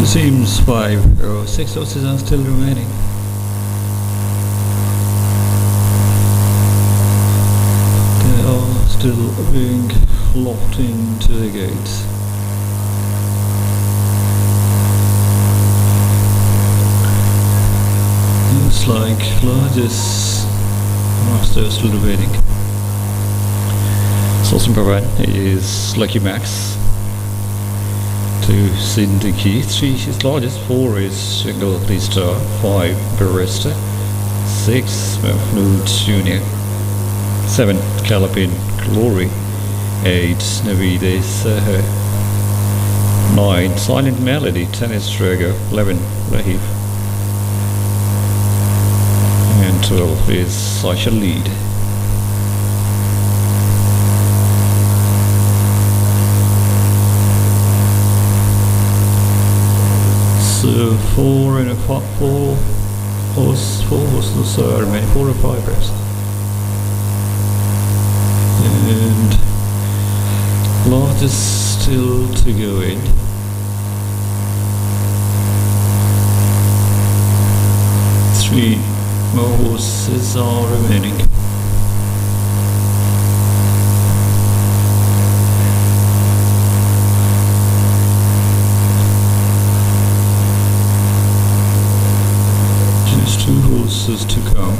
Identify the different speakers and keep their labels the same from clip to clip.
Speaker 1: So it seems 5 or 6 horses are still remaining. They are still being locked into the gates. Looks like largest master is still waiting. Sourcing provider is Lucky Max. 2 Syndicate, 3 is largest, 4 is Golden Star, 5 Barista, 6 Mahmood Junior, 7 Calapin Glory, 8 Navid Saha, 9 Silent Melody, 10 is Drago, 11 Rahif, and 12 is Sasha Lead. So 4 and a 4 horses are remaining, 4 or 5 reps. And largest still to go in. Three more horses are remaining. Just 2 horses to come.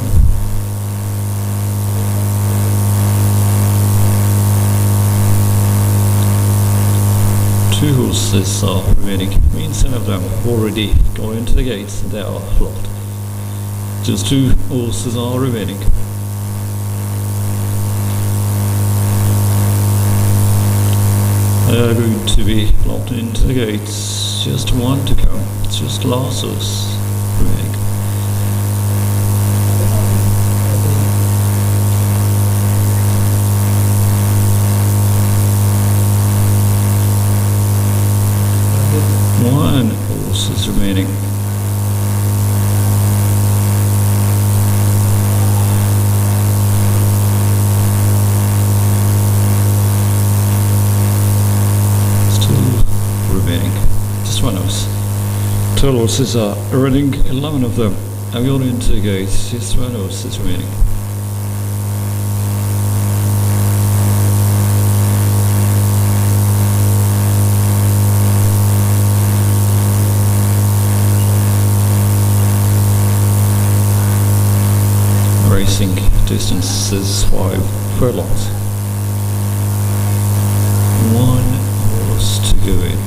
Speaker 1: Two horses are remaining, means some of them already gone into the gates and they are locked. Just 2 horses are remaining. They are going to be locked into the gates. Just 1 to come. It's just last horse remaining. One horse is remaining. Still remaining. Just 1 horse. 12 horses are running, 11 of them have gone into the gates. Just 1 horse is remaining. Racing distance is 5 furlongs. 1 horse to go in.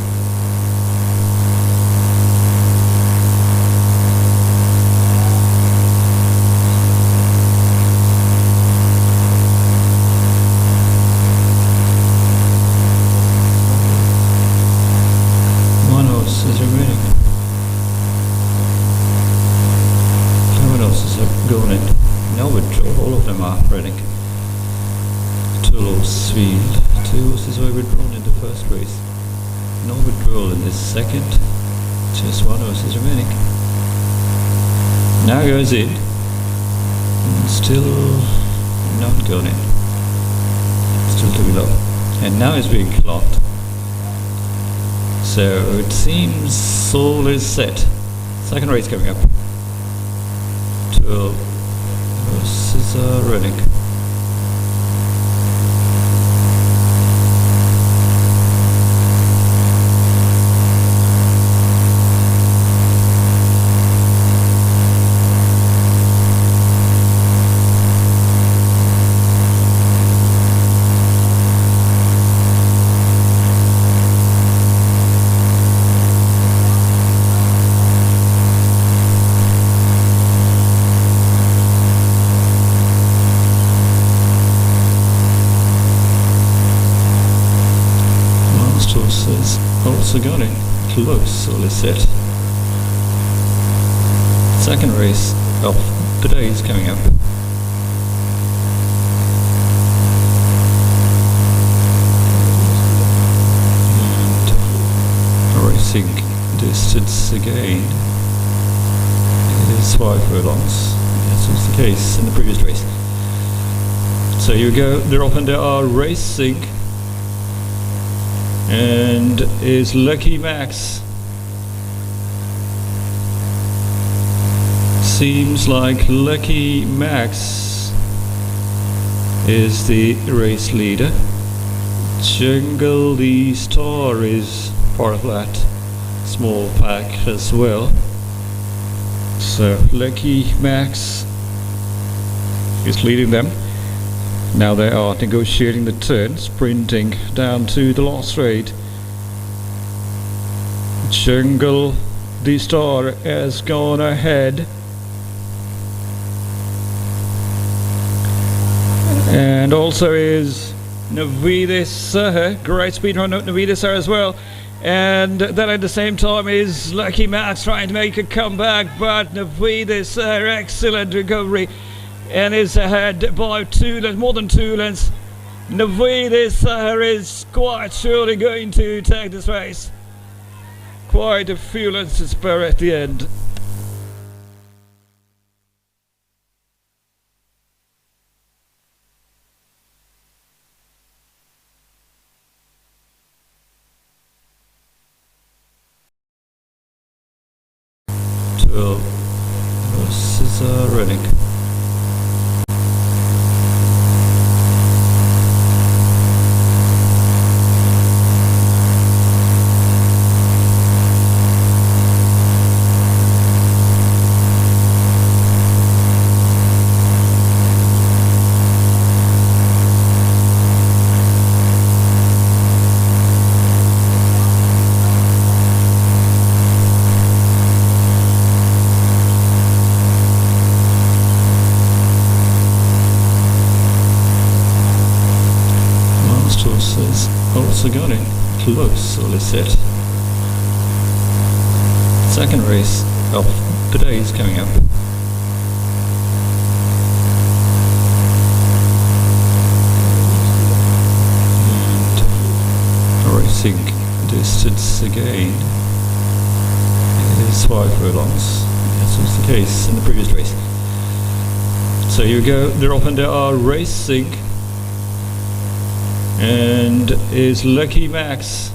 Speaker 1: One horse is remaining. 7 horses have gone in. No withdrawal, all of them are running. 2 horse field, 2 horses were withdrawn in the first race. No withdrawal in this second. Just 1 horse is remaining. Now goes in. And still not gone in. Still too low. And now it's being clocked. So it seems all is set. Second race coming up. 12 horses are running. Horses also got it close, all is set. Second race of the day is coming up. And racing distance again is 5 furlongs. This was the case in the previous race. So you go, they're off and they are racing. And is Lucky Max Seems like Lucky Max is the race leader. Jungle the Star is part of that small pack as well. So Lucky Max is leading them. Now they are negotiating the turn, sprinting down to the last straight. Jungle the Star has gone ahead. And also is Navidis, great speed on Navidis as well. And then at the same time is Lucky Max trying to make a comeback, but Navidis, excellent recovery, and is ahead by more than 2 lengths. Navidis is quite surely going to take this race. Quite a few lengths to spare at the end. This is running. Has also got it close, so let's set. Second race of the day is coming up. And racing distance again is 5 furlongs, as was the case in the previous race. So here we go, they're off and they are racing. And is Lucky Max.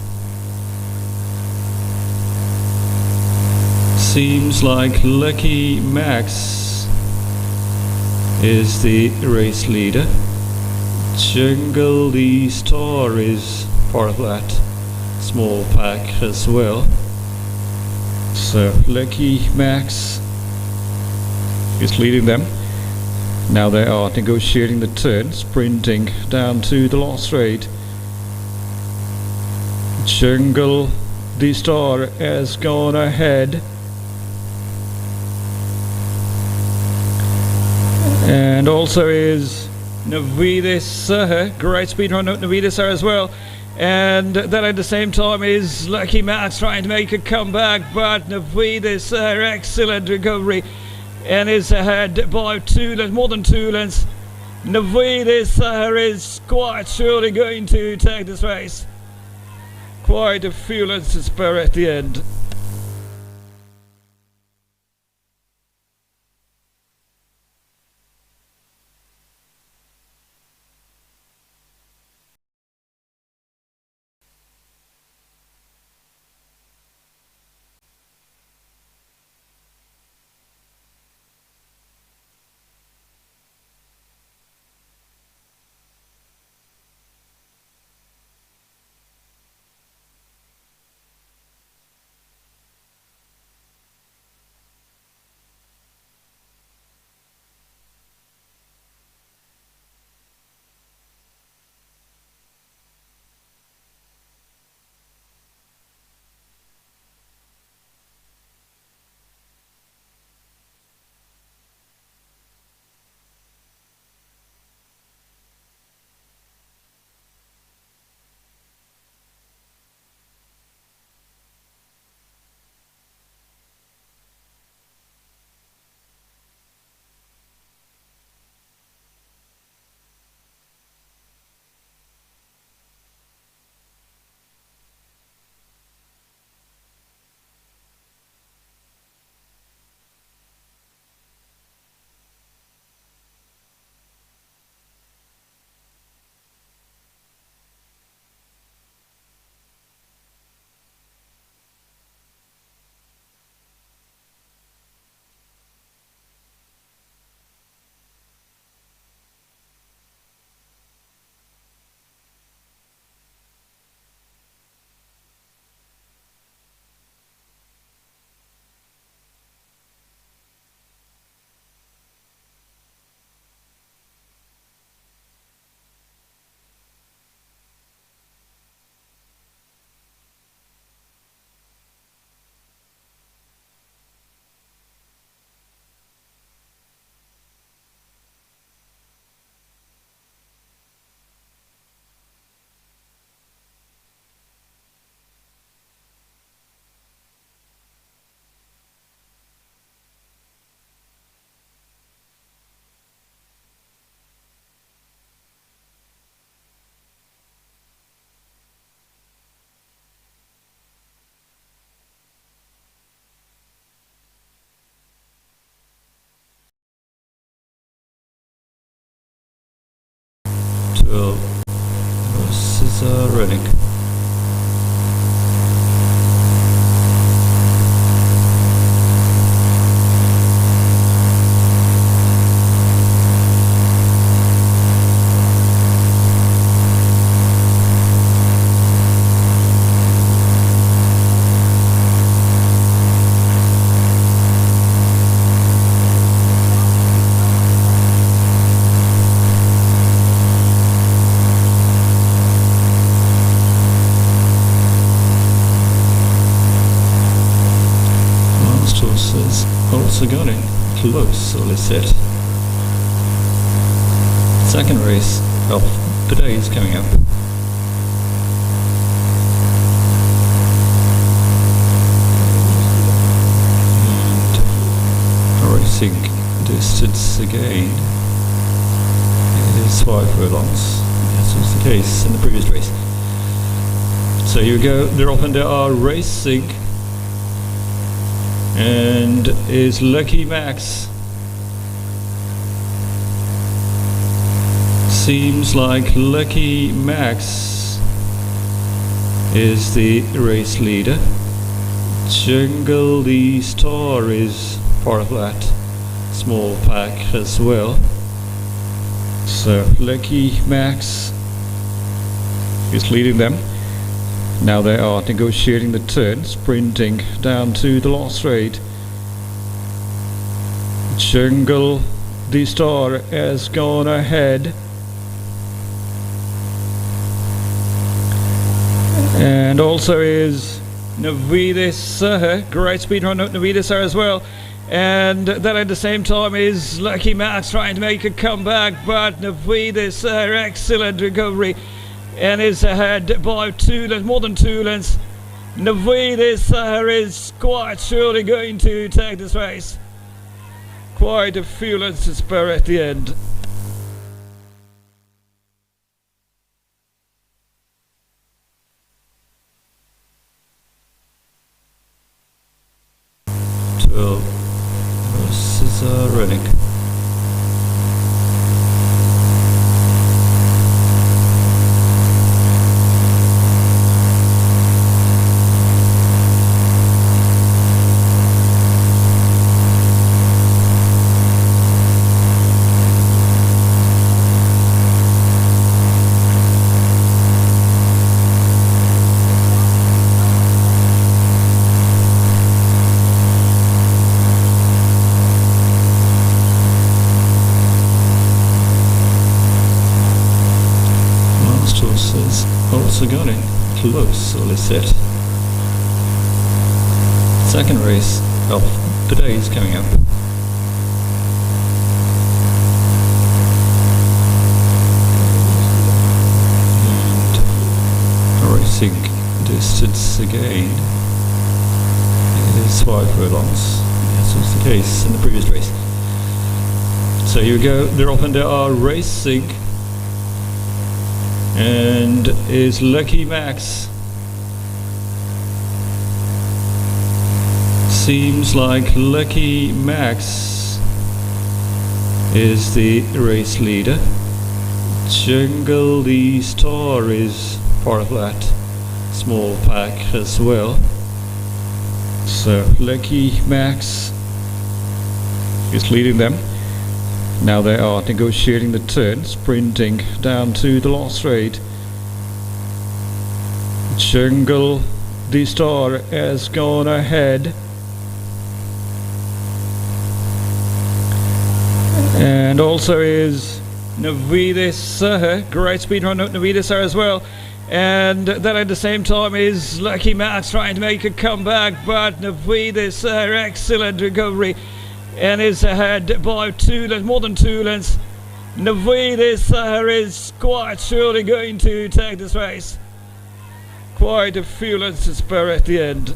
Speaker 1: Seems like Lucky Max is the race leader. Jungle the Star is part of that small pack as well. So Lucky Max is leading them. Now they are negotiating the turn, sprinting down to the last straight. Jungle the Star has gone ahead. And also is Navidis, great speed on Navidis as well. And then at the same time is Lucky Max trying to make a comeback, but Navidis, excellent recovery, and is ahead by more than 2 lengths. Navidis is quite surely going to take this race. Quite a few lengths to spare at the end. 12 horses are running. Horses also got it close, so let's set. Second race of the day is coming up. And racing distance again is 5 furlongs, as was the case in the previous race. So you go, they're off and they are racing. And is Lucky Max. Seems like Lucky Max is the race leader. Jungle the Star is part of that small pack as well. So Lucky Max is leading them. Now they are negotiating the turn, sprinting down to the last straight. Jungle the Star has gone ahead. And also is Navidis, great speed run out Navidis as well. And then at the same time is Lucky Max trying to make a comeback, but Navidis, excellent recovery. And is ahead by more than 2 lengths. Navidis is quite surely going to take this race. Quite a few lengths to spare at the end. Horses are running. Horses also got it close, so let's set. Second race of the day is coming up. And racing distance again is 5 furlongs, as was the case in the previous race. So you go, they're off and they are racing. And is Lucky Max. Seems like Lucky Max is the race leader. Jungle the Star is part of that small pack as well. So Lucky Max is leading them. Now they are negotiating the turn, sprinting down to the last straight. Jungle the Star has gone ahead. And also is Navidis, great speed run out Navidis as well. And then at the same time is Lucky Max trying to make a comeback, but Navidis, excellent recovery. And is ahead by more than 2 lengths. Navidis is quite surely going to take this race. Quite a few lengths to spare at the end.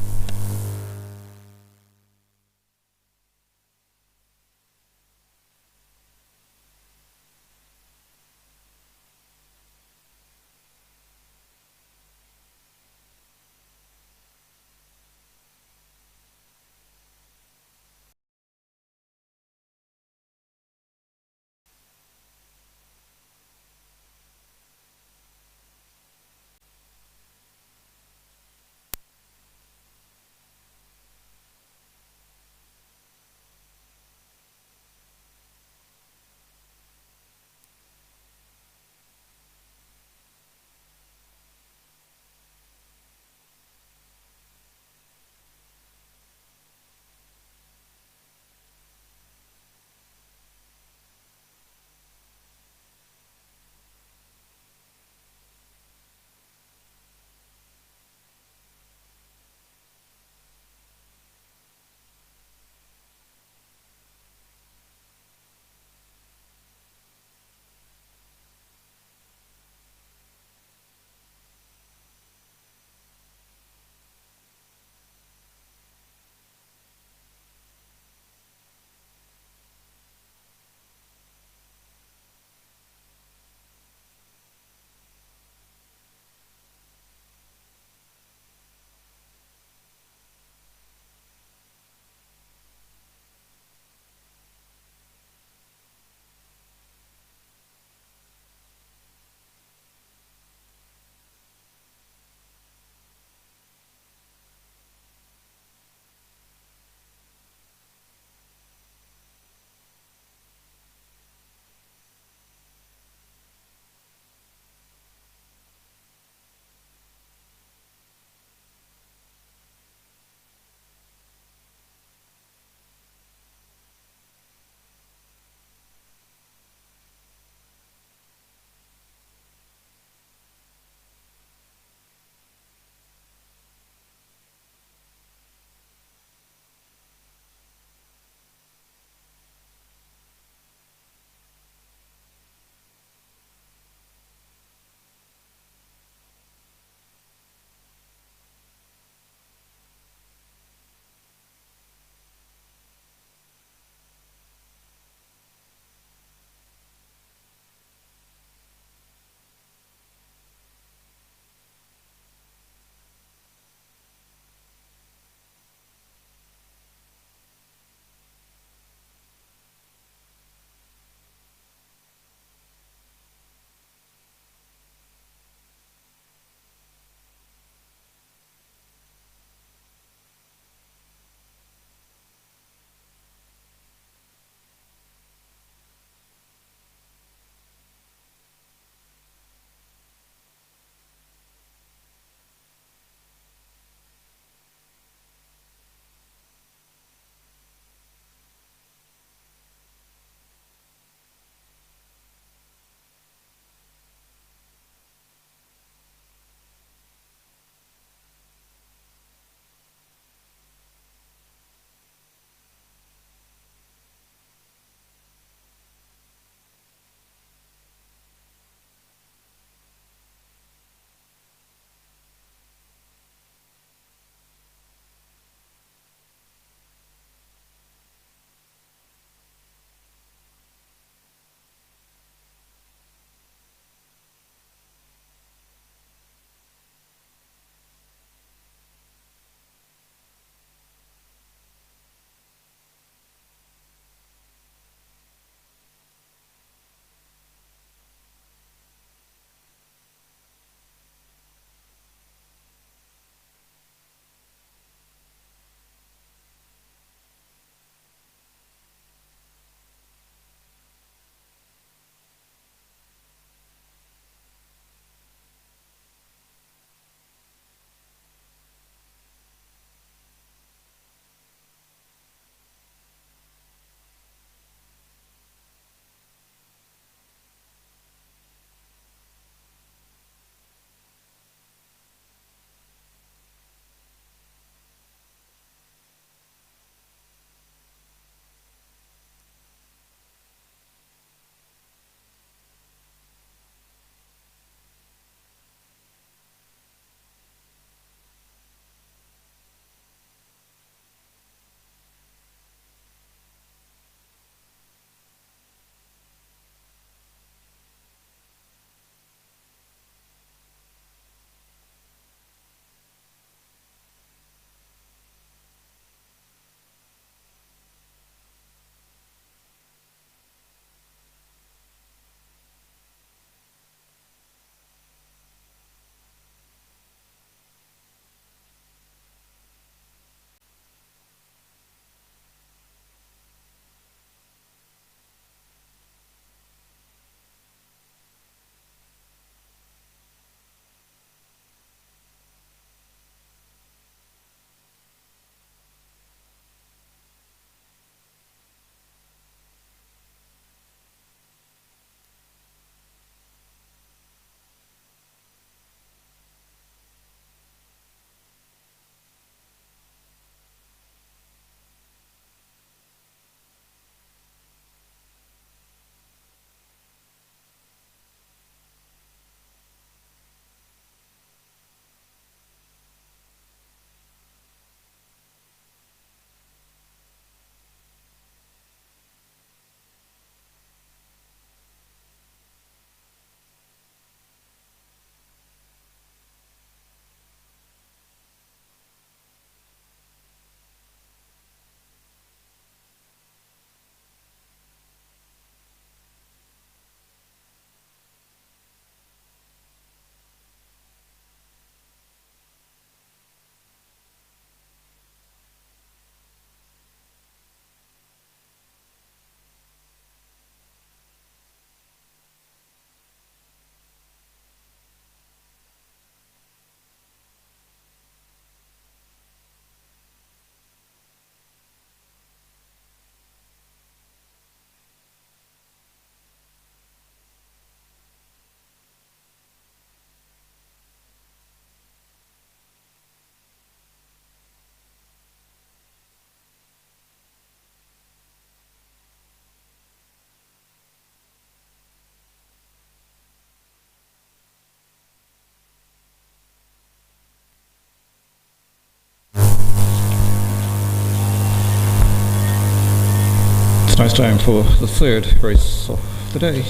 Speaker 1: It's time for the third race of the day,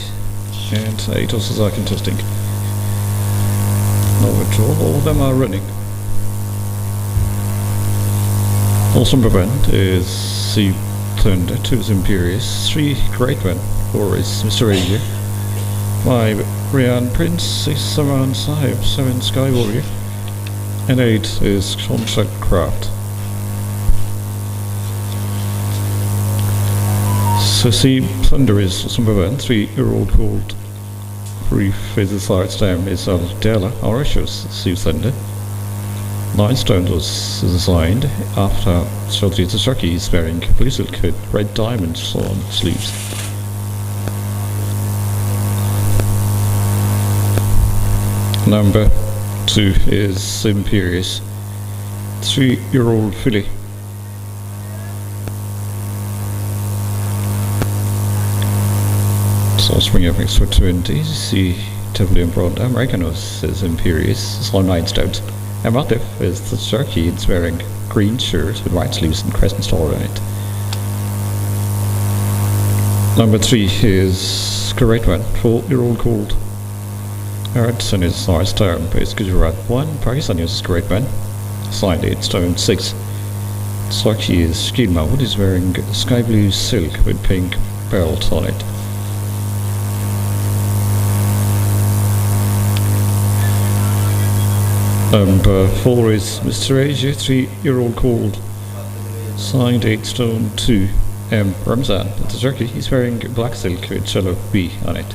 Speaker 1: and 8 horses are contesting. No withdrawal, all of them are running. Also prevent is Sea Thunder, 2 is Imperious, 3 Great One, 4 is Mr. Asia, 5 Rian Prince, 6 Saman Sahib, 7 Sky Warrior, and 8 is Concept Craft. So Sea Thunder is number 1, 3-year-old called 3 Phases Sides Down is Della, Horatius, Sea Thunder. 9 stones was designed after Chaudhry Turkey is wearing blue silk with red diamonds on sleeves. Number 2 is Imperious, 3-year-old filly. So spring up for 20, see Tivoli and Broad Americanos is Imperious, it's on 9 stones. Amatif is the turkey, it's wearing green shirt with white sleeves and crescent star on it. Number 3 is Great One, 4-year-old called Hudson is North Stone, is Gujarat 1, Pakistan is Great One, signed 8 stone 6. Turkey is skin mode, is wearing sky blue silk with pink belt on it. Number 4 is Mr. Asia, 3-year-old called, signed 8 stone 2, Ramzan, it's a turkey, he's wearing black silk with yellow B on it.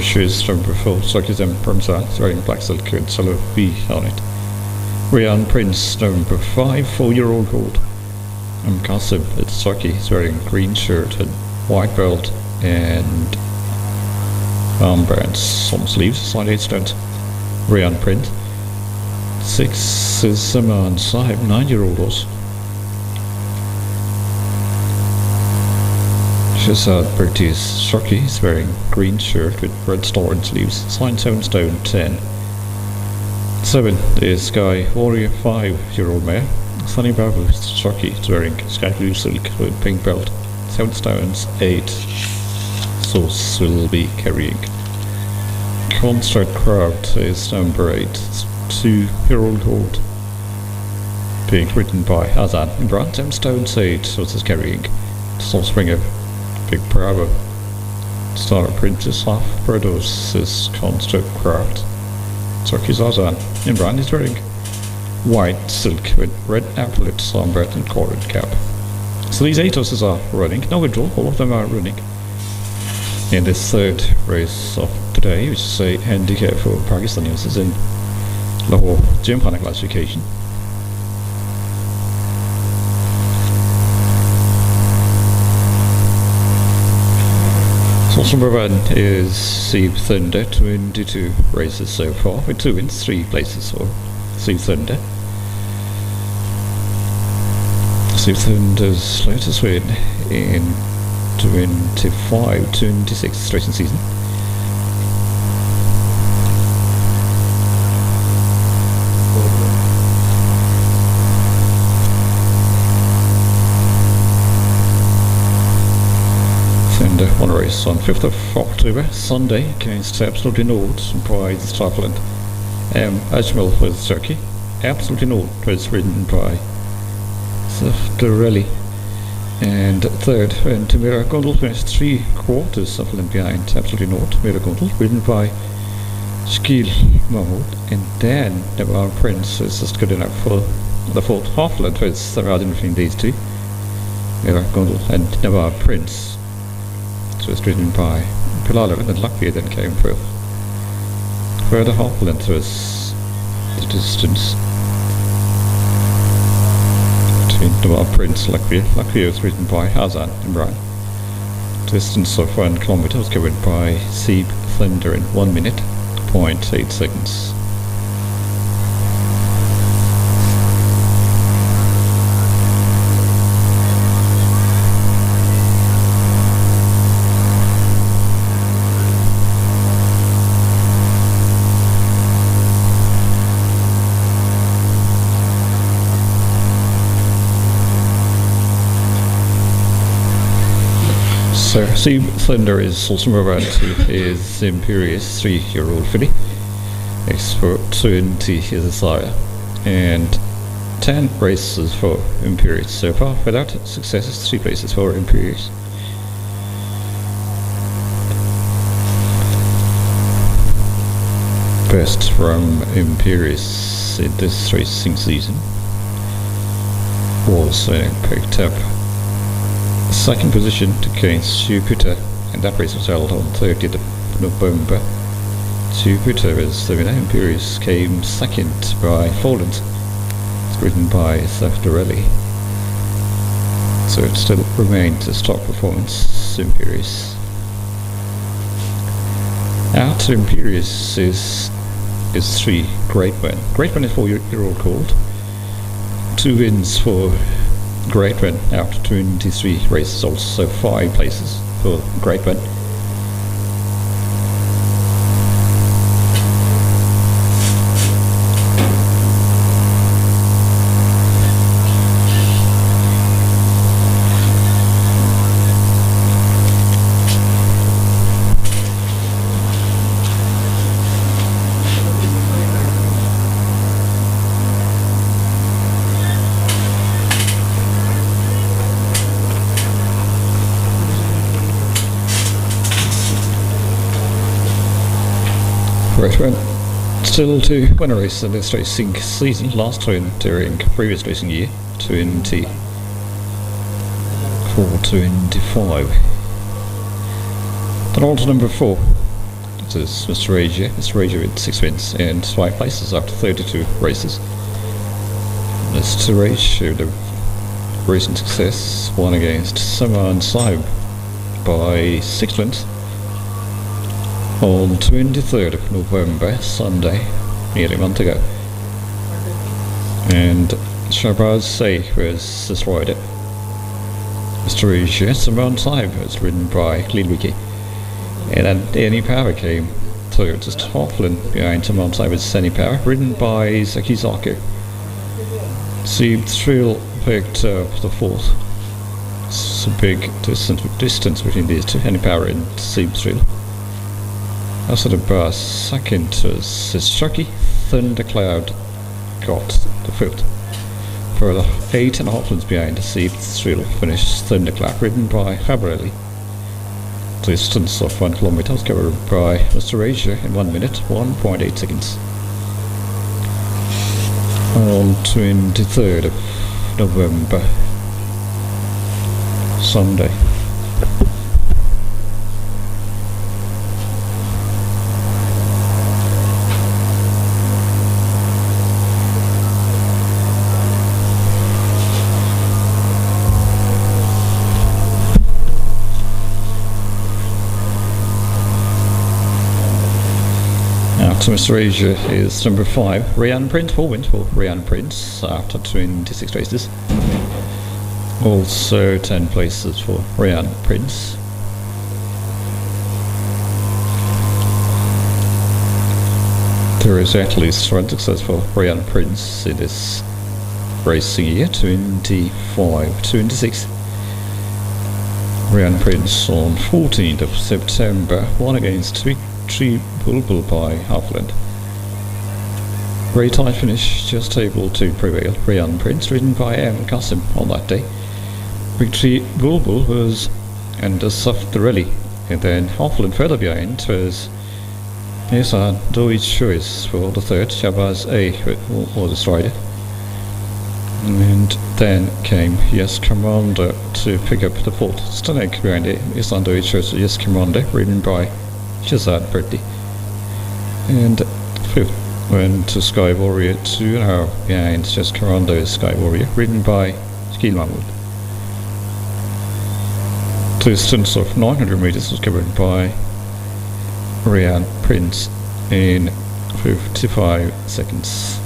Speaker 1: She's number 4, Turkey's Ramzan, wearing black silk with yellow B on it. Rian Prince, number 5, 4-year-old called Qasim, it's Turkey, he's wearing green shirt and white belt and armbands on sleeves, signed 8 stones. Rian Prince. 6 is Saman Sahib, 9-year-old horse. Shazad British Turkey, he's wearing green shirt with red star and sleeves, signed 7 stone 10. 7 is Sky Warrior, 5-year-old mare. Sunny Babu Turkey, he's wearing sky blue silk with pink belt, 7 stones 8. So will be carrying. Construct Crowd is number 8, 2-year-old hold, being written by Azan Imran, 7 stones 8, so this is carrying. Soul Springer, Big Bravo, Star Princess Half Brothers is Construct Craft. Turkey's Azan Imran is wearing white silk with red epaulets, armband and corded cap. So these 8 horses are running, no withdrawal, all of them are running. In this third race of today, which is a handicap for Pakistani horses in Lahore Gymkhana classification. Source number 1 is Sea Thunder, 22 races so far, with 2 wins, 3 places for Sea Thunder. Sea Thunder's latest win in 25-26 racing season. Thunder won a race on 5th of October, Sunday, against Absolutely North by Scotland. Ajmal was Turkey. Absolutely North was ridden by Safdarelli. And third, when Mira Gondel finished 3/4 of a length behind Absolutely North, Mira Gondel, ridden by Shkil Mahmoud. And then Navar Prince is just good enough for the 4th half length, with the margin between these two, Mira Gondel and Navar Prince. So it's ridden by Pilalo, and then Latvia then came through. Further half length was the distance between Navar Prince, Latvia was ridden by Hazan Imran. Distance of 1 kilometer was covered by Seep Thunder in 1 minute, 0.8 seconds. So, Sea Thunder is also referred to his Imperious 3-year-old filly. Expert 20 is a sire, and 10 races for Imperious so far. Without successes, 3 places for Imperious. Best from Imperious in this racing season was picked up second position against Jupiter, and that race was held on 30th of November. Jupiter is the winner. Imperious came second by Foland. It's ridden by Safdarelli. So it still remains a stock performance, Imperious. Out Imperious is 3 Great Win. Great Win is 4-year-old colt. 2 wins for Great Win out of 23 races, also 5 places for Great Win. Great Win still to win a race in this racing season. Last win during previous racing year, 24-25. Then on to number 4. This is Mr. Asia. Mr. Asia with 6 wins and 5 places after 32 races. Mr. Asia with a recent success, won against Saman Saib by 6 wins on 23rd of November, Sunday, nearly a month ago. And Shahbaz Say was his rider. Mr. Asia, Saman Saib was ridden by Lilwiki. And then Any Power came third, just half length behind Saman Saib's Any Power, ridden by Zaki Zako. Seed Thrill picked up the 4th. It's a big distance between these two, Any Power and Seed Thrill. After the bus, second was Chucky. Thundercloud got the 5th. Further 8.5 lengths behind, Seed Thrill finished Thundercloud, ridden by Habrelli. Distance of 1 kilometer was covered by Mr. Asia in 1 minute, 1.8 seconds. On 23rd of November, Sunday. So Mr. Asia is number 5. Rayan Prince, 4 wins for Rayan Prince after 26 races. Also 10 places for Rayan Prince. There is at least one success for Rayan Prince in this racing year, 25-26. Rayan Prince on 14th of September won against Victory Bulbul by Halfland. Very tight finish, just able to prevail. Rayan Prince, ridden by M. Qasim on that day. Victory Bulbul was under Safdarelli, and then Halfland further behind was Nissan Doi's choice for the 3rd. Shabazz A was his rider. And then came Yes Commander to pick up the 4th. Stunning behind it, Nissan Doi's choice Yes Commander, ridden by Shazad Purdy. And 5th went to Sky Warrior, 2.5 behind Yes Commander Sky Warrior, ridden by Skil Mahmood. Distance of 900 meters was covered by Ryan Prince in 55 seconds.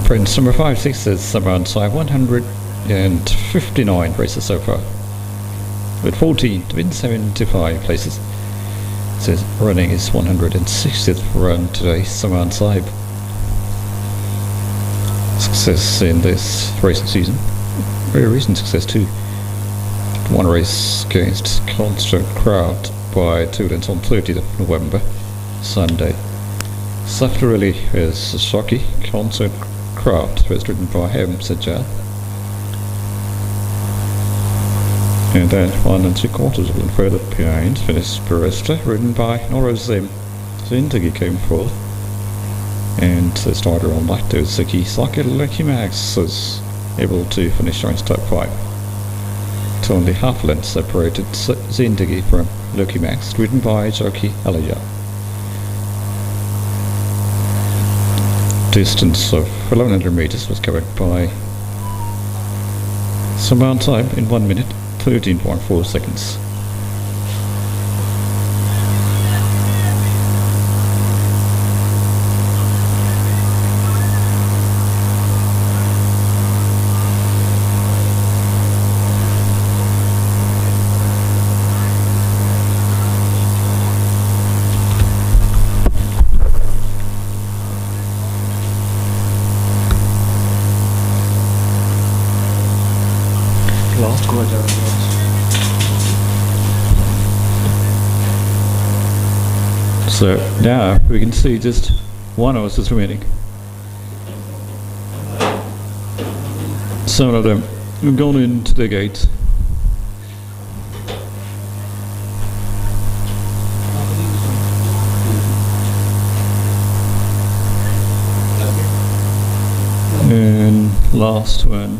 Speaker 1: Prince number 5 is around 159 races so far, with 14 to win 75 places. So running his 160th run today, Saman Saib. Success in this racing season, very recent success too. One race against constant crowd by 2 lengths on 30th of November, Sunday. Saftarelli is Shocky, Concert Craft was ridden by him, Sajjad. And then 1 3/4 of a further behind finished Barista, ridden by Norozim. Zindagi came fourth. And the starter on that was Zaki Saki Lucky Max was able to finish in top 5. It's only half length separated Zindagi from Lucky Max, ridden by Jockey Alaya. Distance of 1100 meters was covered by Saman Saib in 1 minute 13.4 seconds. So now we can see just 1 horse is remaining. Some of them have gone into the gate. And last one.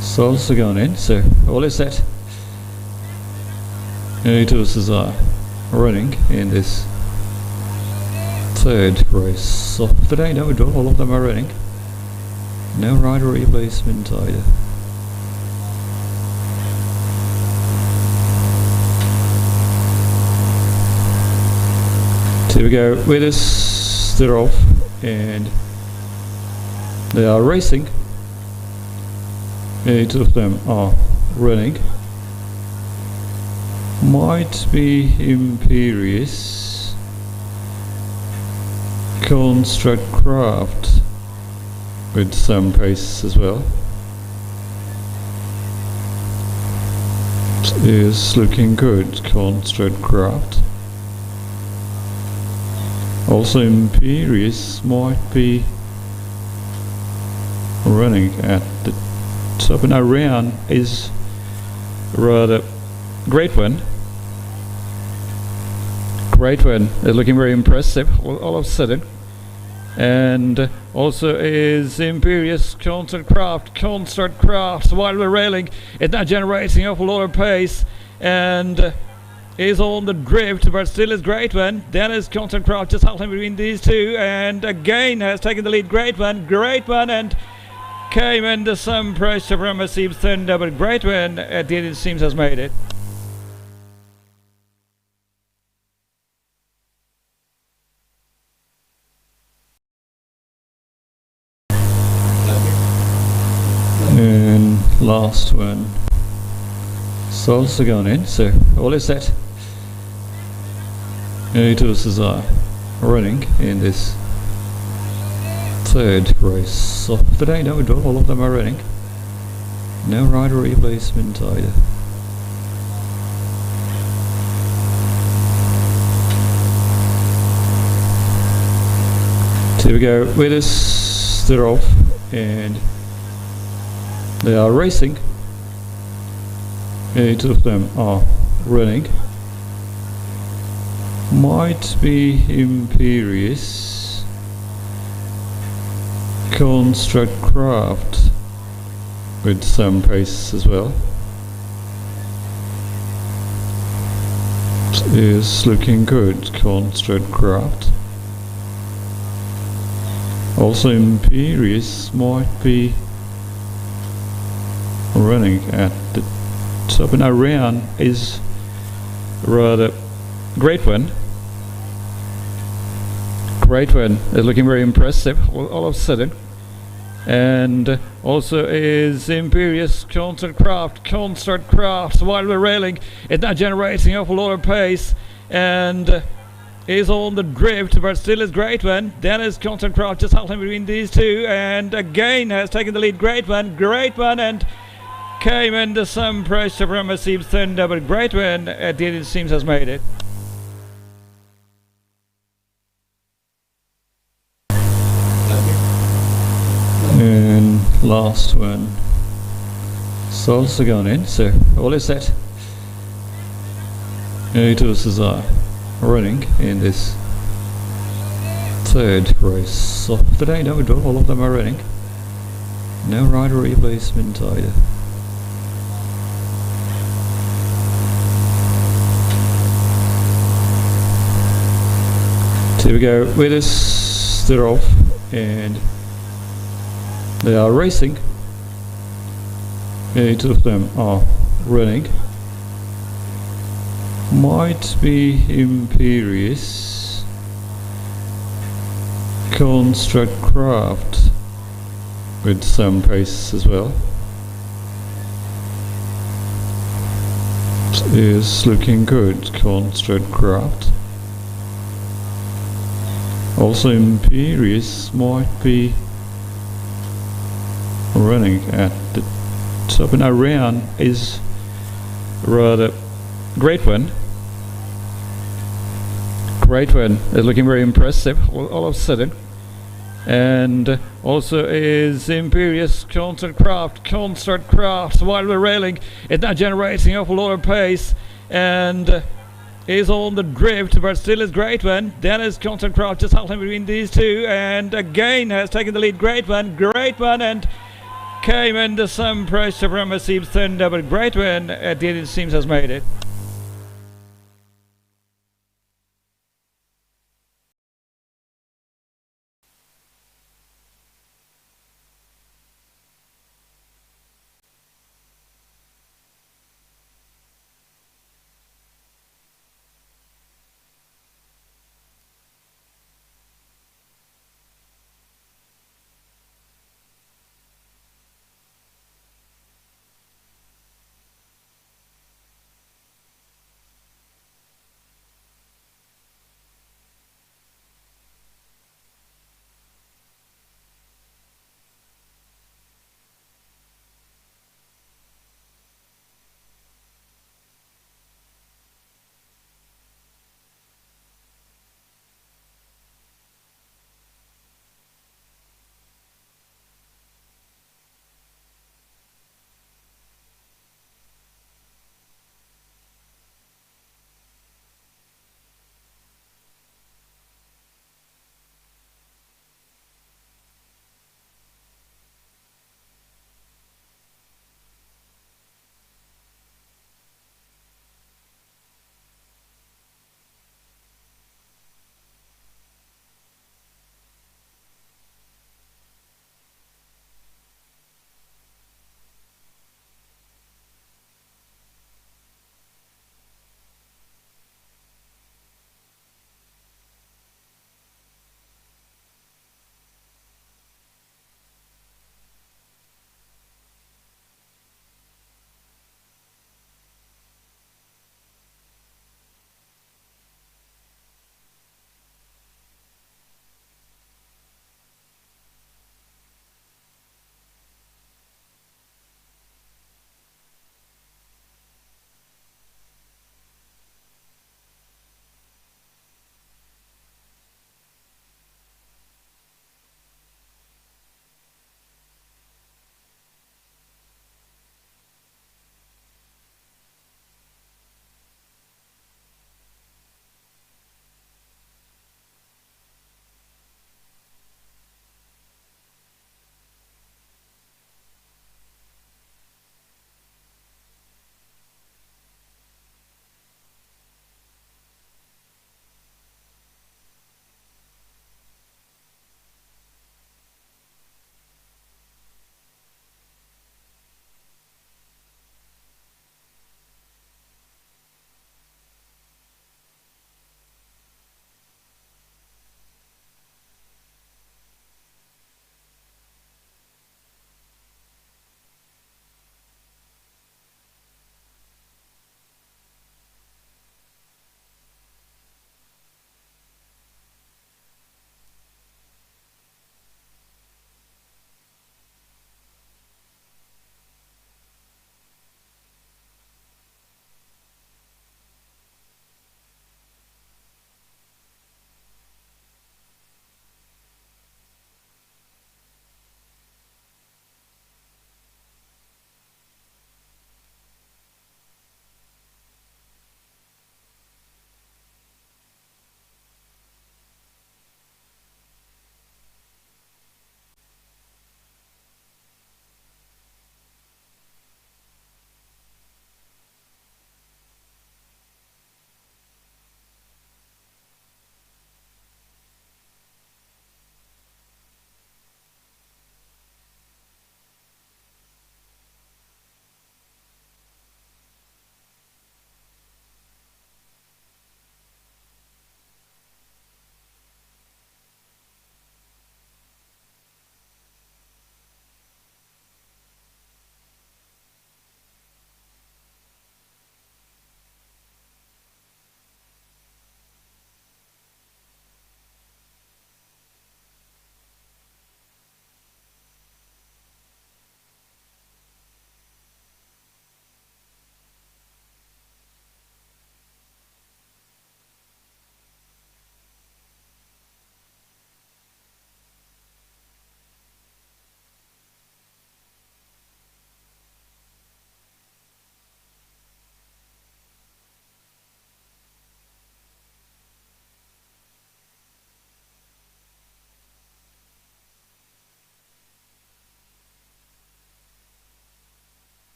Speaker 1: So also gone in, so all is set. 8 horses are running in this third race of the day. No draw, all of them are running. No rider replacement either. So we go with this, they're off and they are racing. 8 of them are running. Might be Imperious, Construct Craft with some pace as well. It is looking good, Construct Craft. Also Imperious might be running at the top. Now Ryan is rather great one. Great one, they're looking very impressive all of a sudden. And also is Imperious Concert Craft while we're railing. It's now generating up a lot of pace and is on the drift, but still is Great One. Then is Concert Craft just halting between these two, and again has taken the lead. Great One, and came under some pressure from Asim Thunder, but Great One at the end it seems has made it. And last one. So also gone in, so all is set. 8 horses are running in this third race of the day. No draw, all of them are running. No rider replacement either. Here we go, winners, they're off and they are racing. 8 of them are running. Might be Imperious, Construct Craft with some pace as well. It is looking good, Construct Craft. Also Imperious might be running at the top, and around is rather Great One. Great One is looking very impressive all of a sudden. And also is Imperious, Construct Craft while we're railing. It's now generating up a lot of pace and is on the drift, but still is Great One. Then is Construct Craft just halting between these two, and again has taken the lead. Great One, and came under some pressure from a Seems Thunder, but Great One at the end it seems has made it. And last one, it's also gone in, so all is set. 8 horses are running in this third race of the day. No draw, all of them are running. No rider replacement either. Here we go, winners, they're off and they are racing. 8 of them are running. Might be Imperious, Construct Craft with some pace as well. It is looking good, Construct Craft. Also Imperious might be running at the top, and around is rather Great One. Great One is looking very impressive all of a sudden. And also is Imperious, Construct Craft while we're railing. It's now generating up a lot of pace and is on the drift, but still is Great One. Then is Construct Craft just halting between these two, and again has taken the lead. Great One, and came under some pressure from a Seems Thunder, but Great One at the end it seems has made it.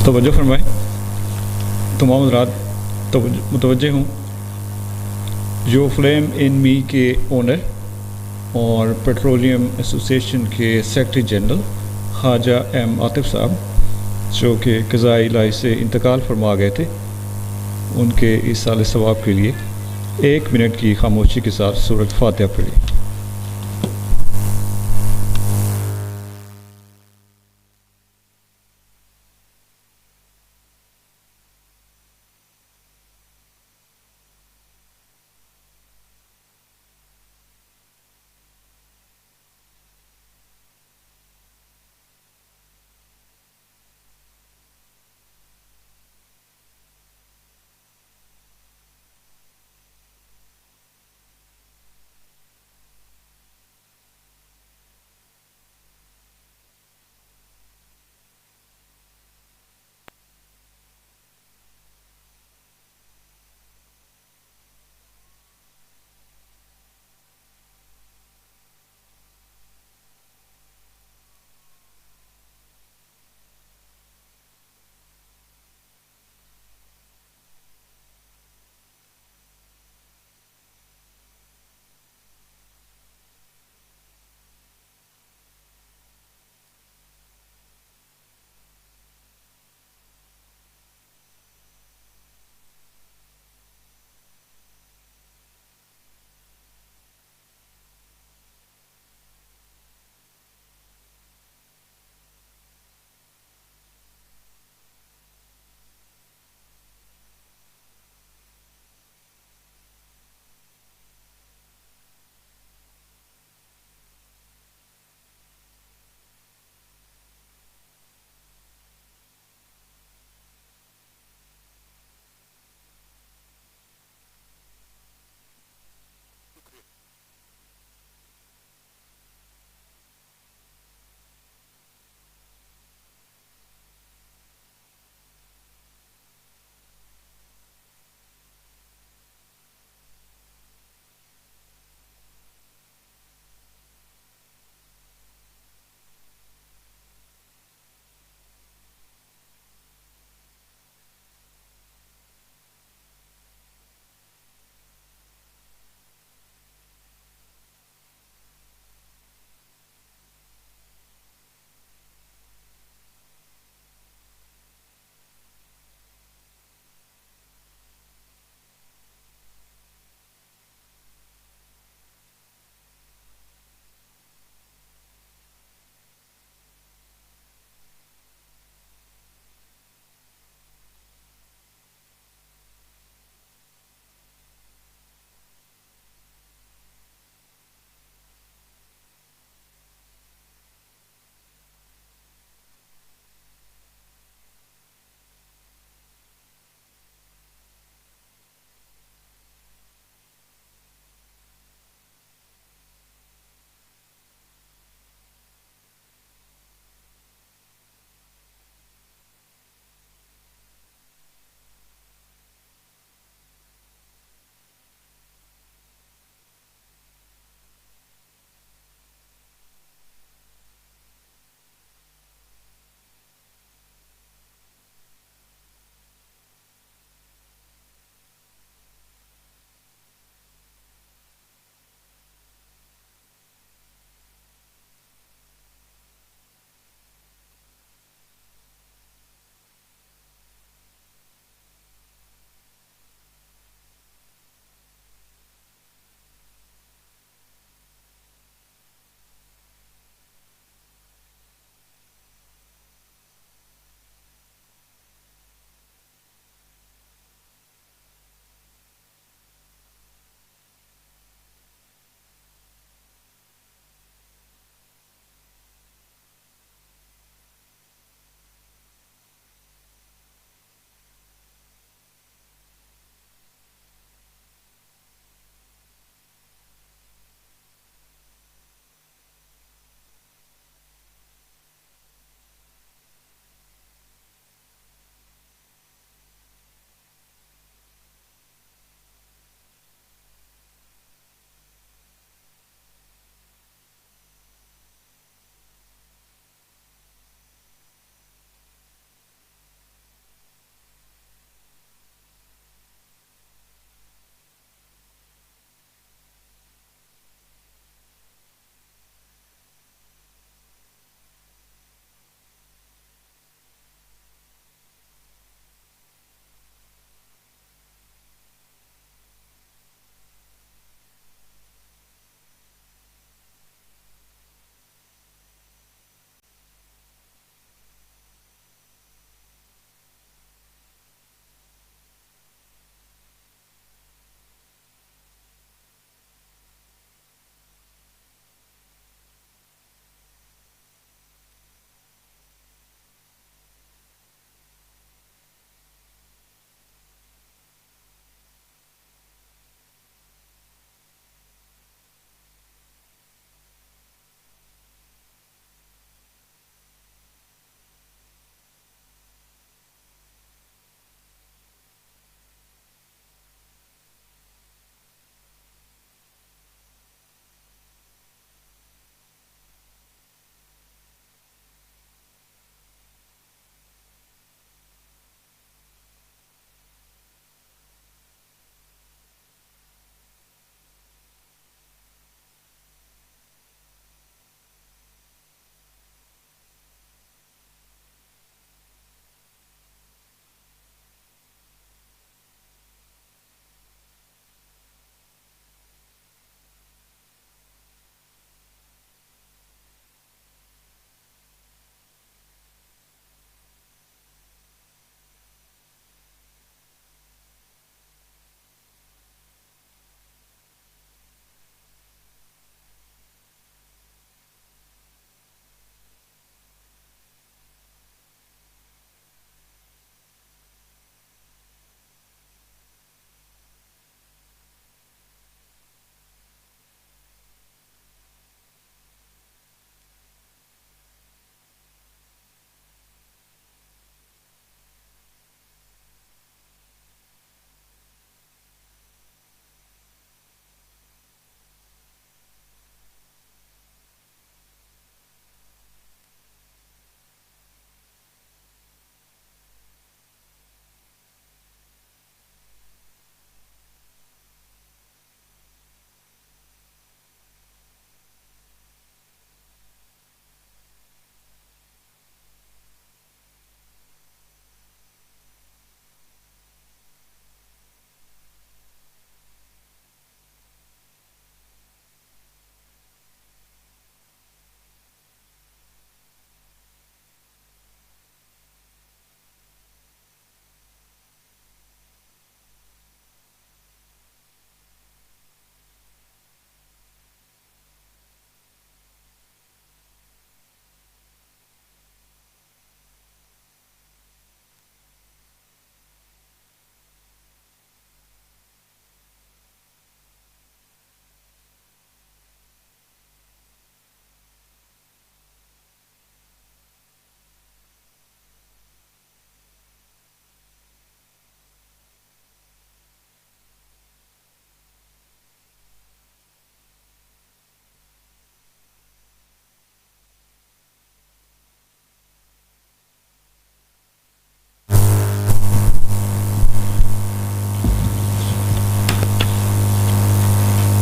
Speaker 1: توجہ فرمائیں تمام حضرات، متوجہ ہوں. You flame ان می کے owner اور petroleum association کے secretary general خواجہ M Atif صاحب، جو کہ قضائی الہی سے انتقال فرما گئے تھے، ان کے ایصال ثواب کے لیے 1 منٹ کی خاموشی کے ساتھ سورۃ فاتحہ پڑھی.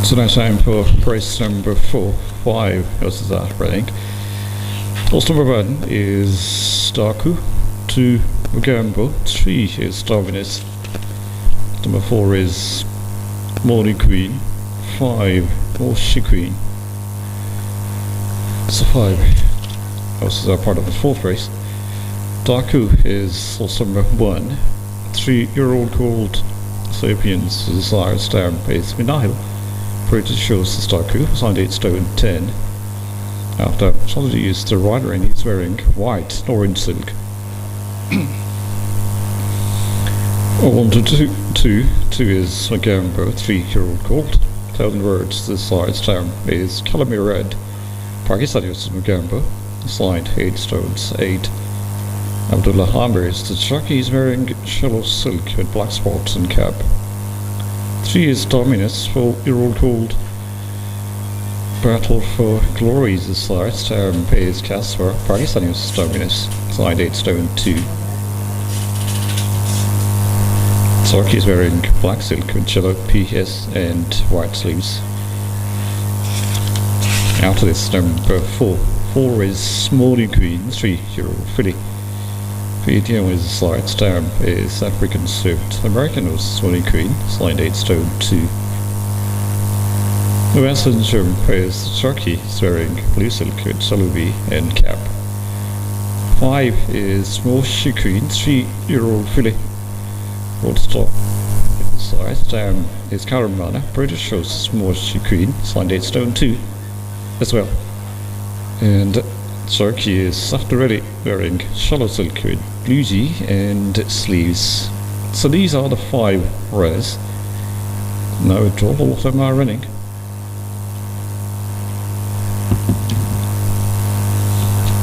Speaker 1: So now time for race number 4, 5 versus that running. Horse number 1 is Starku, 2 Gambo, 3 is Darwinis, number 4 is Morning Queen, 5 Moshi Queen. So 5 horses are part of the 4th race. Darku is horse number 1, 3-year-old called Sapiens Desires down pace Minahil. British shows the Starku, signed 8 stone 10. After solid use, the rider and he's wearing white orange silk. 1 to 2 is a Gambo, 3-year-old colt. 1,000 words, the size down is Calamir Red. Pakistani is Gambo, signed 8 stones 8. Abdullah Hamir, the jockey is wearing yellow silk with black spots and cap. 3 is Dominus, 4-year-old colt. Battle for Glory is the size term pays Casper. Pakistani is Dominus, signed 8 stone 2. Jockey is wearing black silk with yellow PS and white sleeves. After this, number 4. 4 is Smalley Queen, 3-year-old filly. Video is slides down is African Swift. American was Smalley Queen, signed 8 stone 2. The Western German is the jockey, is wearing blue silk with salubi and cap. 5 is Moshi Queen, 3-year-old filly. Old stock. Size down is Caramana. British shows Moshi Queen, signed 8 stone 2 as well. And jockey is Saftarelli, wearing shallow silk with bluesy and sleeves. So these are the 5 runners. Now all of them are running.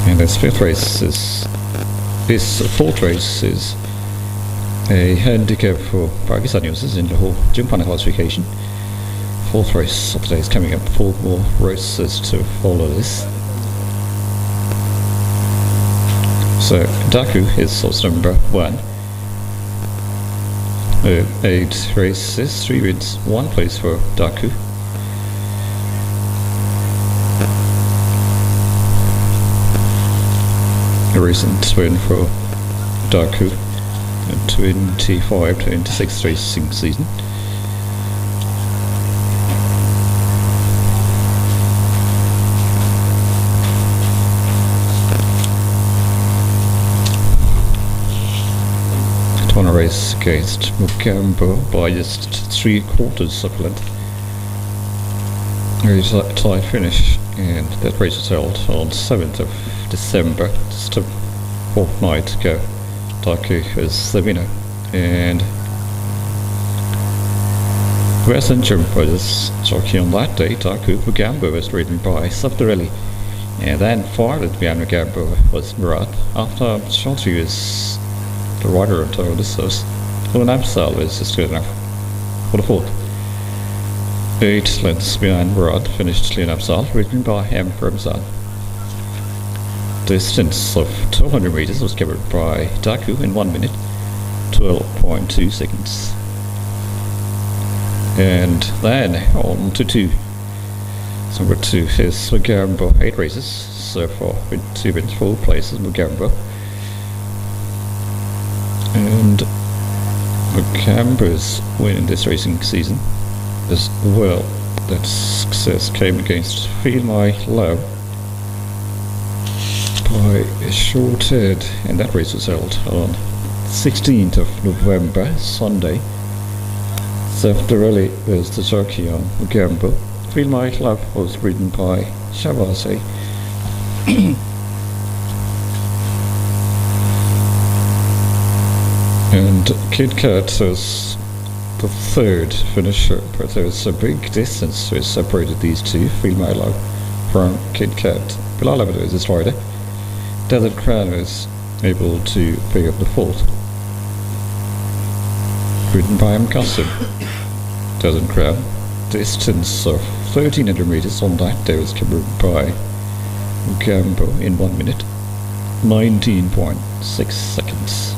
Speaker 1: And this 5th race is, this 4th race is a handicap for Pakistan users in the whole Jumpan classification. 4th race of the day is coming up. 4 more races to follow this. So Daku is horse number 1. 8 races, 3 wins, 1 place for Daku. A recent win for Daku in 25-26 racing season. On a race against Mugambo by just 3/4 of a length. Very tight finish, and that race was held on 7th of December, just a fortnight ago. Daku is the winner, and Western German was jockey on that day. Daku Mugambo was ridden by Saftarelli, and then farther behind Mugambo was Murat. After Chantry was the rider of this horse. Unparalleled is just good enough for the 4th. 8 lengths behind Murad finished Unparalleled, ridden by M. Ramzan. Distance of 200 meters was covered by Daku in 1 minute, 12.2 seconds. And then on to 2. Number 2 is Mugambo, 8 races so far with 2 wins, 4 places Mugambo. And Mugambo's win in this racing season as well. That success came against Feel My Love by a short head, and that race was held on 16th of November, Sunday. Saftarelli was the jockey on Mugambo. Feel My Love was ridden by Shabase. And Kid Kat was the 3rd finisher, but there was a big distance which separated these two. Feel My Love from Kid Kat. Bilal Abed was his rider. Desert Crown was able to pick up the 4th. Ridden by M. Qasim. Desert Crown. Distance of 1300 meters on that day was covered by Mugambo in 1 minute, 19.6 seconds.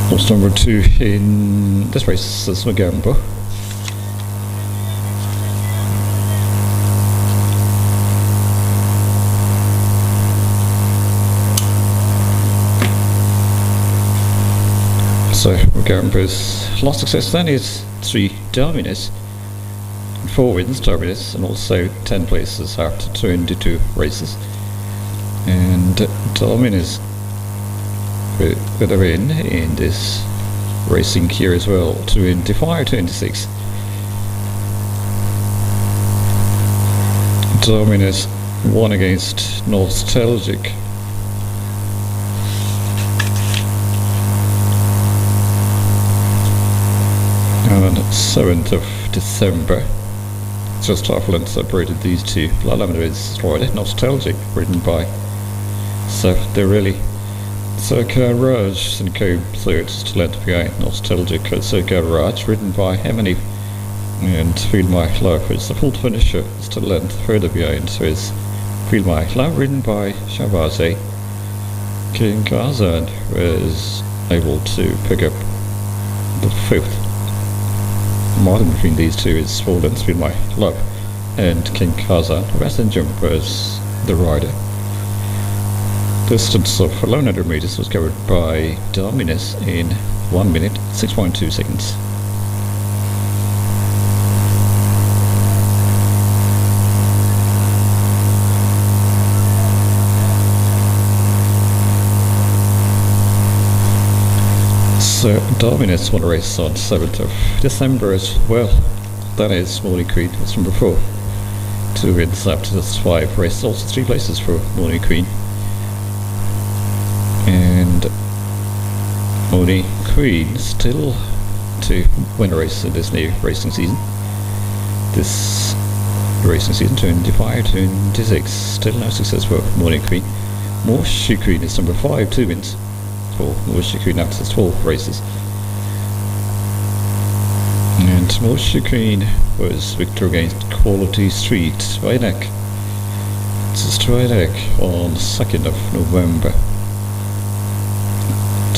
Speaker 1: Horse number 2 in this race is Mugambo, So Gambo's last success then is 3 Dominus, 4 wins Dominus, and also 10 places after 22 races. And Dominus with a win in this racing here as well, 25-26. Dominus won against Nostalgic. On 7th of December, just after Lent separated these two. La Lamina is Royal Nostalgic, written by Circa Raj and Co. third, still left behind Nostalgic. Circa Raj, written by Emily, and Feel My Love is the full finisher, still length further behind, so is Feel My Love, written by Shabazz. King Kazan was able to pick up the 5th. Margin between these two is Full Length Feel My Love and King Kazan. Western Jump was the rider. Distance of 1100 meters was covered by Dominus in 1 minute 6.2 seconds. So Dominus won a race on 7th of December as well. That is Morning Queen, that's number 4. 2 wins after just 5 races, also 3 places for Morning Queen. And Morning Queen still to win a race in this new racing season. This racing season 25-26, still no success for Morning Queen. Moshi Queen is number 5, 2 wins. For Moshi Queen after 12 races. And Moshi Queen was victor against Quality Street Strydak. It's a Strydak on 2nd of November.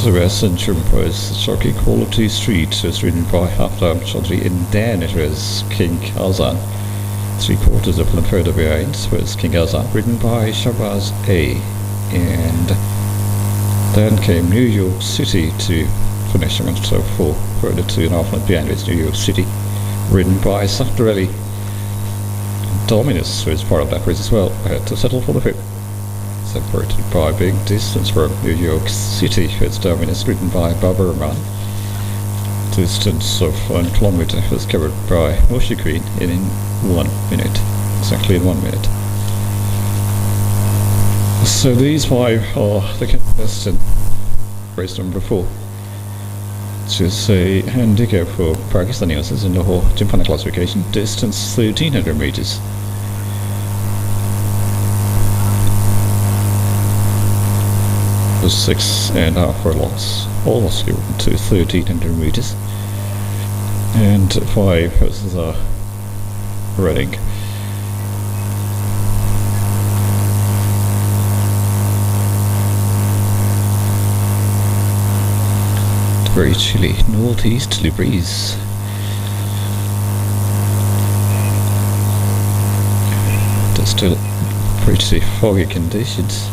Speaker 1: The Western Jump was Shocky Quality Street, was ridden by Haftam Chaudhry, and then it was King Kazan. 3/4 of and further behind was King Kazan, ridden by Shabazz A. And then came New York City to finish him, so 4 further 2.5 minutes behind is New York City, ridden by Safdarelli. Dominus was part of that race as well, had to settle for the 5th. Separated by a big distance from New York City, it's Dominus, ridden by Babarman. Distance of 1 kilometer was covered by Moshi Queen in 1 minute, exactly in 1 minute. So these 5 are the contestants. Race number 4, which is a handicap for Pakistani horses in Lahore Gymkhana classification. Distance 1300 meters. The 6.5 furlongs, almost given to 1300 meters. And 5 horses are running. Very chilly northeasterly breeze. There's still pretty foggy conditions.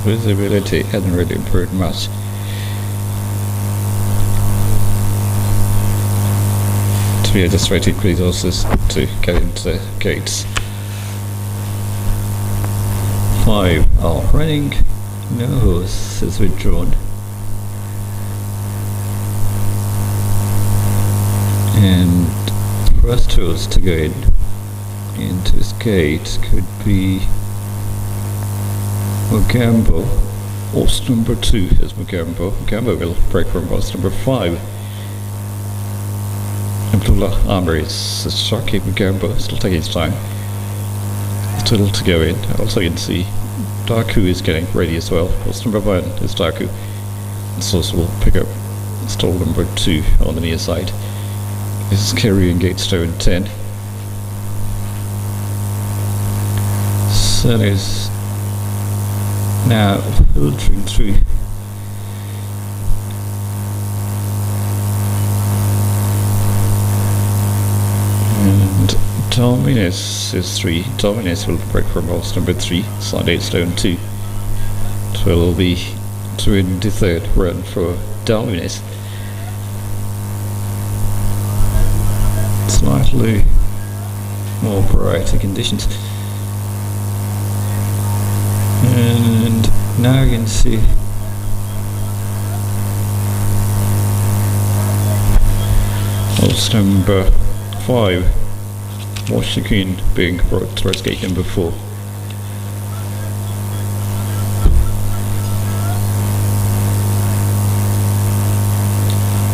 Speaker 1: Visibility hasn't really improved much. We are just waiting for these horses to get into the gates. 5 are running. No horse is withdrawn. And first horse to go into this gate could be Mogambo. Horse number 2 is Mogambo. Mogambo will break from horse number 5. Abdullah Amr is Sharky Mogambo, still taking his time. Still to go in. Also you can see Daku is getting ready as well. Horse number 1 is Daku. This horse will pick up stall number 2 on the near side. This is carrying Gatestone 10. Sun is now filtering through. And Dominus is 3. Dominus will break from horse number 3, Sunday Stone 2. It will be 23rd run for Dominus. slightly more brighter conditions. And now you can see horse number 5, Washington, being brought to race gate number 4.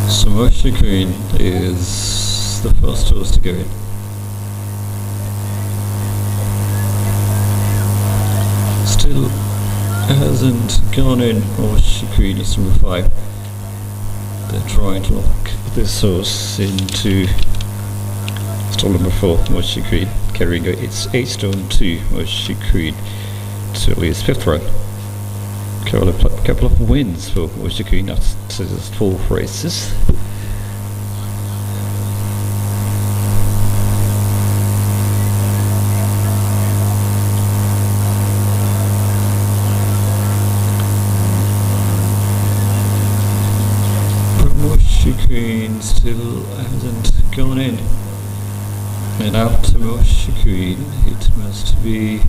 Speaker 1: So Washington is the first horse to go in. Still hasn't gone in. Washington is number 5. They're trying to lock this horse into stall number 4, Washington, carrying its 8-stone-2 Washington till his 5th run. Couple of wins for Washington, that's his 4 races. Washington still hasn't gone in. And after Washington, it must be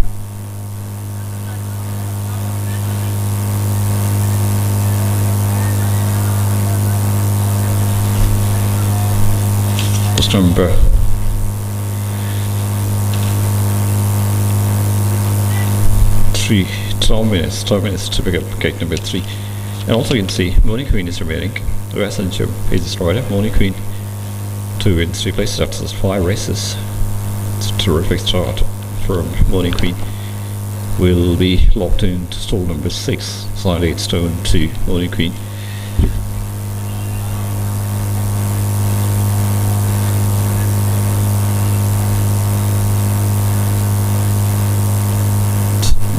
Speaker 1: number 3, 12 minutes to pick up gate number 3. And also you can see Morning Queen is remaining. The rest of the show is his rider. Morning Queen 2 wins, 3 places after those 5 races. It's a terrific start from Morning Queen. Will be locked into stall number 6, side 8-stone-2 Morning Queen.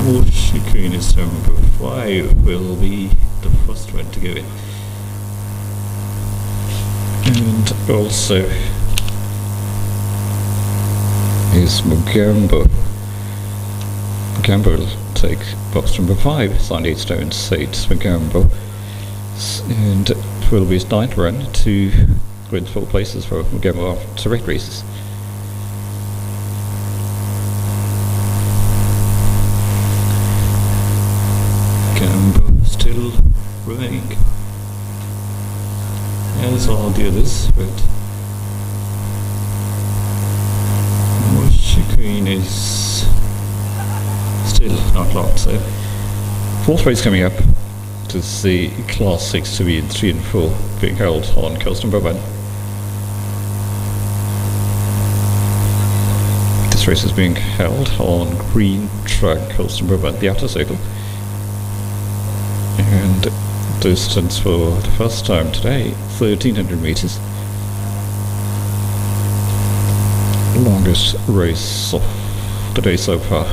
Speaker 1: Washington is number 5, will be the first one to go in. And also is Mugambo. Mugambo will take box number 5, side 8-stone-8 Mugambo. And it will be his 9th run to win 4 places for Mugambo after 8 races. Still remaining, as all the others, but Washington is still not locked. So 4th race coming up to see Class 6 to be in 3 and 4 being held on course number 1. This race is being held on green track course number 1, the outer circle. And distance for the first time today, 1300 meters. Longest race of the day so far.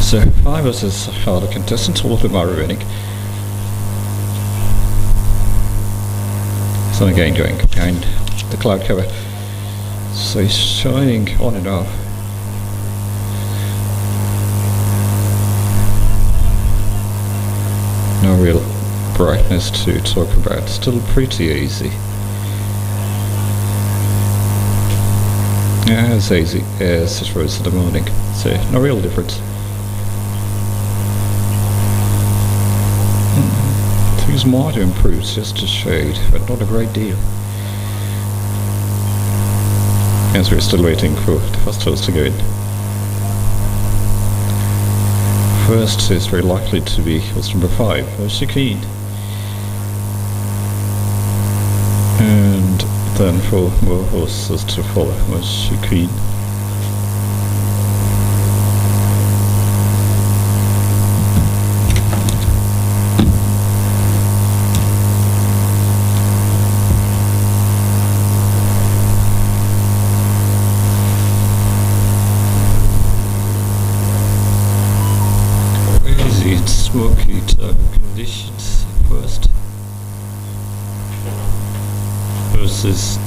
Speaker 1: So 5 versus other contestants, all of them are remaining. Sun again going behind the cloud cover, so he's shining on and off. No real brightness to talk about, still pretty easy. As easy as it was in the morning, so no real difference. Things might have improved just a shade, but not a great deal. As we're still waiting for the first horse to go in. First is very likely to be horse number 5, Washington. And then 4 more horses to follow, Washington. slightly smoky type of conditions at first, versus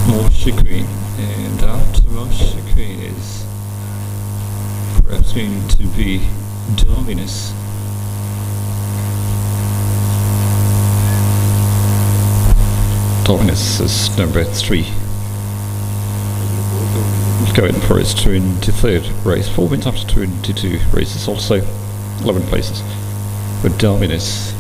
Speaker 1: moisture green, and after moisture green is perhaps going to be dominus. Dominus is number 3. Going for his 23rd race, 4 wins after 22 races, also 11 places with Dominus.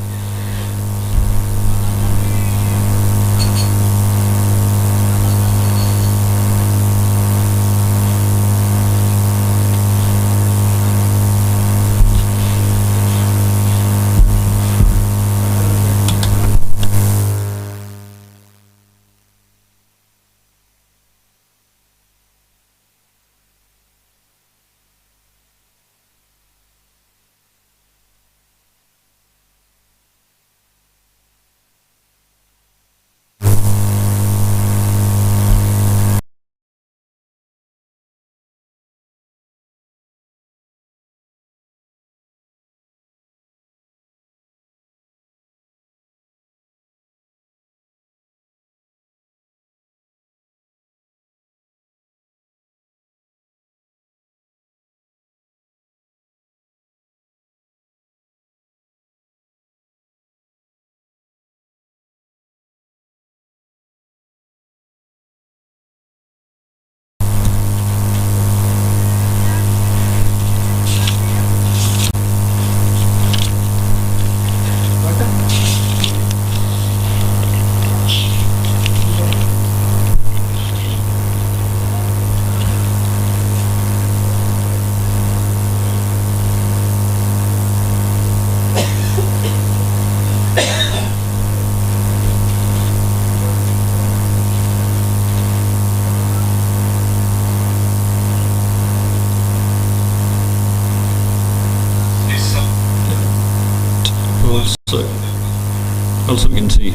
Speaker 1: Also we can see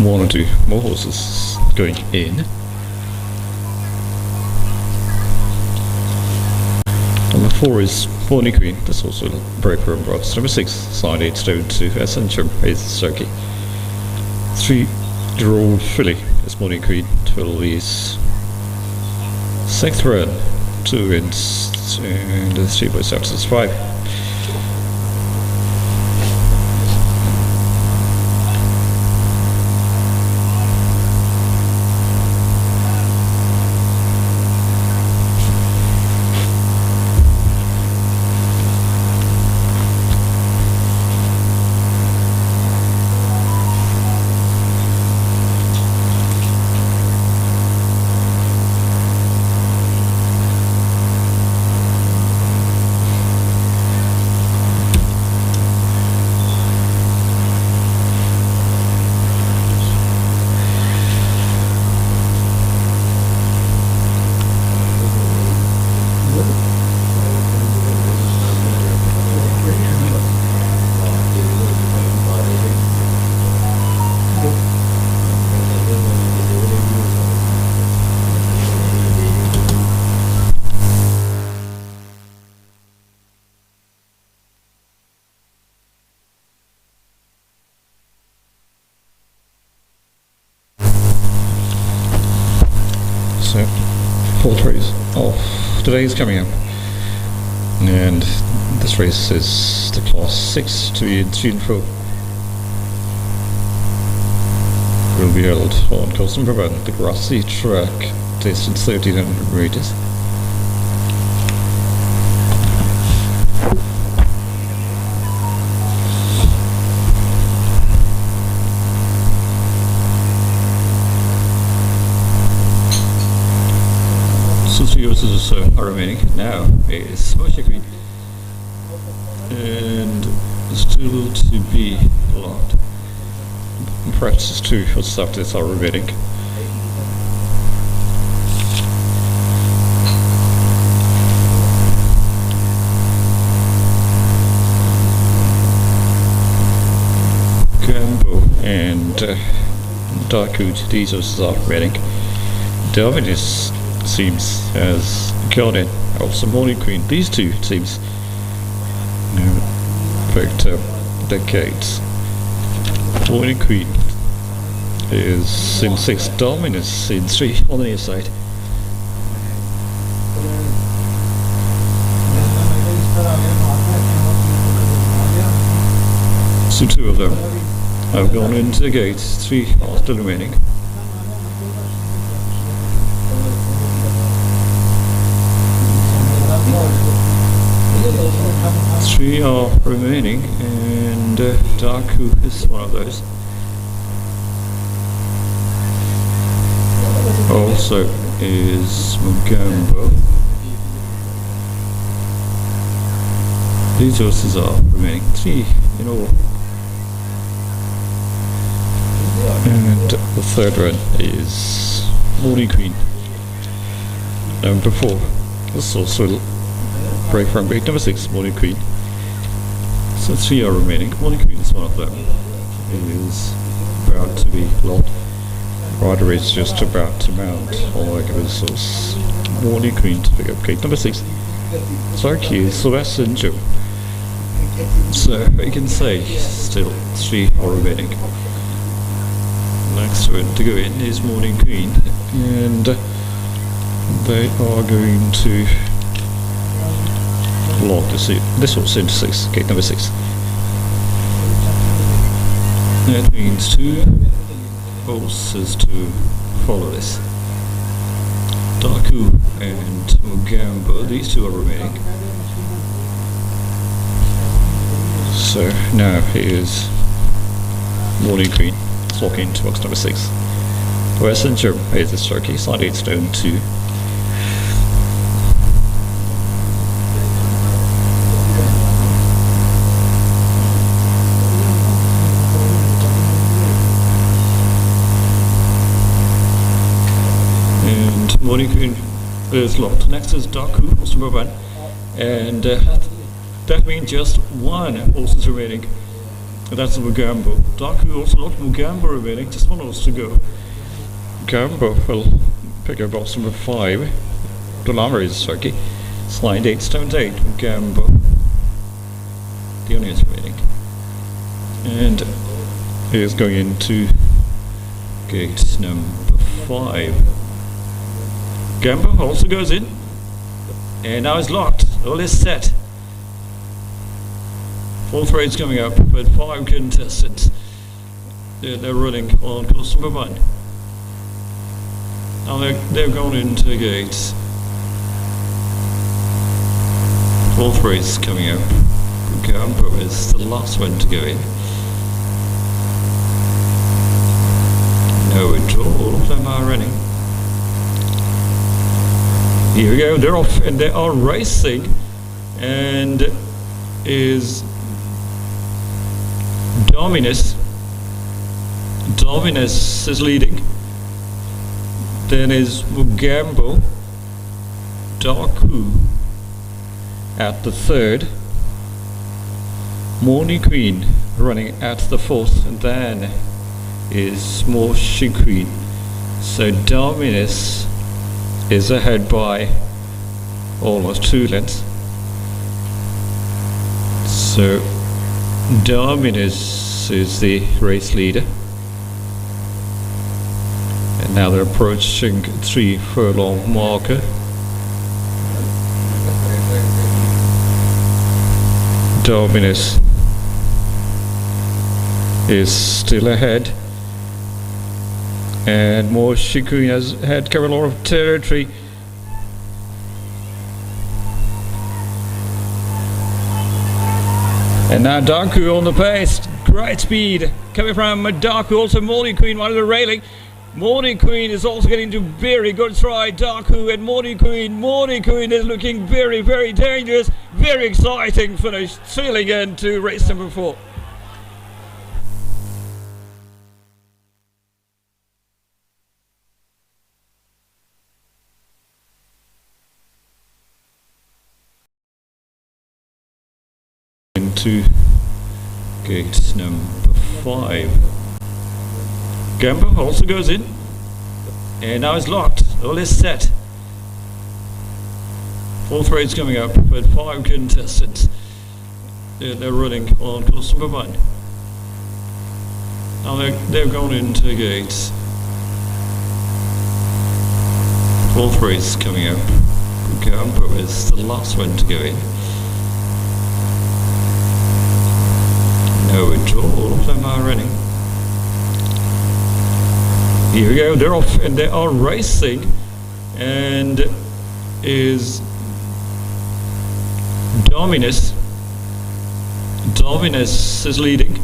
Speaker 1: one or two more horses going in. Number 4 is Bonnie Queen, this horse will break her bros. Number 6, side 8 stone 2, Essential is Circuit. 3, Draw Filly is Bonnie Queen, 12 is 6th run, 2 wins, and the 3 boys after 5. So, 4th race of today is coming up, and this race is the class 6 to be in 3 and 4. Will be held on Coast and Brabant, the grassy track, distance 1300 meters. So 3 horses or so are remaining. Now is Moisture Queen, and still to be locked. Perhaps 2 horses after this are remaining. Gambo and Darkwood, these horses are remaining. Dominus seems as got in. Also Morning Queen. These two teams picked up the gates. Morning Queen is in 6, Dominus in 3 on the near side. So 2 of them have gone into the gates, 3 are still remaining. Three are remaining, and Daku is one of those. Also is Mugambo. These horses are remaining, 3 in all. And the third one is Morning Queen. Number 4. This also break from gate number 6, Morning Queen. So 3 are remaining. Morning Queen is one of them. It is about to be locked. Rider is just about to mount. Like this was Morning Queen to pick up gate number 6. Sarky is Sylvester and Joe. So we can say still 3 are remaining. Next one to go in is Morning Queen, and they are going to lock this horse into 6, gate number 6. That means 2 horses to follow this. Daku and Mugambo, these 2 are remaining. So now here's Morning Queen, locking into box number 6. Western German is the Turkey, side 8 stone 2. And Morning Queen is locked. Next is Daku, also number 1. And that means just 1 horse is remaining. And that's Mugambo. Daku also locked. Mugambo remaining, just 1 horse to go. Mugambo will pick up box number 5. Dolama is Turkey. Slide 8, stones 8. Mugambo. The only is remaining. And he is going into gate number 5. Gambo also goes in. And now it's locked. All is set. 4th race coming up, but 5 contestants. They're running on course number 1. Now they're going into gates. 4th race coming up. Gambo is the last one to go in. No withdrawal, all of them are running. Here we go, they're off and they are racing, and is Dominus is leading. Then is Mugambo, Daku at the 3rd, Morning Queen running at the 4th, and then is Morning Queen. So Dominus is ahead by almost 2 lengths. So Dominus is the race leader, and now they're approaching 3 furlong marker. Dominus is still ahead, and Morning Queen has had covered a lot of territory. And now Daku on the pace, great speed coming from Daku, also Morning Queen right of the railing. Morning Queen is also getting to very good stride. Daku and Morning Queen is looking very, very dangerous, very exciting finish, sailing into race number 4. Into gate number 5. Gambo also goes in, and now it's locked. All is set. Fourth race coming up with 5 contestants. They're running on course number 1. Now they're going into gates. Fourth race coming up. Grandeur is the last one to go in. No withdrawal, all of them are running. Here we go, they're off and they are racing, and is Dominus is leading,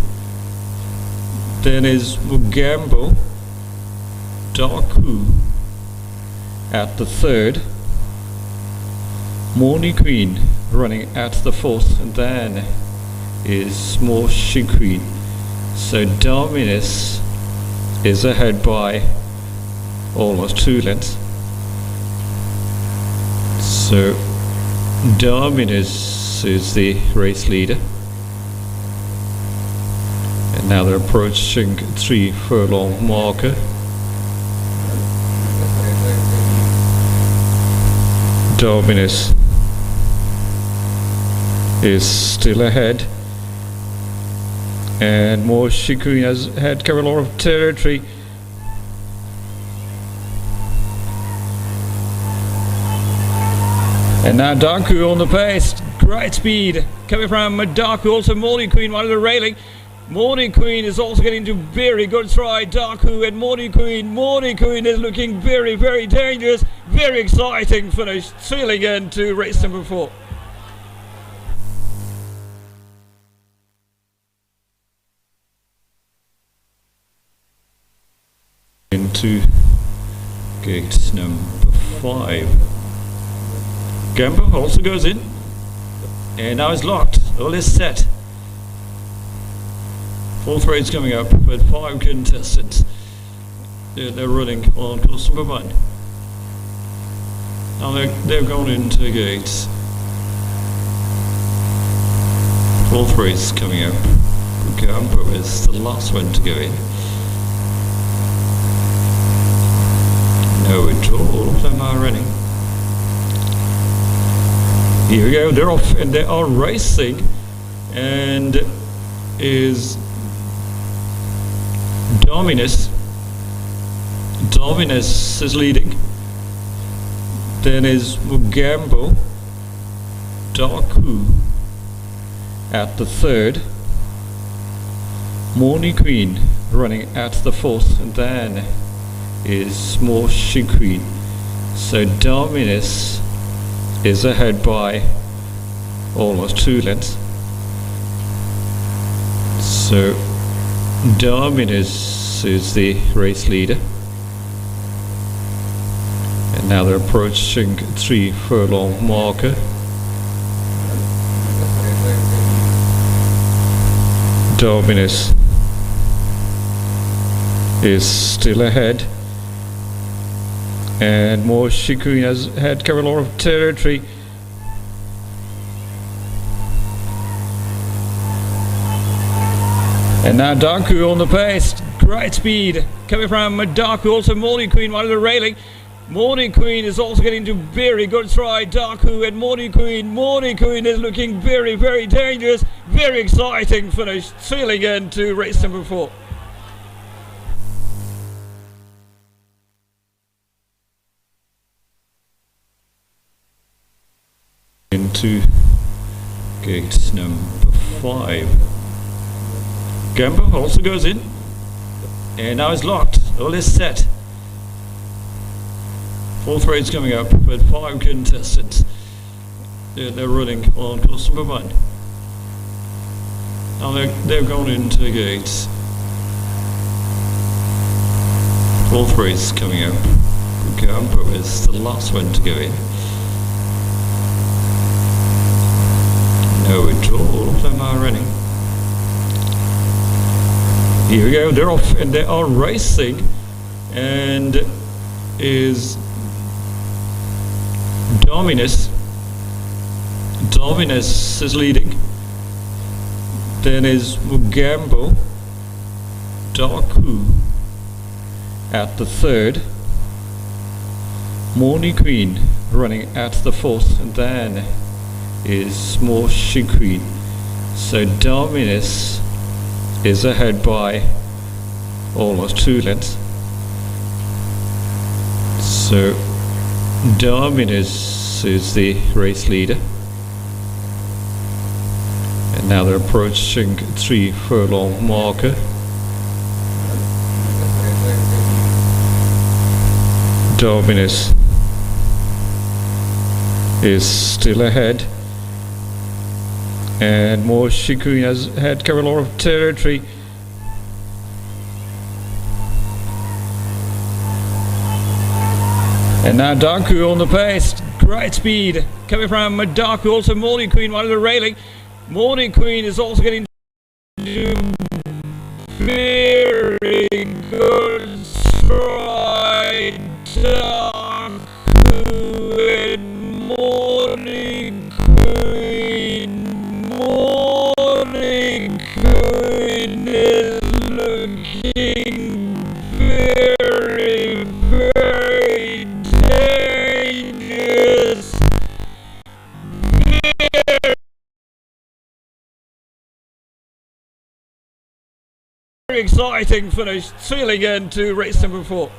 Speaker 1: then is Mugambo, Darku at the 3rd, Morning Queen running at the 4th, and then is Moshi Queen. So Dominus is ahead by almost 2 lengths. So Dominus is the race leader, and now they're approaching 3 furlong marker. Dominus is still ahead, and Moshi Queen has had covered a lot of territory. And now Darku on the pace, great speed coming from Darku, also Morning Queen right at the railing. Morning Queen is also getting to very good stride. Darku and Morning Queen is looking very, very dangerous, very exciting finish, sailing into race number 4. Into gate number 5. Gamble also goes in, and now it's locked. All is set. Fourth race coming up with 5 contestants. They're running on course number 1. Now they're going into gates. Fourth race coming up. Gamble is the last one to go in. No withdrawal, all of them are running. Here we go, they're off and they are racing, and is Dominus is leading, then is Mugambo, Darku at the 3rd, Morning Queen running at the 4th, and then is Moshi Queen. So Dominus is ahead by almost 2 lengths. So Dominus is the race leader, and now they're approaching 3 furlong marker. Dominus is still ahead, and Moshi Queen has had covered a lot of territory. And now Darku on the pace, great speed coming from Darku, also Morning Queen right at the railing. Morning Queen is also getting to very good stride. Darku and Morning Queen is looking very, very dangerous, very exciting finish, sailing into race number 4. Into gate number 5. Gamble also goes in, and now it's locked. All is set. Fourth race coming up with 5 contestants. They're running on course number 1. Now they're going into gates. Fourth race coming up. Gamble is the last one to go in. No withdrawal, all of them are running. Here we go, they're off and they are racing, and is Dominus is leading, then is Mugambo, Darku at the 3rd, Morning Queen running at the fourth, and then is more Queen. So Dominus is ahead by almost 2 lengths. So Dominus is the race leader. And now they're approaching 3 furlong marker. Dominus is still ahead. And more Queen has had covered a lot of territory. And now Darku on the pace, great speed coming from Darku. Also Morning Queen right at the railing. Morning Queen is also getting very good stride. Darku and Morning Queen. Morning Queen is looking very, very dangerous. Very exciting finish, sailing into race number 4.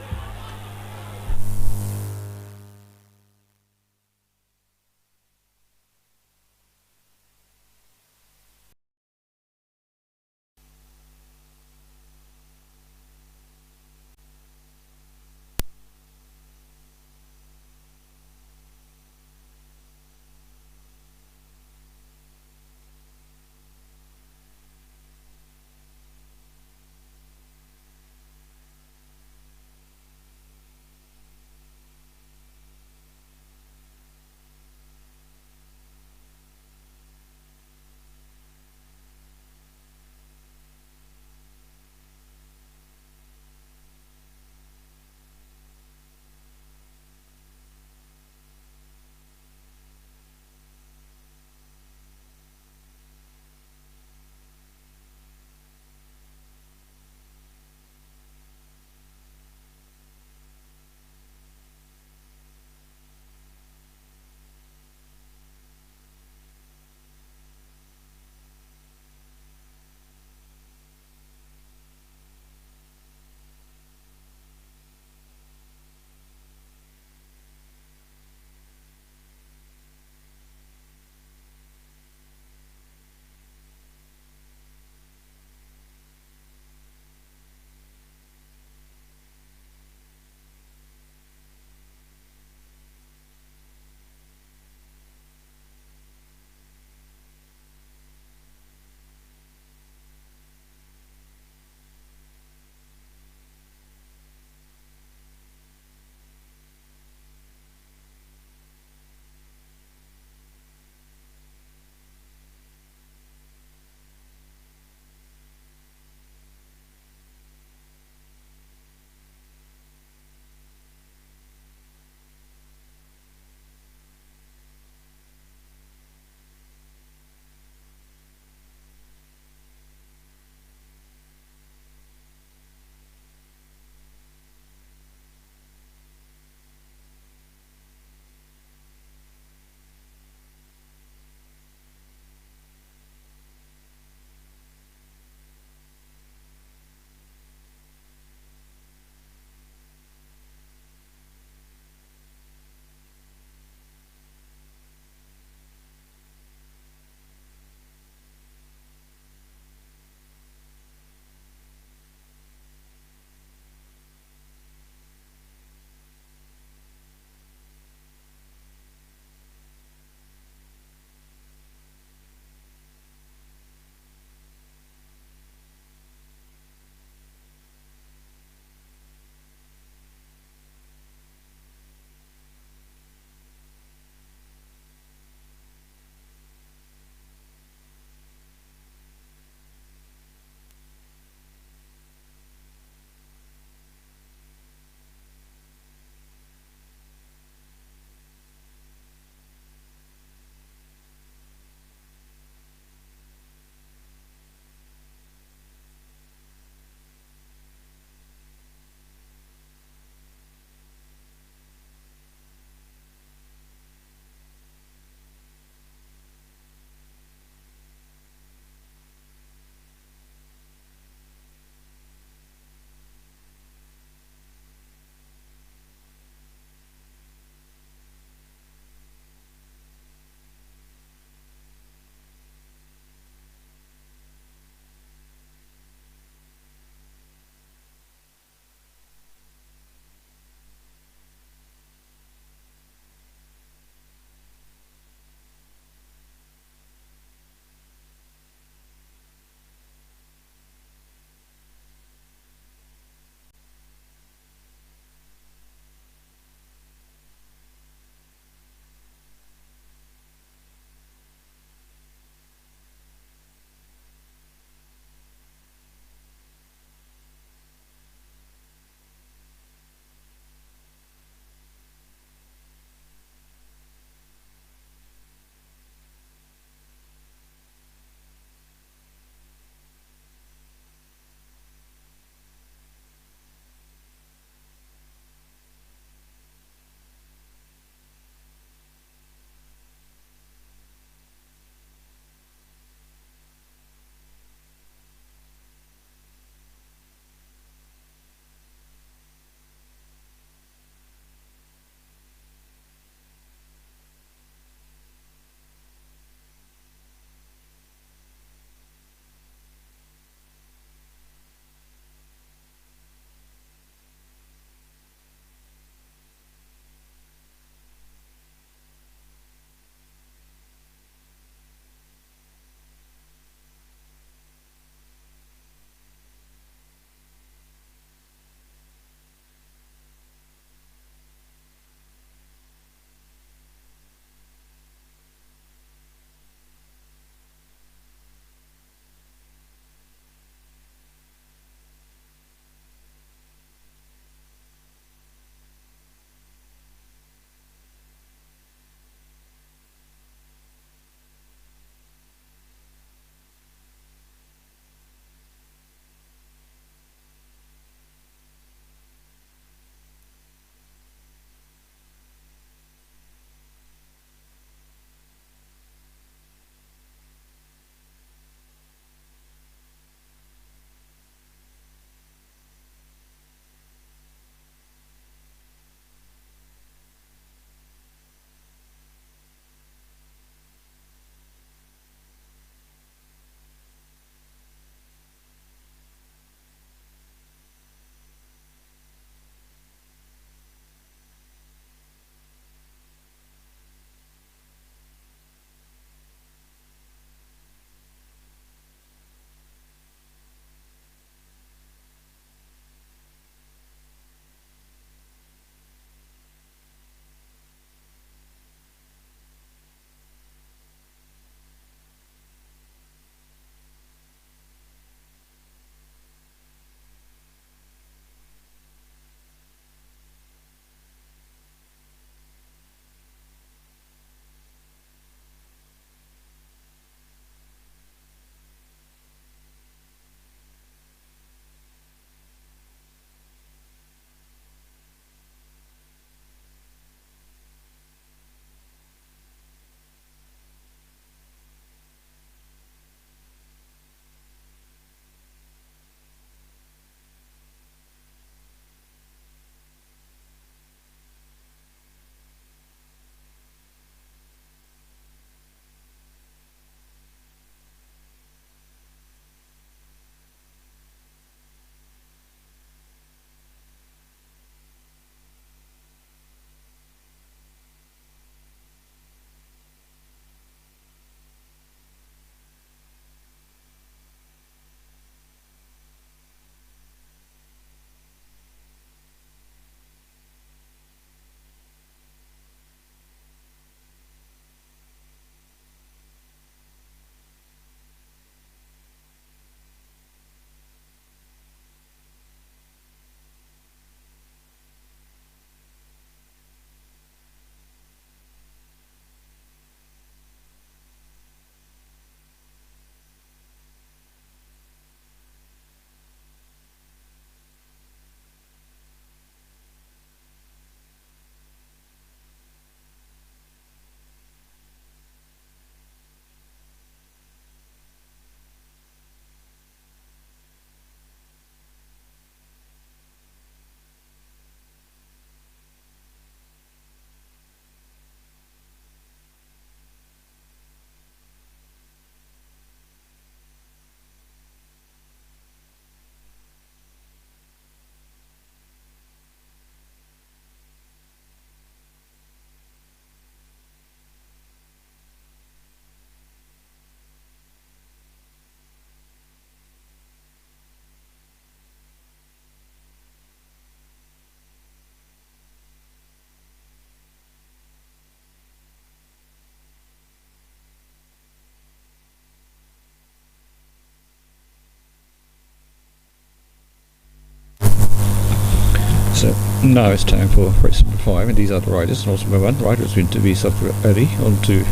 Speaker 1: Now it's time for race number 5, and these are the riders. And also number 1, rider is going to be Safra Ali. On 2,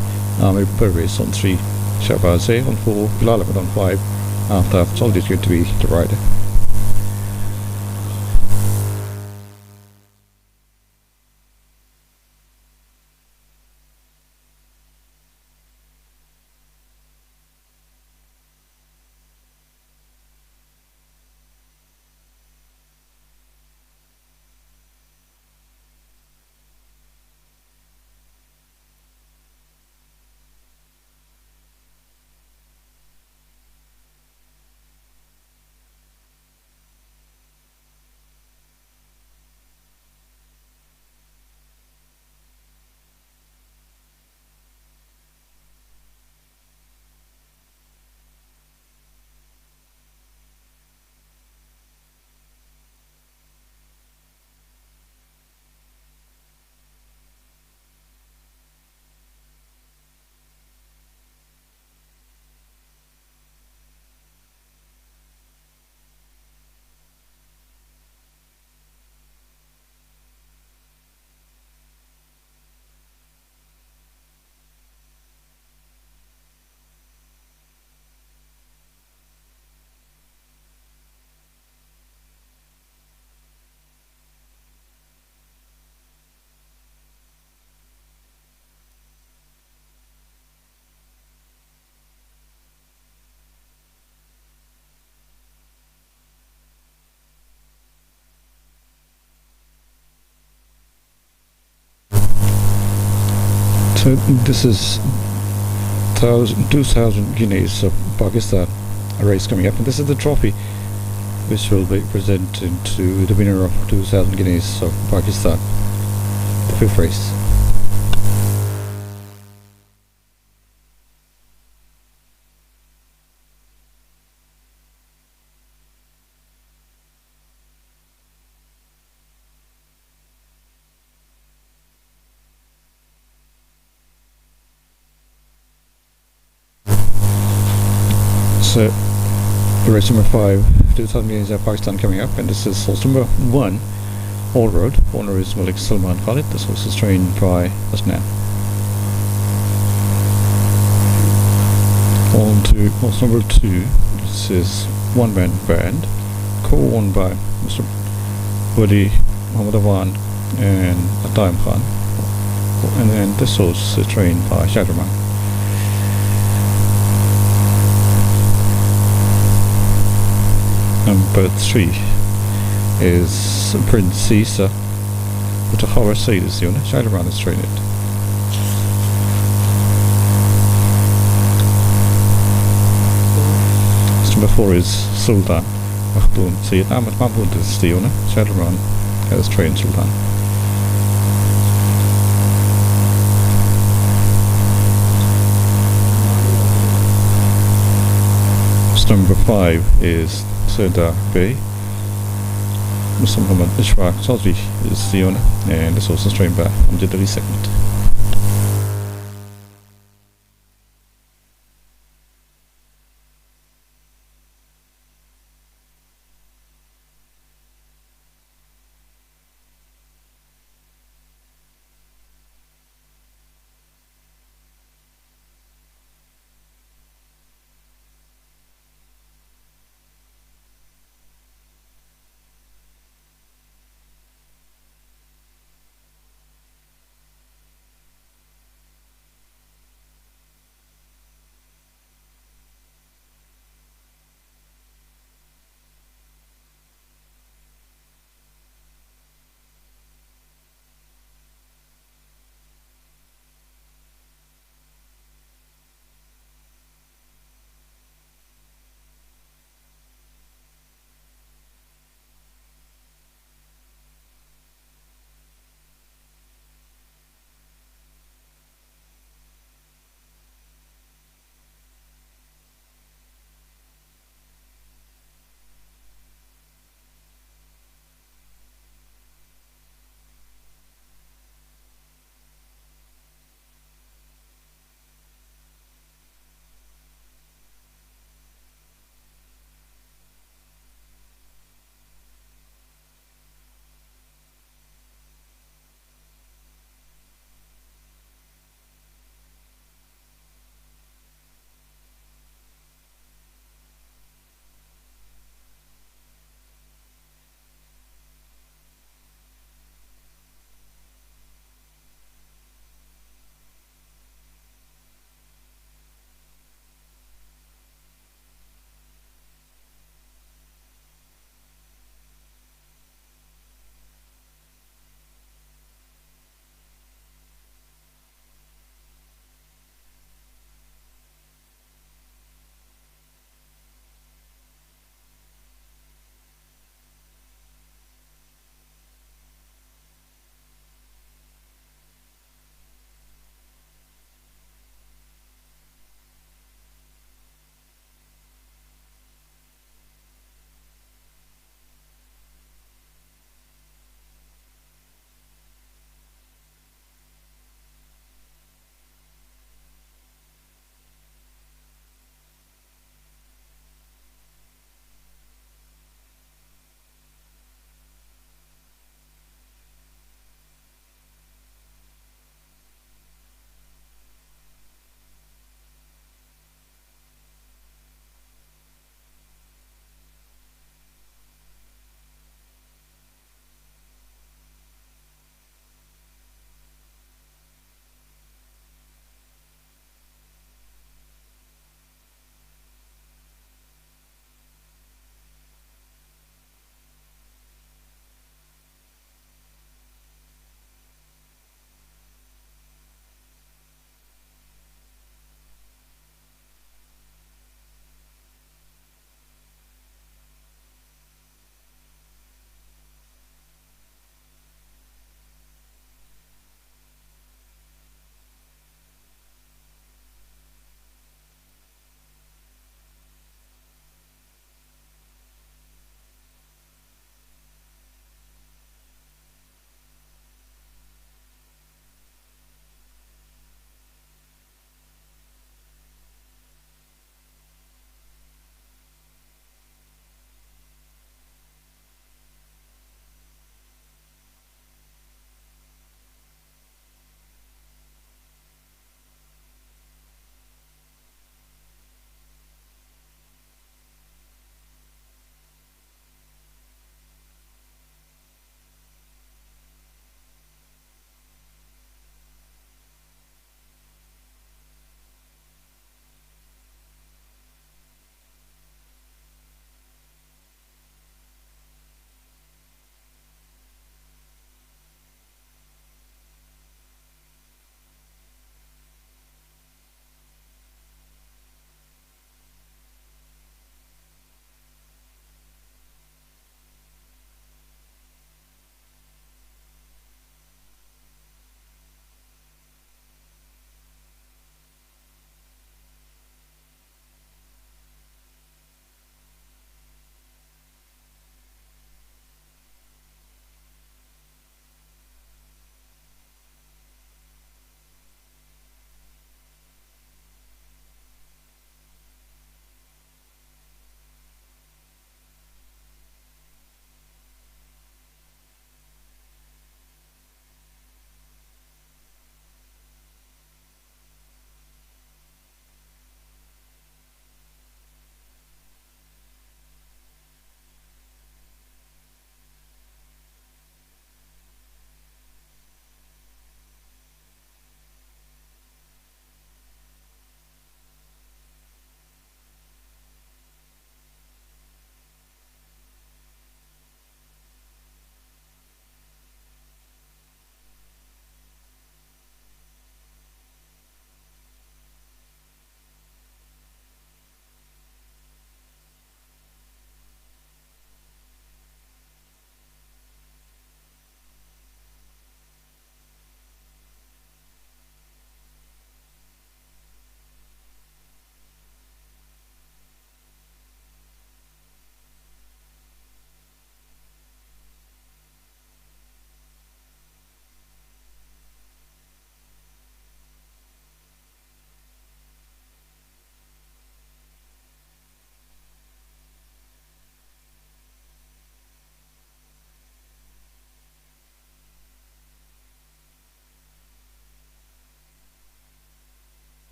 Speaker 1: Amir Pervez. On 3, Shahbaz. On 4, Bilal Ahmed. On 5, Aftab Soldi is going to be the rider. So this is 2,000 guineas of Pakistan race coming up, and this is the trophy which will be presented to the winner of 2,000 guineas of Pakistan, the 5th race. So race number 5, 2,000 guineas of Pakistan coming up, and this is horse number 1, All Road. Owner is Malik Salman Khalid. This horse is trained by Asnan. On to horse number 2. This is One Man Band, co-owned by Mr. Wali Muhammad Awan and Ataim Khan. And then this horse is trained by Shadraman. Number 3 is Prince Isa, with a Lahore Race unit. Shadraman is trained. Number 4 is Sultan Makhdoom Sayyid Ahmed Mahmoud is the owner. Shadraman has trained Sultan. Number 5 is Sardar Bey. Mr. Muhammad Ishfaq Chaudhry is the owner, and this horse is trained by Amjad Ali segment.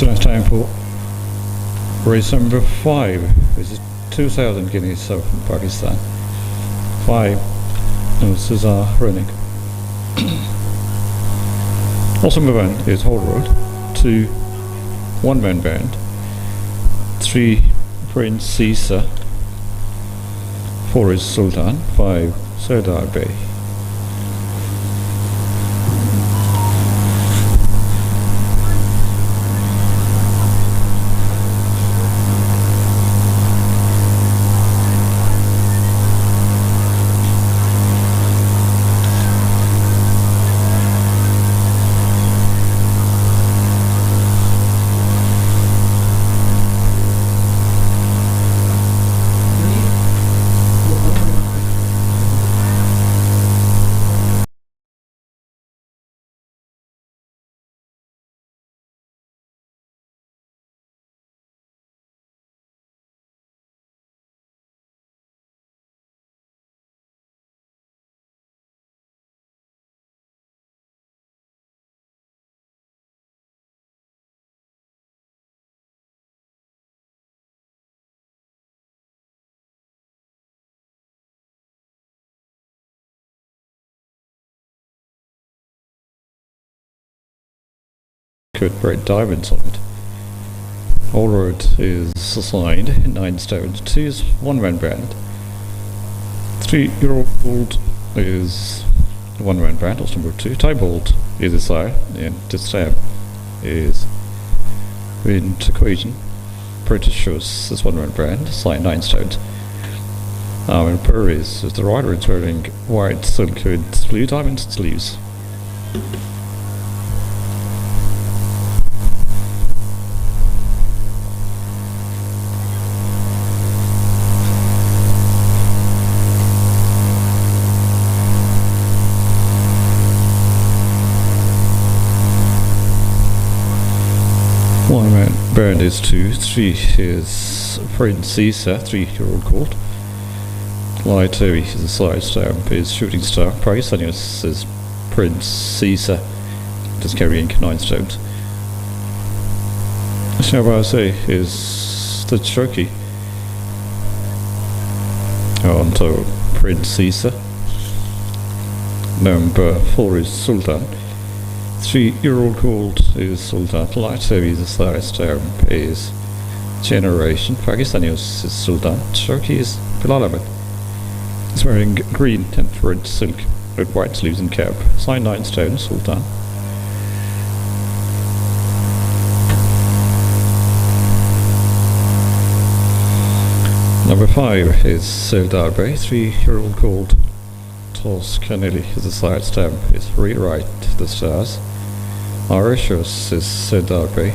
Speaker 1: So it's time for race number 5. This is 2,000 guineas from Pakistan. 5. And this is our running. Also number 1 is Whole Road. 2, one-man band. 3, Prince Caesar. 4 is Sultan. 5, Sardar Bey. With red diamonds on it. Whole Road is assigned 9 stones. 2 is one-man band. 3-year-old is one-man band. That's number 2. Tybold is assigned, and this stamp is into equation. British shows is one-man band. Assigned 9 stones. And Paris is the rider is wearing white silk with blue diamond sleeves. One-man band is 2, 3 is Prince Caesar, 3-year-old colt. Light heavy is a side stamp, is Shooting Star. Price annuous is Prince Caesar, just carrying 9 stones. Shabazz is the Cherokee. On to Prince Caesar. Number 4 is Sultan. 3-year-old colt is Sultan. Light heavy the side stamp is Generation. Pakistani is Sultan. Cherokee is Bilal Ahmed. He's wearing green and red silk with white sleeves and cap. Signed 9 stones, Sultan. Number 5 is Sardar Bey. 3-year-old colt. Toscanelli is the side stamp is Rewrite the Stars. Mauritius is Sardar Bey.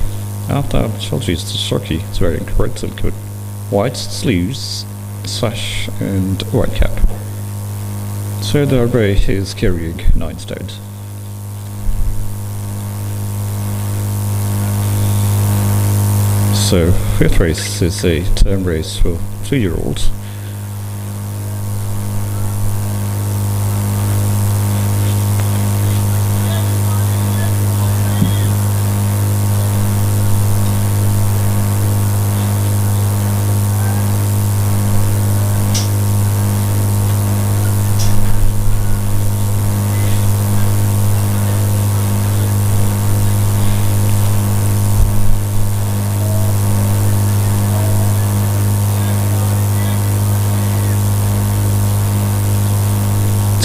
Speaker 1: After Chelsea is the Cherokee. It's wearing red silk with white sleeves, sash and white cap. Sardar Bey is carrying 9 stones. So 5th race is a term race for 3-year-olds.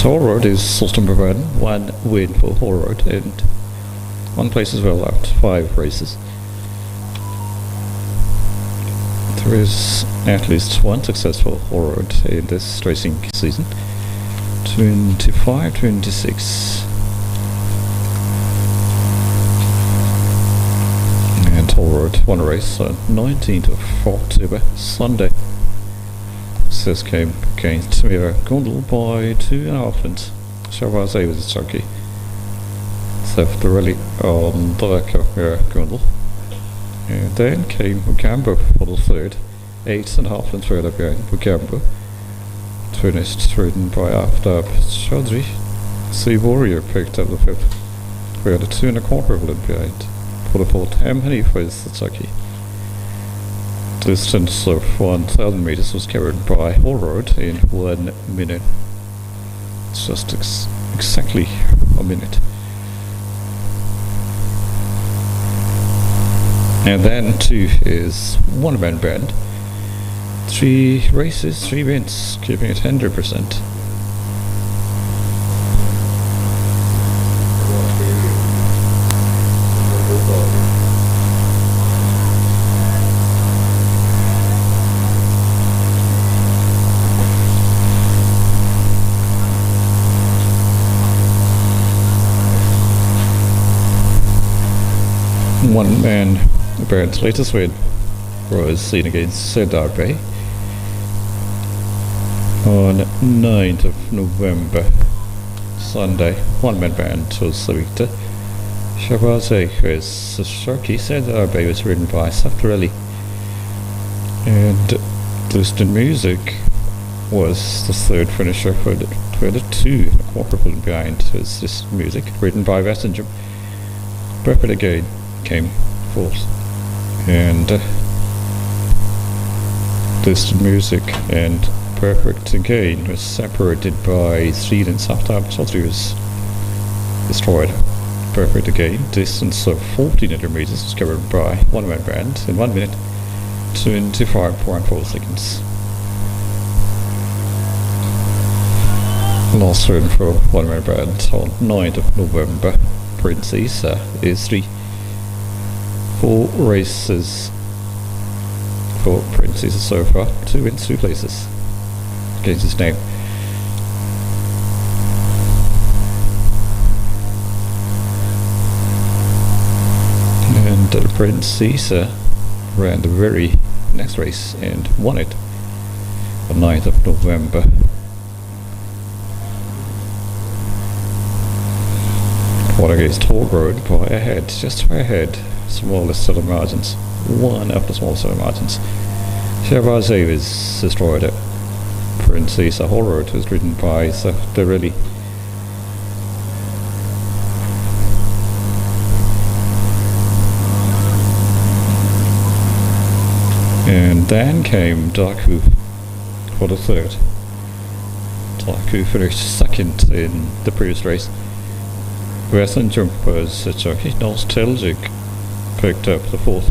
Speaker 1: Whole Road is source number 1 win for Whole Road, and 1 place as well out 5 races. There is at least 1 successful Whole Road in this racing season. 25, 26. And Whole Road 1 race on 19th of October, Sunday. This came against Mira Gondel by 2.5 lengths. Shabazz was a jockey. So the rally on the back of Mira Gondel. And then came Mugambo for the 3rd. 8.5 lengths further behind Mugambo. Finished ridden by Aftab Chaudhry. Sea Warrior picked up the 5th. We had a 2.25 length behind for about how many was the Turkey? Distance of 1,000 meters was covered by whole road in 1 minute. It's just exactly a minute. And then 2 is one-man band. 3 races, 3 wins, keeping it 100%. One-man band's latest win was seen against Cedar Bay on 9th of November, Sunday. One-man band was the victor. Shahbazi was the Sharky. Cedar Bay was ridden by Saftarelli, and Distant Music was the third finisher for the 2.25 point behind was this music, ridden by Wessinger. Perfect again came fourth, and Distant Music and Perfect again was separated by 3 lengths after Salty was destroyed. Perfect again, distance of 1400 meters was covered by one-man band in 1 minute 25.4 seconds. Last run for one-man band on 9th of November. Prince Isa is 3. 4 races for Prince Isa so far, 2 wins, 2 places against his name. And Prince Isa ran the very next race and won it on 9th of November. What against Hall Road by ahead, just by ahead. Smallest sort of margins, one of the smallest sort of margins. Shahbazi was destroyed at Prince Isa. Hall Road was ridden by Saftarelli. And then came Daku for the third. Daku finished second in the previous race. Wessinger was a jockey. Nostalgic picked up the fourth,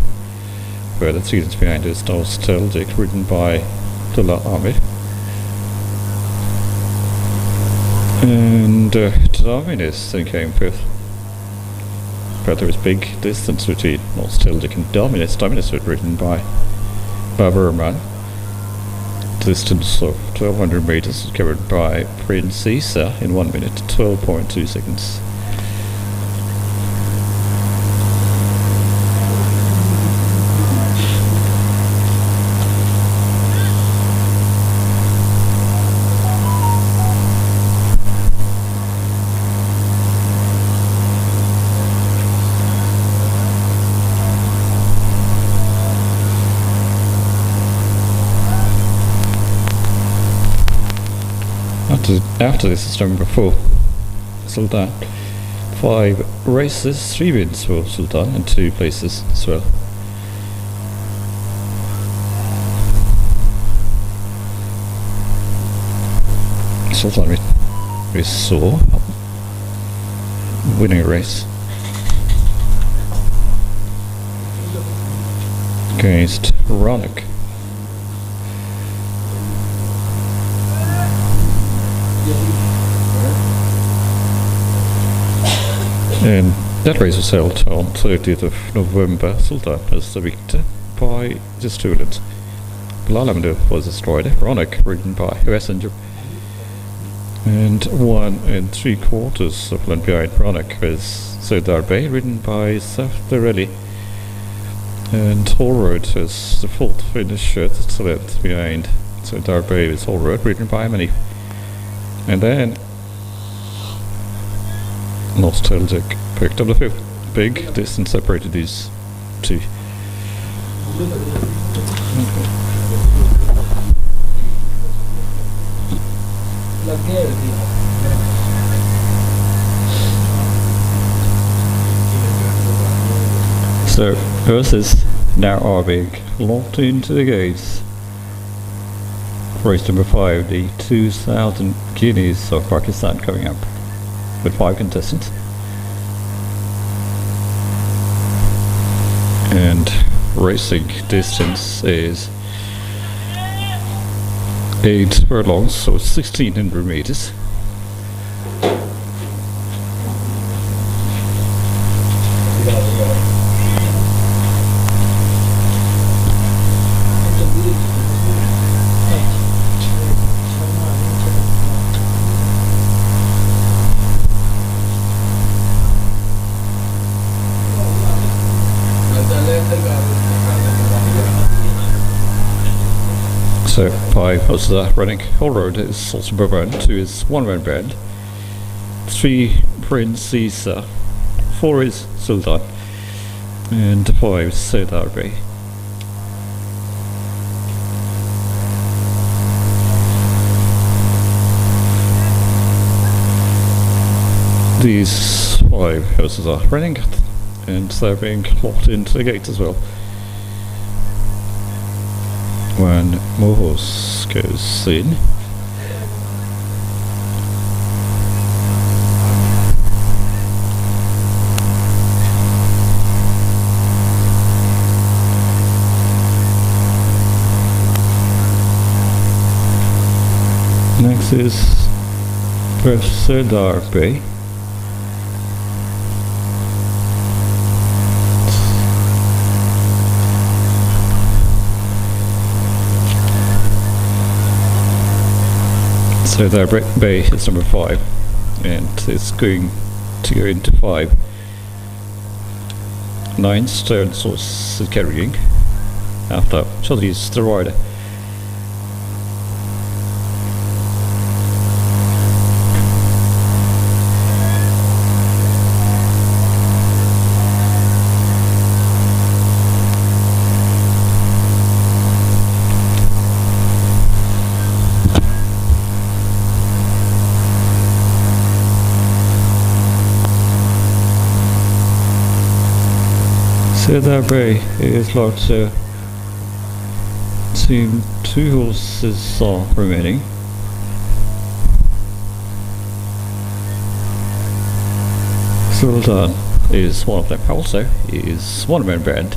Speaker 1: where the seasons behind is Nostalgic, ridden by Dullah Ahmed. And Dominus then came fifth. But there was big distance between Nostalgic and Dominus. Dominus was ridden by Baburman. Distance of 1200 meters was covered by Prince Isa in 1 minute 12.2 seconds. After this is number 4, Sultan. 5 races, 3 wins for Sultan and 2 places as well. Sultan we saw winning a race against Ronak. And that race was held on 30th of November. Sultan was the victor by just 2 lengths. Bilal was destroyed. Ronak ridden by Wessinger. And 1 3/4 of length behind Ronak was Cedar Bay, ridden by Saftarelli. And Hall Road was the 4th finisher, that's a length behind Cedar Bay with Hall Road, ridden by Amani. And then Nostalgic picked up the 5th. Big distance separated these 2. So horses now are being locked into the gates. Race number 5, the 2000 Guineas of Pakistan coming up with 5 contestants. And racing distance is 8 furlongs, so 1600 meters. So 5 horses are running. Whole road is also burned. 2 is one-man band. 3 Prince Caesar. 4 is Sultan. And 5 is Sardar Bey. These 5 horses are running and they're being locked into the gate as well. When more horse goes in, next is Sardar Bey. So their Bay is number 5 and it's going to go into 5. 9 stone source is carrying after Chelsea the rider. Sardar Bey is locked, so seem 2 horses are remaining. Sultan is one of them, also is one-man band.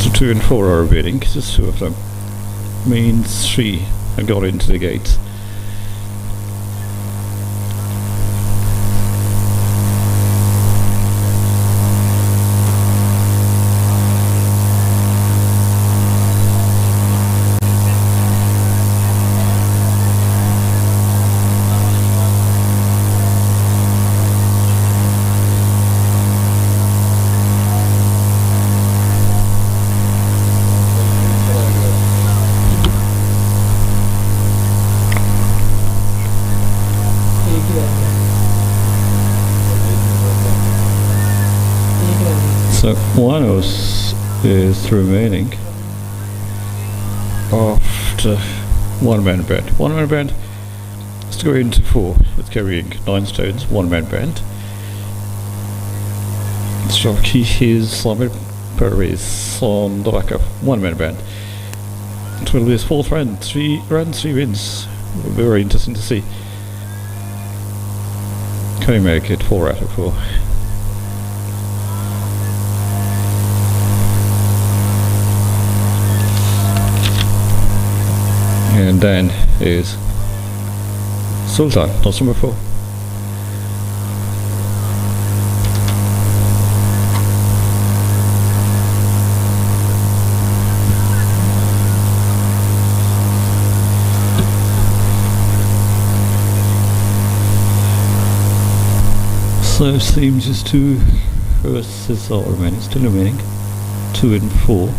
Speaker 1: So 2 and 4 are remaining, just 2 of them. Means 3 have got into the gates. So 1 horse is remaining after one-man band. One-man band is going into 4. It's carrying 9 stones, one-man band. Jockey is Simon Paris on the back of one-man band. It will be his 4th round, 3 wins. Very interesting to see. Can he make it 4 out of 4? And then is Sultan, that's number 4. So it seems just 2 horses are remaining, still remaining. 2 and 4.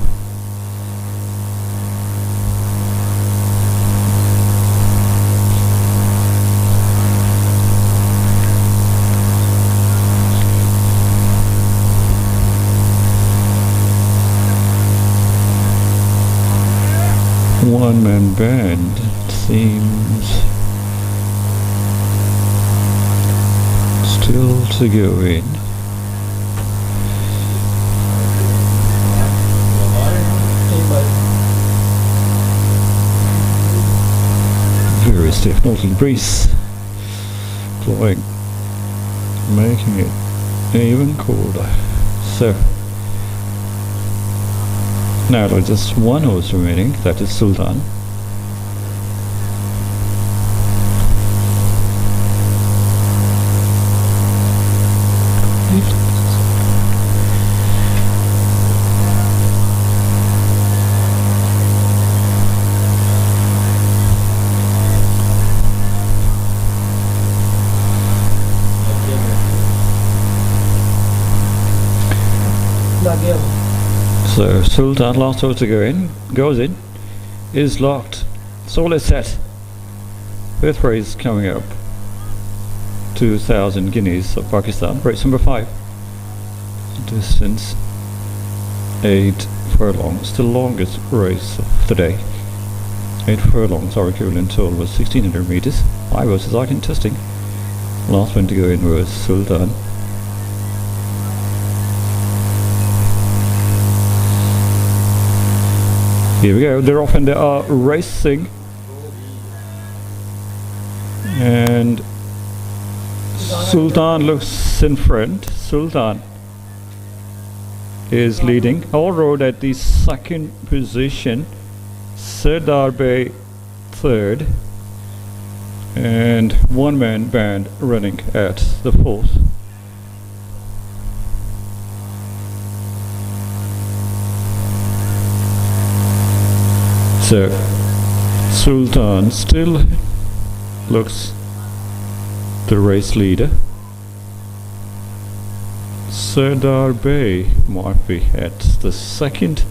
Speaker 1: One-man band seems still to go in. very stiff northerly breeze blowing, making it even colder. So now there's just one horse remaining, that is Sultan. So Sultan, last horse to go in, goes in, is locked, it's all is set, with race coming up, 2,000 guineas of Pakistan, race number 5, distance 8 furlongs, the longest race of the day. 8 furlongs are equivalent to almost 1600 meters. 5 horses are contesting, last one to go in was Sultan. Here we go, they're off and they are racing, and Sultan looks in front. Sultan is leading, all road at the second position, Sardar Bey third, and one man band running at the fourth. So Sultan still looks the race leader. Sardar Bey might be at the second.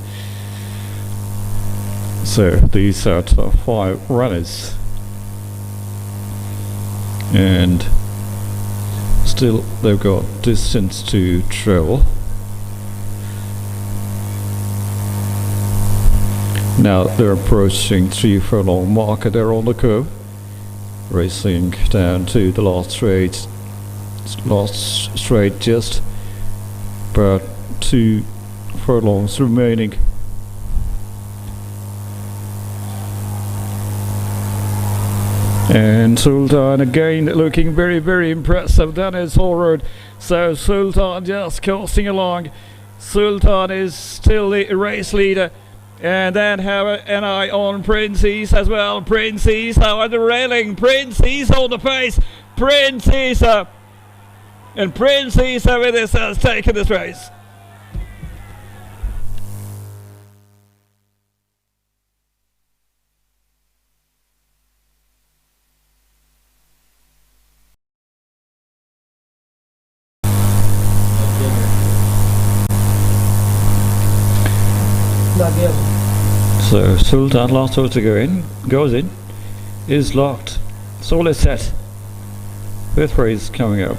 Speaker 1: So these are top 5 runners, and still they've got distance to travel. Now they're approaching 3 furlong mark, they're on the curve, racing down to the last straight just about 2 furlongs remaining. And Sultan again looking very, very impressive down his whole road. So Sultan just coasting along. Sultan is still the race leader. And then have an eye on Princess as well. Princess now at the railing. Princess on the pace. Princess and Princess with this has taken this race. So Sultan, last horse to go in, goes in, is locked, it's all is set, with race coming up,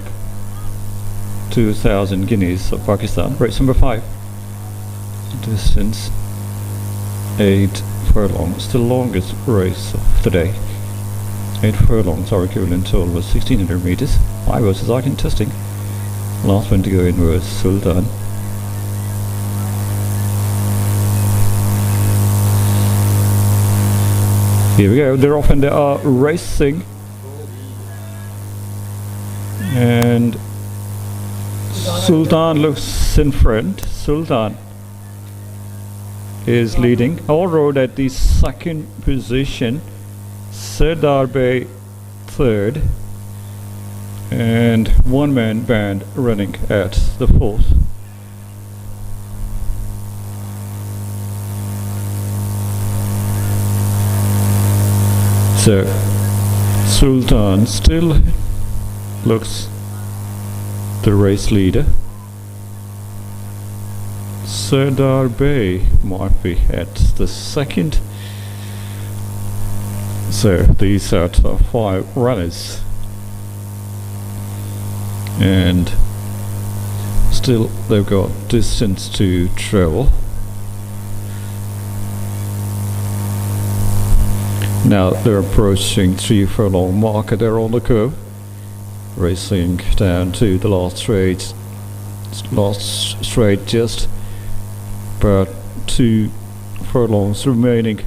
Speaker 1: 2,000 guineas of Pakistan, race number 5, distance 8 furlongs, the longest race of the day. 8 furlongs are equivalent to almost 1600 meters. 5 horses are contesting, last one to go in was Sultan. Here we go, they're off and they are racing, and Sultan looks in front. Sultan is leading, all road at the second position, Sardar Bey third, and one man band running at the fourth. So Sultan still looks the race leader. Sardar Bey might be at the second. So these are top 5 runners, and still they've got distance to travel. Now they're approaching 3 furlong mark, they're on the curve, racing down to the last straight just about 2 furlongs remaining.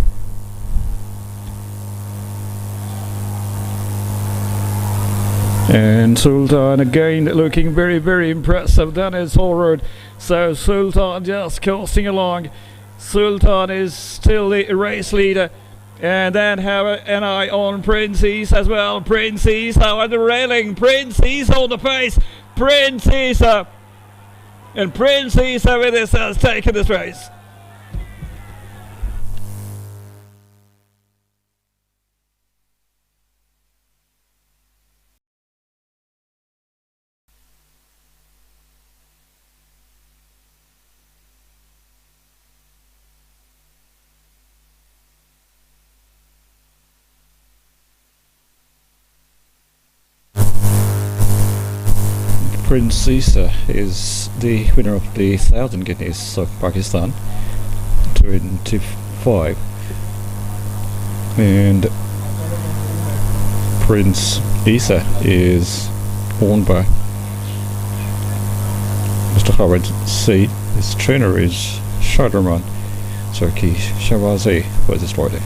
Speaker 1: And Sultan again looking very, very impressive. That is forward. So Sultan just coasting along. Sultan is still the race leader. And then have an eye on Prince Isa as well. Prince Isa on the railing. Prince Isa on the pace. Prince Isa. And Prince Isa with this has taken this race. Prince Isa is the winner of the 1000 Guineas of Pakistan 25, and Prince Isa is owned by Mr. Howard C. His trainer is Shardarman Turkey Shawazi for this party.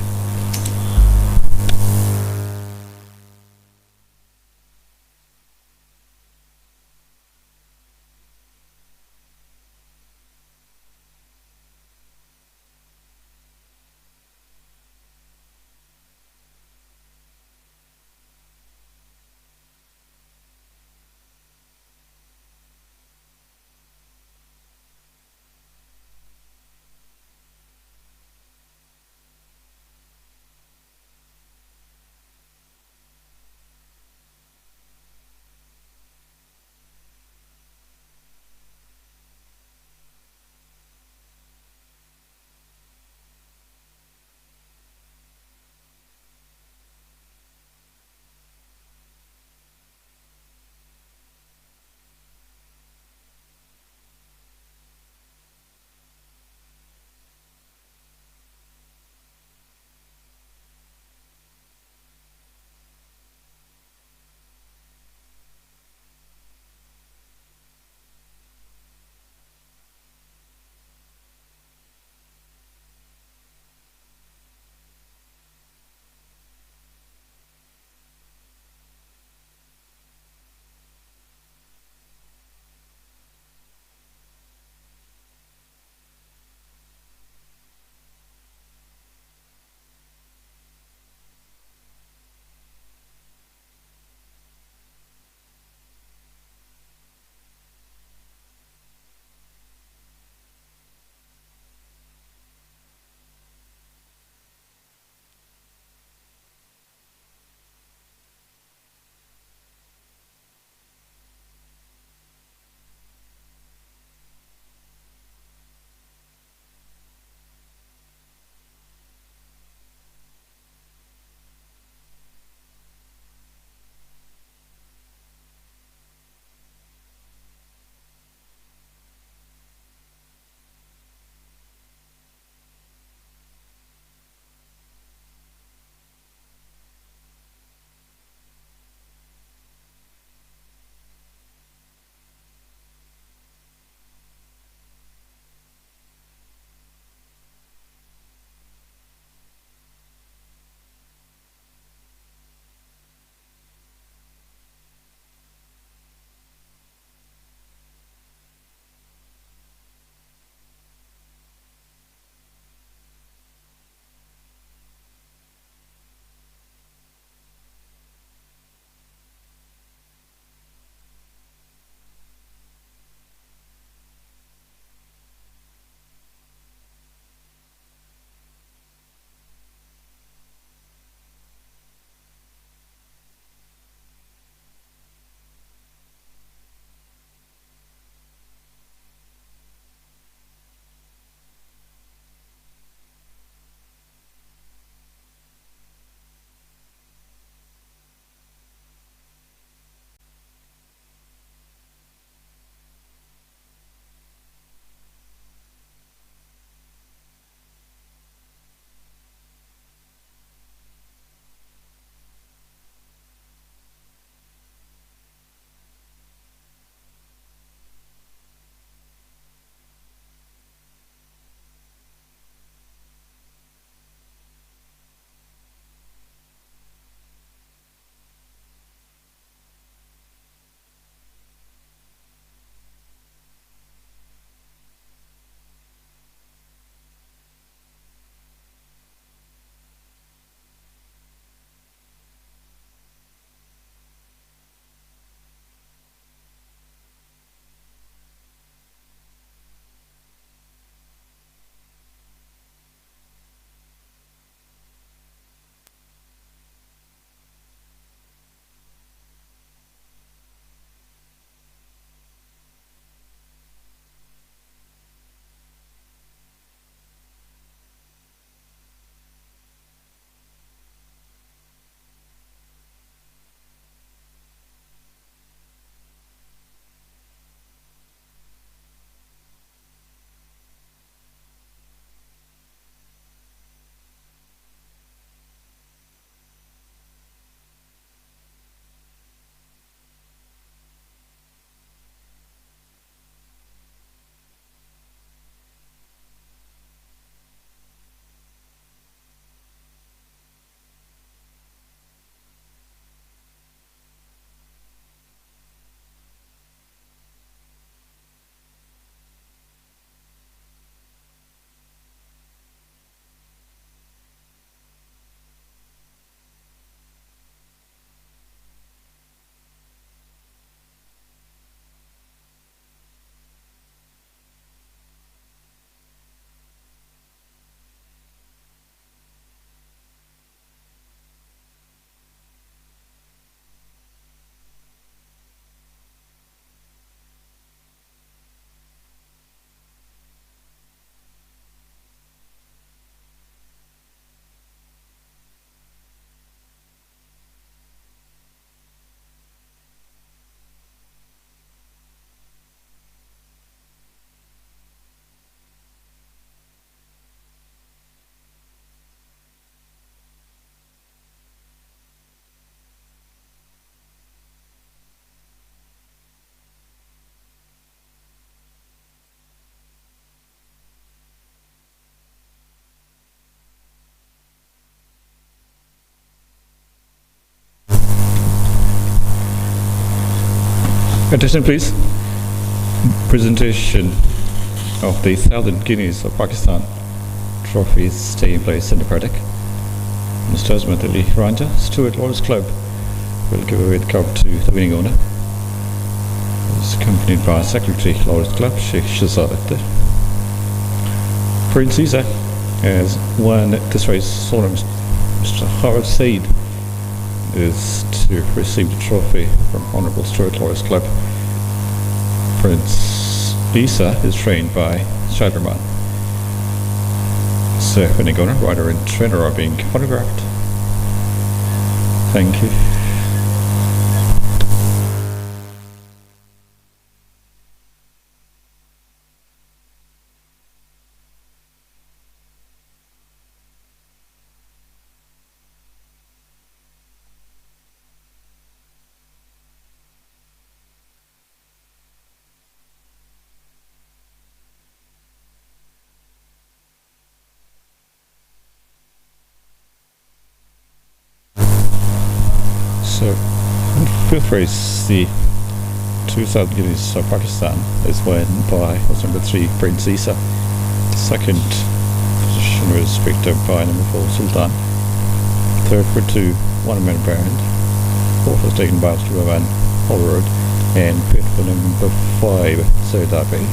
Speaker 1: Attention please. Presentation of the Southern Guineas of Pakistan trophies taking place in the paddock. Mr. Azmat Ali Ranja, Stewart Lawyers Club, will give away the cup to the winning owner. He's accompanied by Secretary Lawyers Club, Sheikh Shazad Akhtar. Prince Isa has won this race. Solar Mr. Howard Said is to receive the trophy from Honourable Stewart Lawyers Club. Prince Isa is trained by Shadraman. So, winning owner, rider and trainer are being photographed. Thank you. So, fifth race, the 2000 Guineas of Pakistan is won by number 3, Prince Isa. Second position was picked up by number 4, Sultan. Third for 2, 1 minute Brand. Fourth was taken by Van Road. And fifth for number 5, Sardar Bey.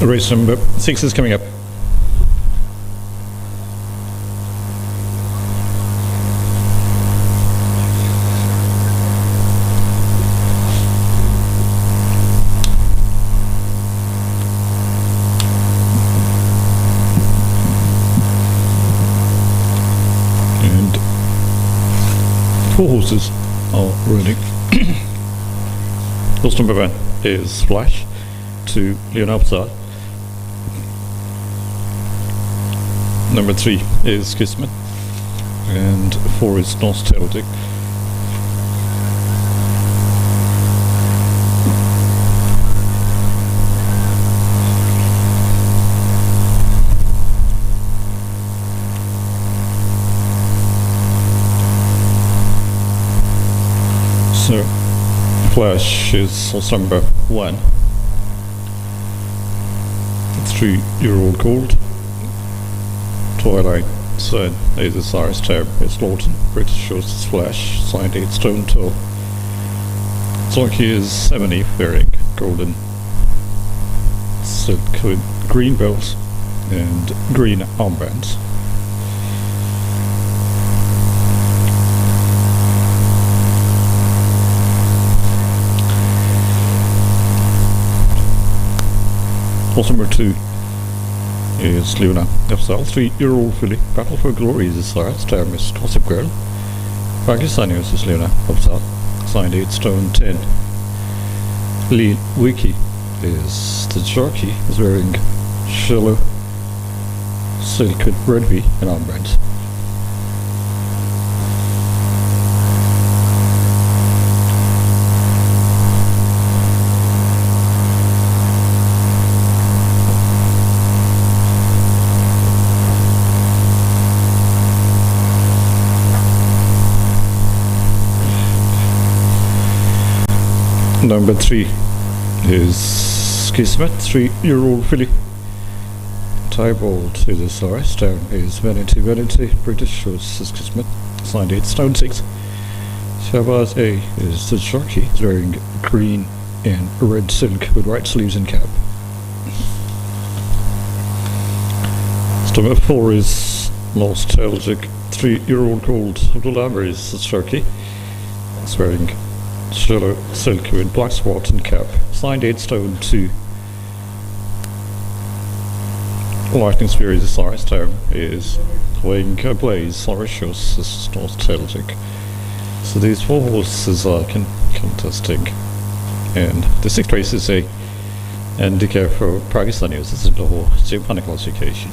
Speaker 2: Race number 6 is coming up. And 4 horses are running. Horse number 1 is Flash to Leonard. Number 3 is Kismet, and 4 is Nostalgic. So Flash is horse number 1. 3-year-old gold. Twilight Sun is the size term. It's Lawton. British horse Flash, signed 8 stone tall. Zonkey is 70, wearing golden silk with green bells and green armbands. Horse number 2 is Luna FSL, 3-year-old filly. Battle for Glory is the size term. Is Gossip Girl. Pakistani horse is Luna FSL, signed 8 stone 10. Lee Wiki is the jockey, is wearing shallow silk with red V and armbands. Number 3 is Kismet, 3-year-old filly. Tybalt is the size term. Is Vanity. British horse is Kismet, signed 8 stone 6. Shabazz A is the jockey, is wearing green and red silk with white sleeves and cap. Number 4 is Nostalgic, 3-year-old gold. Abdul Amr is the jockey, is wearing shallow silk with black spot and cap, signed 8 stone 2. Lightning Spear is the size term. Is playing Blaze. Irish horse is Nostalgic. So these 4 horses are contesting, and the 6th race is a handicap for Pakistani horses in Lahore Japan classification.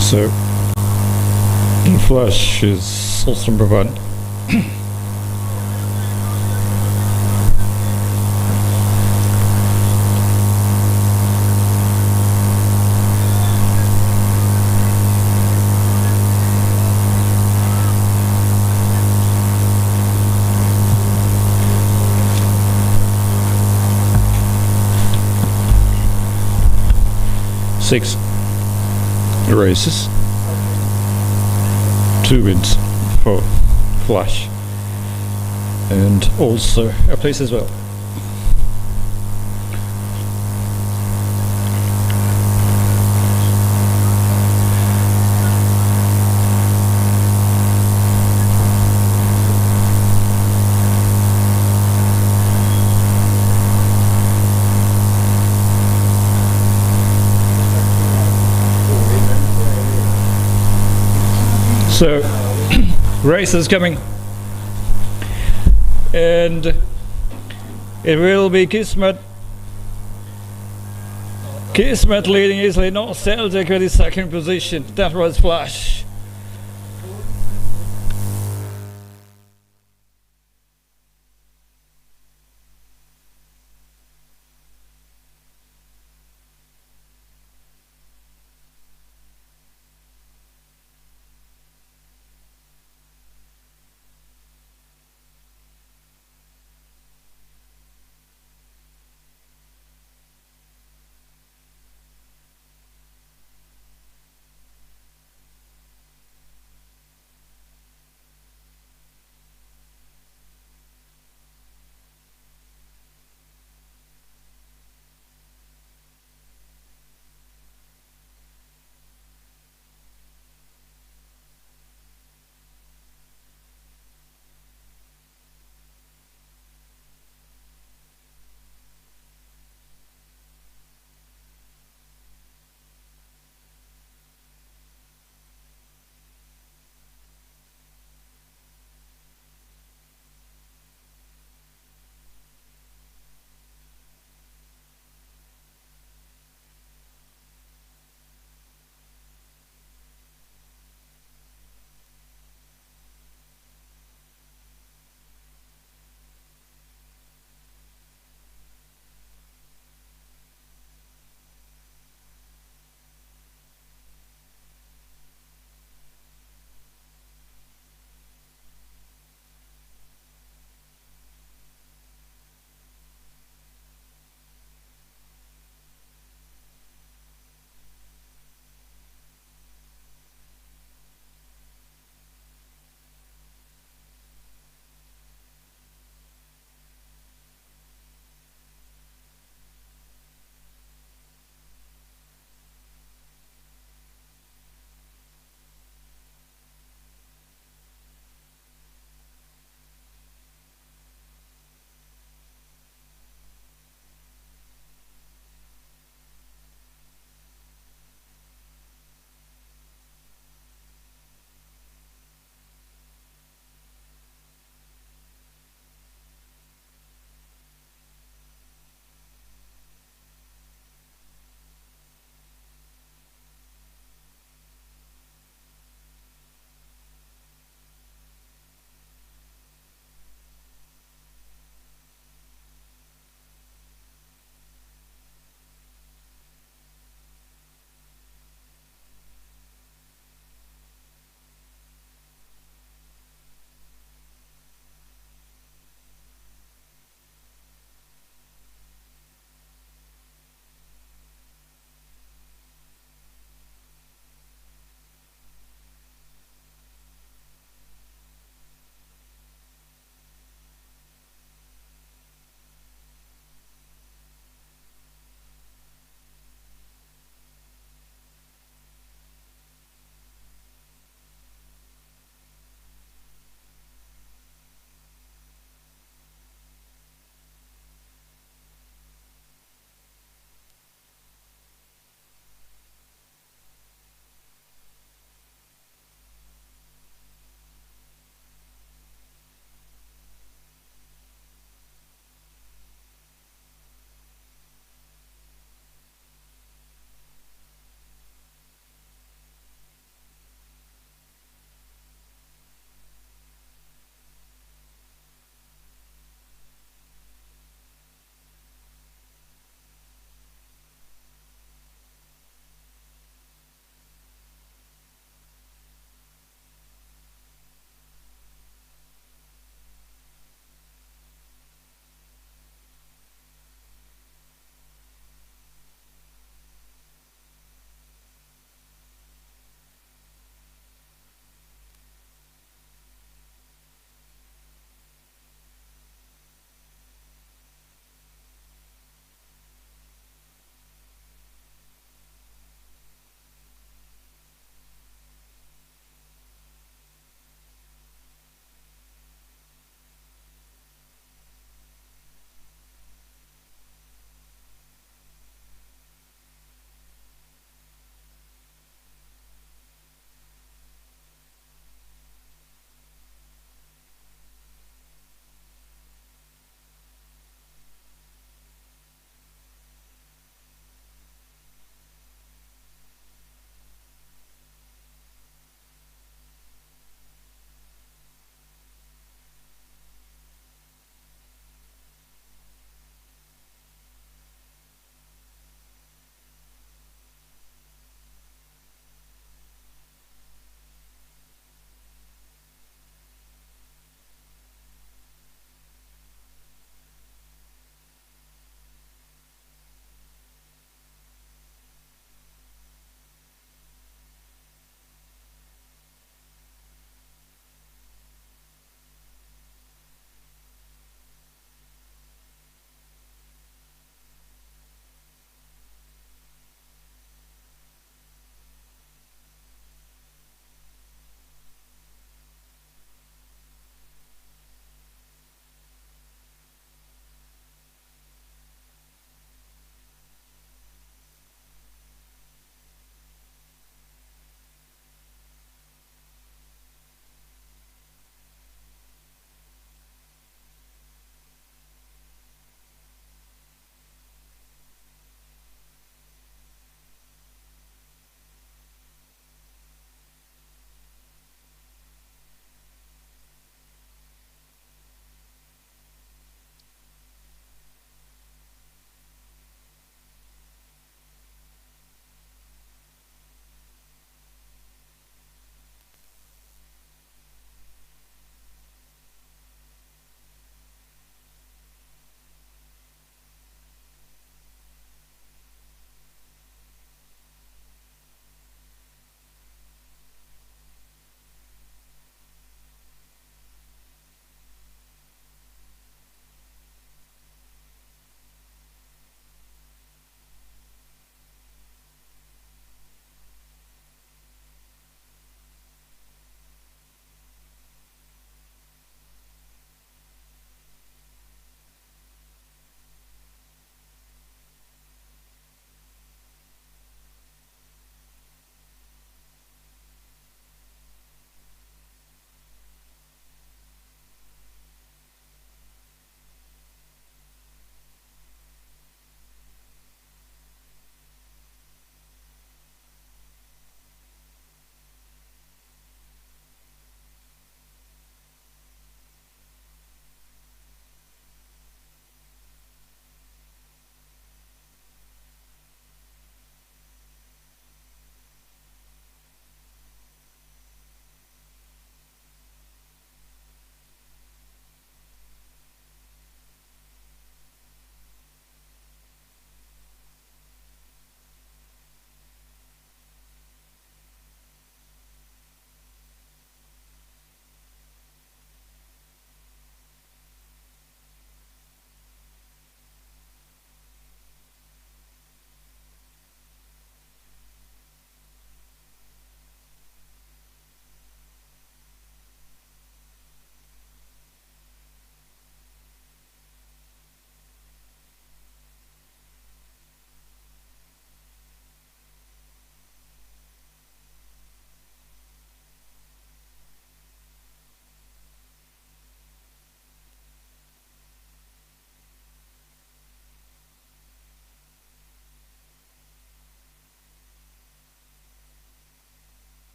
Speaker 2: So Flash is horse number 1. Six races, 2 wins for Flash, and also a place as well. So, race is coming, and it will be Kismet Casement leading easily, Nostalgic with his second position. That was Flash.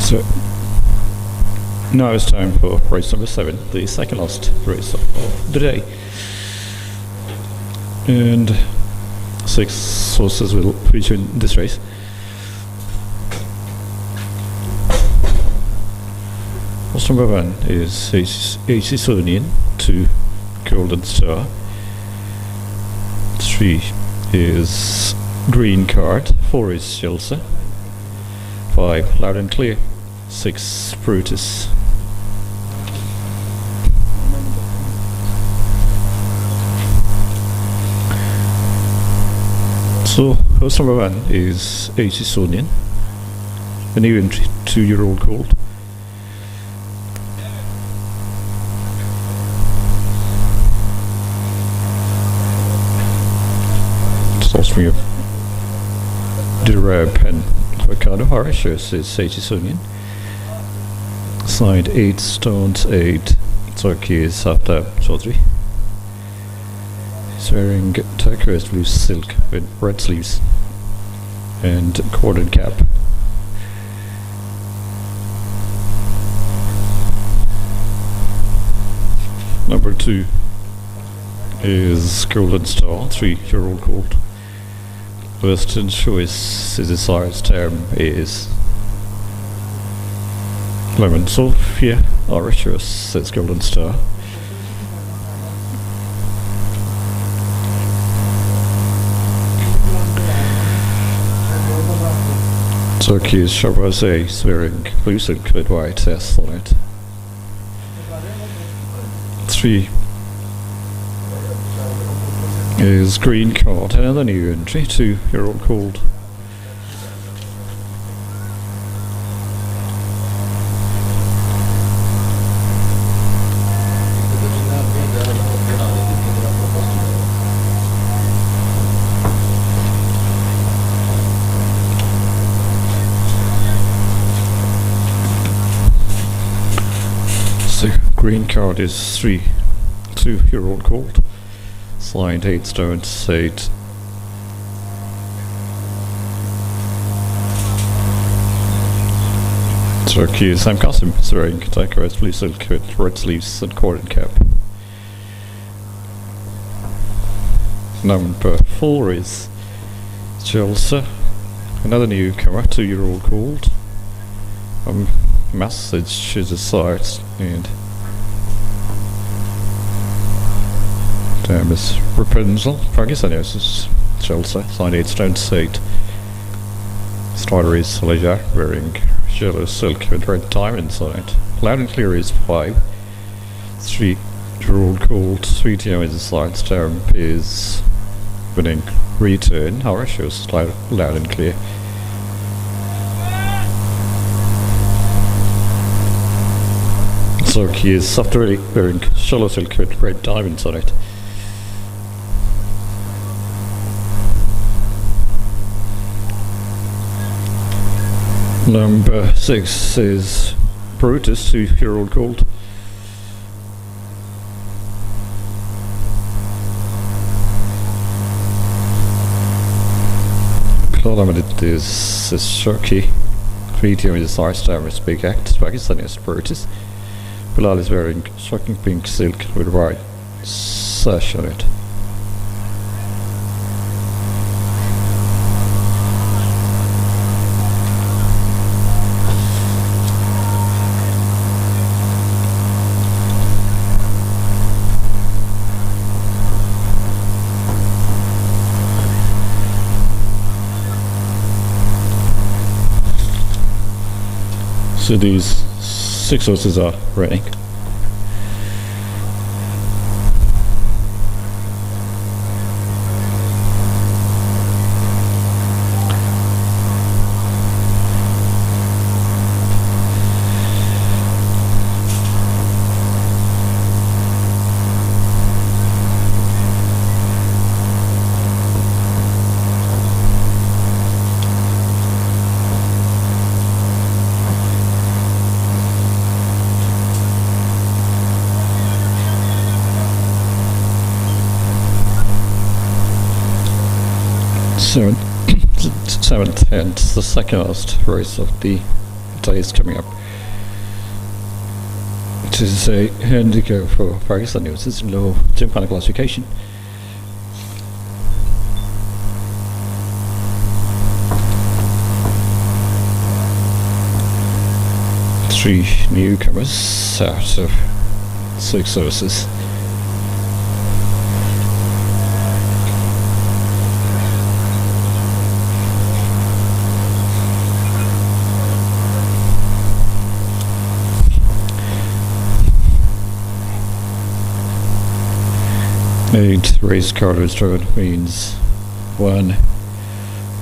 Speaker 2: So now it's time for race number 7, the second last race of the day. And 6 horses will feature in this race. Horse number 1 is exhilarating, 2 Golden Star, 3 is Green Card, 4 is Chelsea, 5 Loud and Clear, 6 Brutus. So horse number 1 is exhilarating, a new entry, 2-year-old colt. Offspring of Derab and Ricardo Harishers is exhilarating. Signed 8 stones 8 turkeys after surgery. He's wearing turquoise blue silk with red sleeves and corded cap. Number 2 is Golden Star, 3-year-old colt. Western choice, his desired term is Lemon Sophia Arachus, says Golden Star. Turkey is Charbazet, wearing blue silk with white S on it. 3 is Green Card, another new entry, 2-year-old colt. So Green Card is 2-year-old colt. Signed 8 stones 8. Turkey is Sam Kasim, is wearing turquoise blue silk with red sleeves and corded cap. Number 4 is Chelsea, another newcomer, 2-year-old colt. Message is a sight and is Rapunzel. Pakistanios is Chelsea, signed 8 stones 8. Starter is Salija, wearing yellow silk with red diamonds on it. Loud and Clear is 5. 3-year-old colt, 3 TM is a side term is winning return. Horatius, loud and Clear. So he is softly wearing yellow silk with red diamonds on it. Number 6 is Brutus, 2-year-old colt. Limited is Sharky. 3 TM is a star with big act. Pakistani is Brutus. Bilal is wearing shocking pink silk with white sash on it. So these 6 horses are running. Seventh and the second last race of the days coming up. It is a handicap for Pakistani horses in low gymkhana classification. Three newcomers out of 6 horses. Eight race card is drawn means one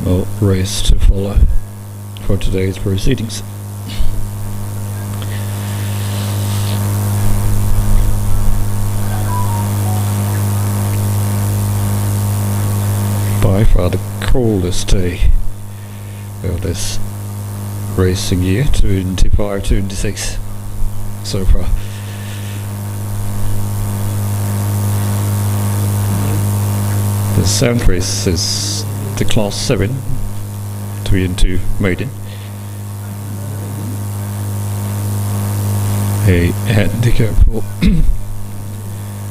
Speaker 2: more race to follow for today's proceedings. By far the coldest day of this racing year, 25-26 so far. The 7th race is the Class 7 3 and 2 maiden. A handicap for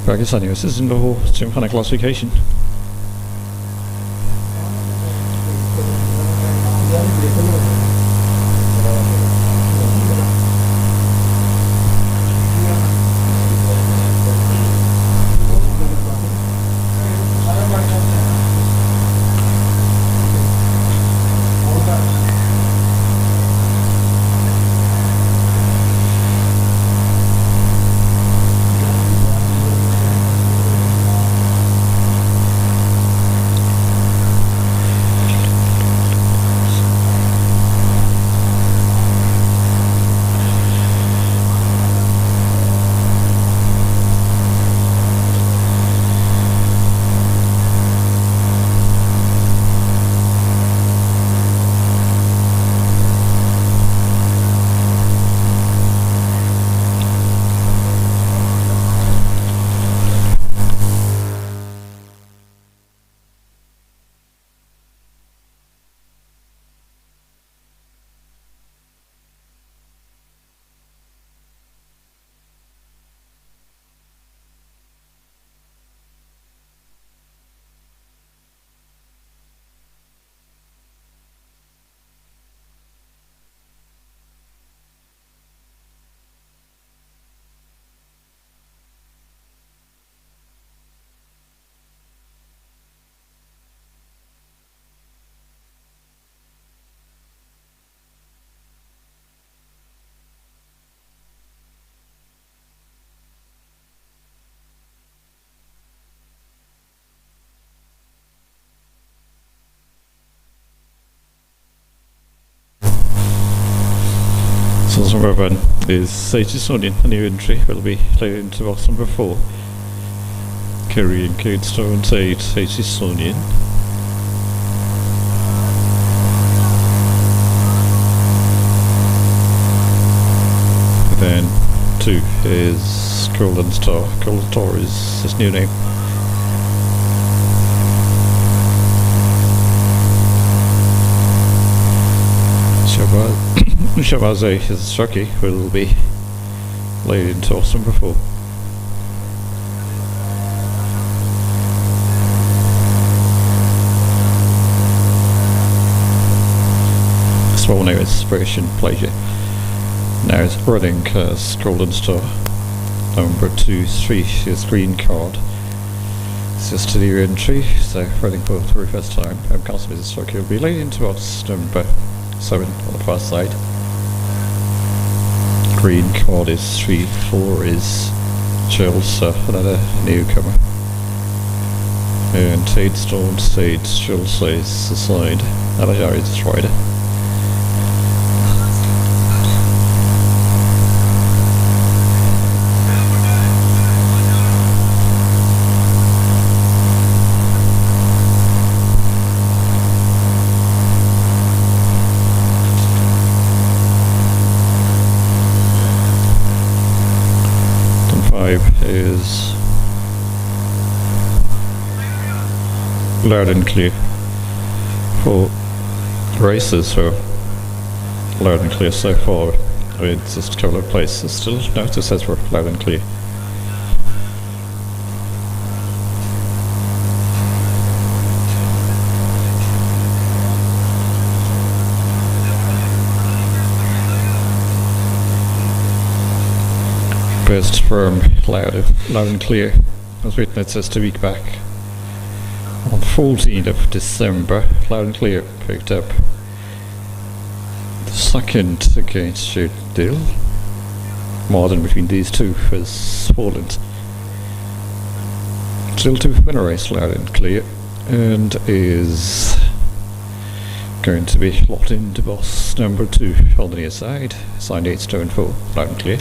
Speaker 2: Pakistani horses in Lahore Gymkhana classification. So number 1 is Exhilarating, a new entry, will be played into box number 4. Carrying Cadestone's 8, Exhilarating. Then 2 is Golden Star. Golden Star is his new name. Shabazz, his jockey, will be laid in toss number 4. Small name Inspiration Pleasure. Now it's running as Golden Star. Number 2, 3 is Green Card. It's just a new entry, so running for the very first time. Customers' jockey will be laid into box number 7 on the far side. Green card is 3, 4 is Chelsea, another newcomer. And 8 stones, 8 Chelsea is the side. Alajar is the rider. Is loud and clear for races, so loud and clear so far. It's just a couple of places still. No, it just says we're loud and clear. Best firm, loud and clear. I was reading it says 2 weeks back. On 14th of December, loud and clear picked up the second against Deal. Margin between these two has fallen. Still to win a race, loud and clear, and is going to be locked into boss number 2 on the near side. Signed 8 stone 4, loud and clear.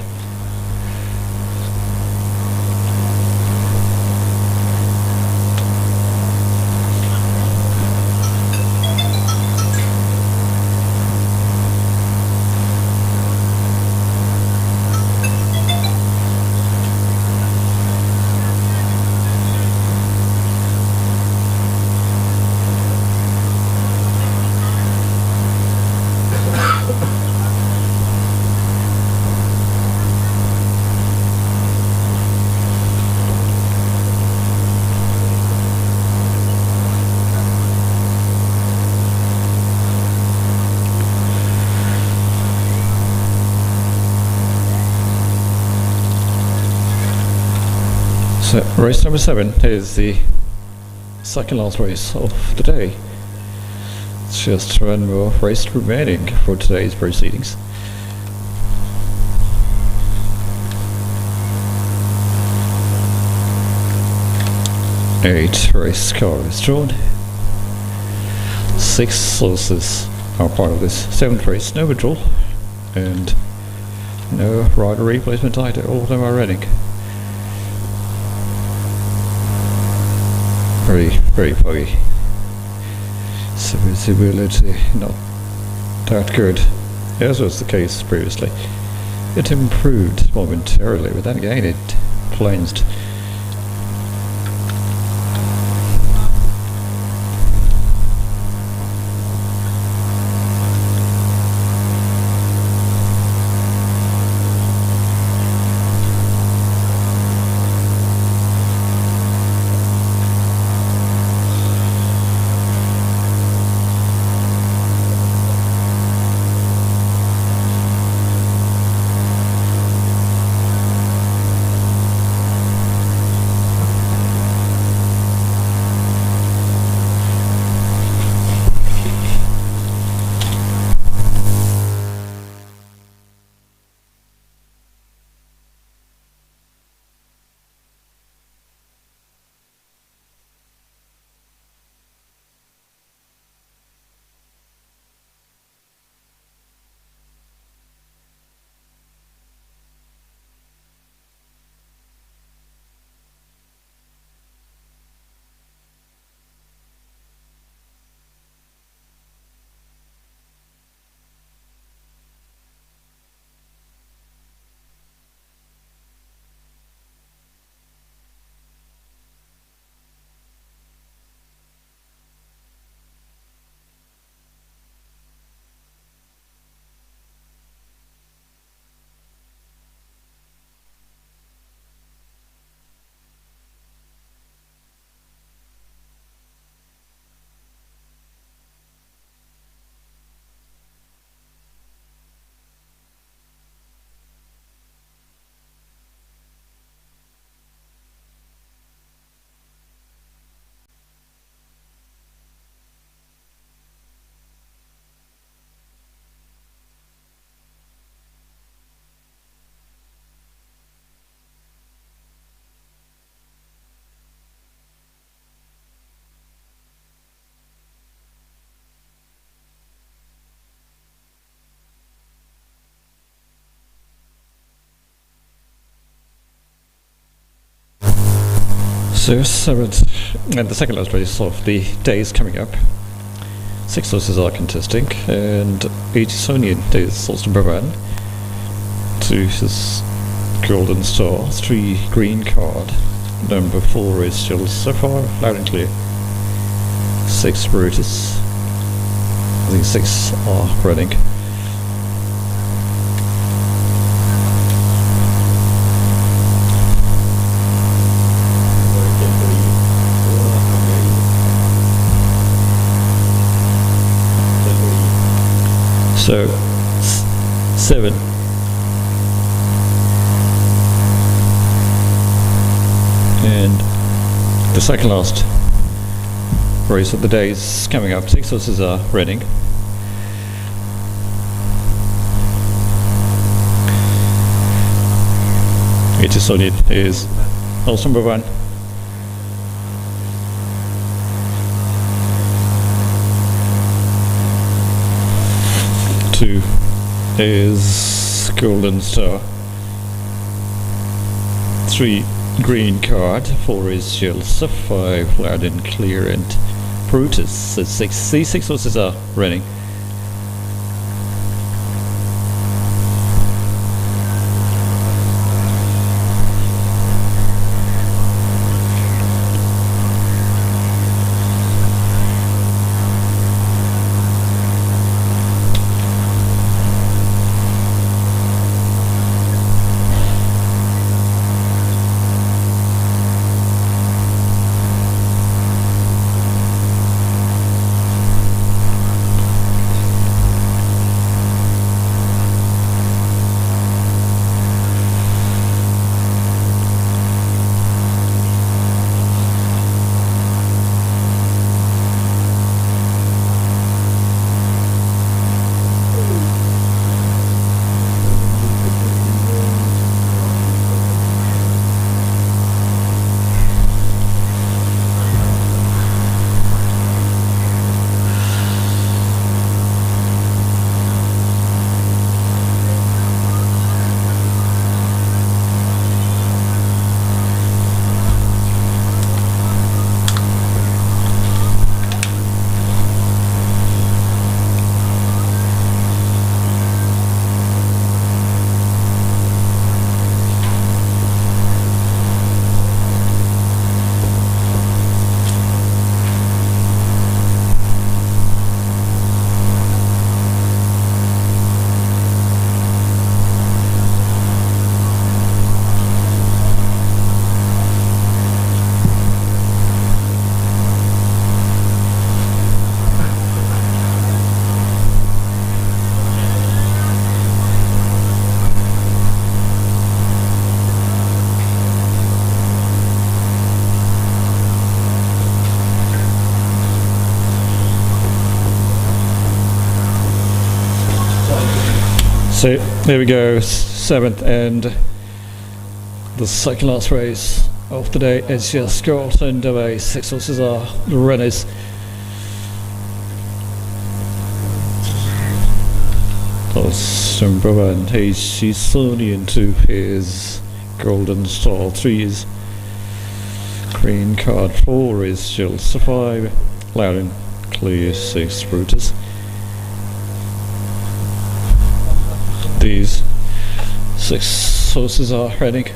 Speaker 2: So race number 7 is the second last race of the day. It's just one more race remaining for today's proceedings. Eight race car is drawn. 6 sources are part of this 7th race. No withdrawal and no rider replacement either. All of them are running. Very foggy. So visibility not that good, as was the case previously. It improved momentarily, but then again it plunged. So 7th and the second last race of the day is coming up. 6 horses are contesting, and 80 is horse number 1. 2 is Golden Star, 3 Green Card, number 4 is still so far loud and clear. 6 Brutus, I think 6 are running.
Speaker 1: So 7. And the second last race of the day is coming up. 6 horses are running. It is solid. Is horse number 1. Two is Golden Star. 3 Green Card. 4 is Chelsea. 5 Loud and Clear, and Brutus. So 6. These 6 horses are running. So there we go, 7th and the second last race of the day. It's just got underway. 6 horses are the runners. Horse number 1, she's Sony, and 2 is Golden Star. 3 is Green Card. 4 is Chelsea. 5 Loud and Clear. 6 Brutus. These 6 horses are heading,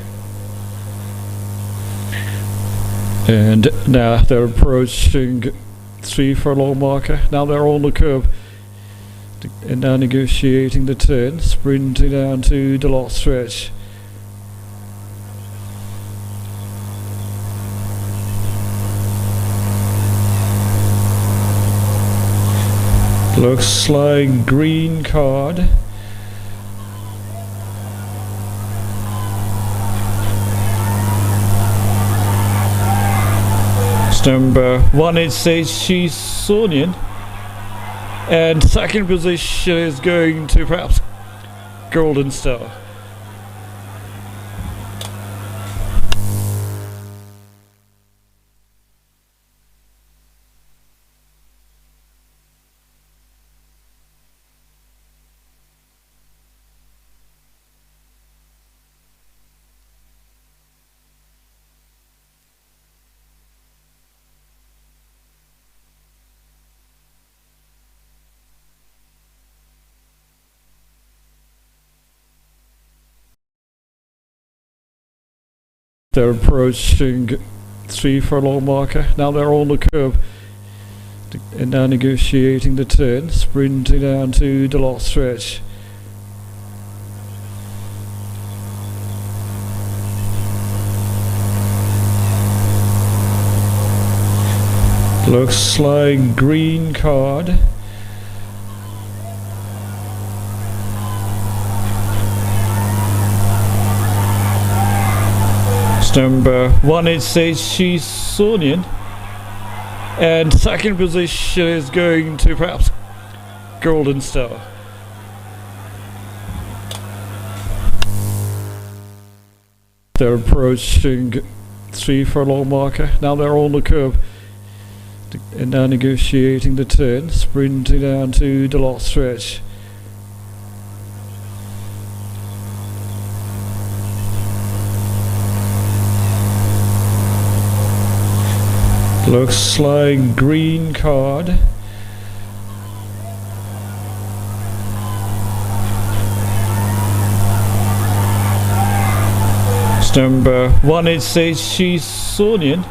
Speaker 1: and now they're approaching 3 furlong marker. Now they're on the curve and now negotiating the turn, sprinting down to the last stretch. Looks like Green Card. Number 1 is she's Sonian, and second position is going to perhaps Golden Star. They're approaching 3 furlong marker. Now they're on the curve and now negotiating the turn, sprinting down to the last stretch. Looks like Green Card.
Speaker 2: Number 186, she's Sonian. And second position is going to perhaps Golden Star. They're approaching 3 furlong marker. Now they're on the curve and now negotiating the turn, sprinting down to the last stretch. Looks like green card. Number 186, she's Sonian.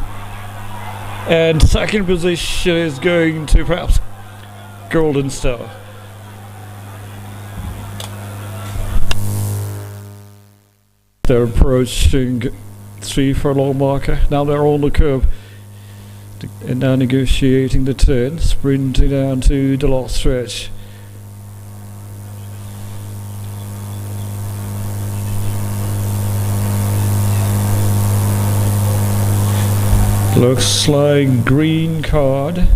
Speaker 2: And second position is going to perhaps Golden Star. They're approaching 3 furlong marker. Now they're on the curve and now negotiating the turn, sprinting down to the last stretch. Looks like green card.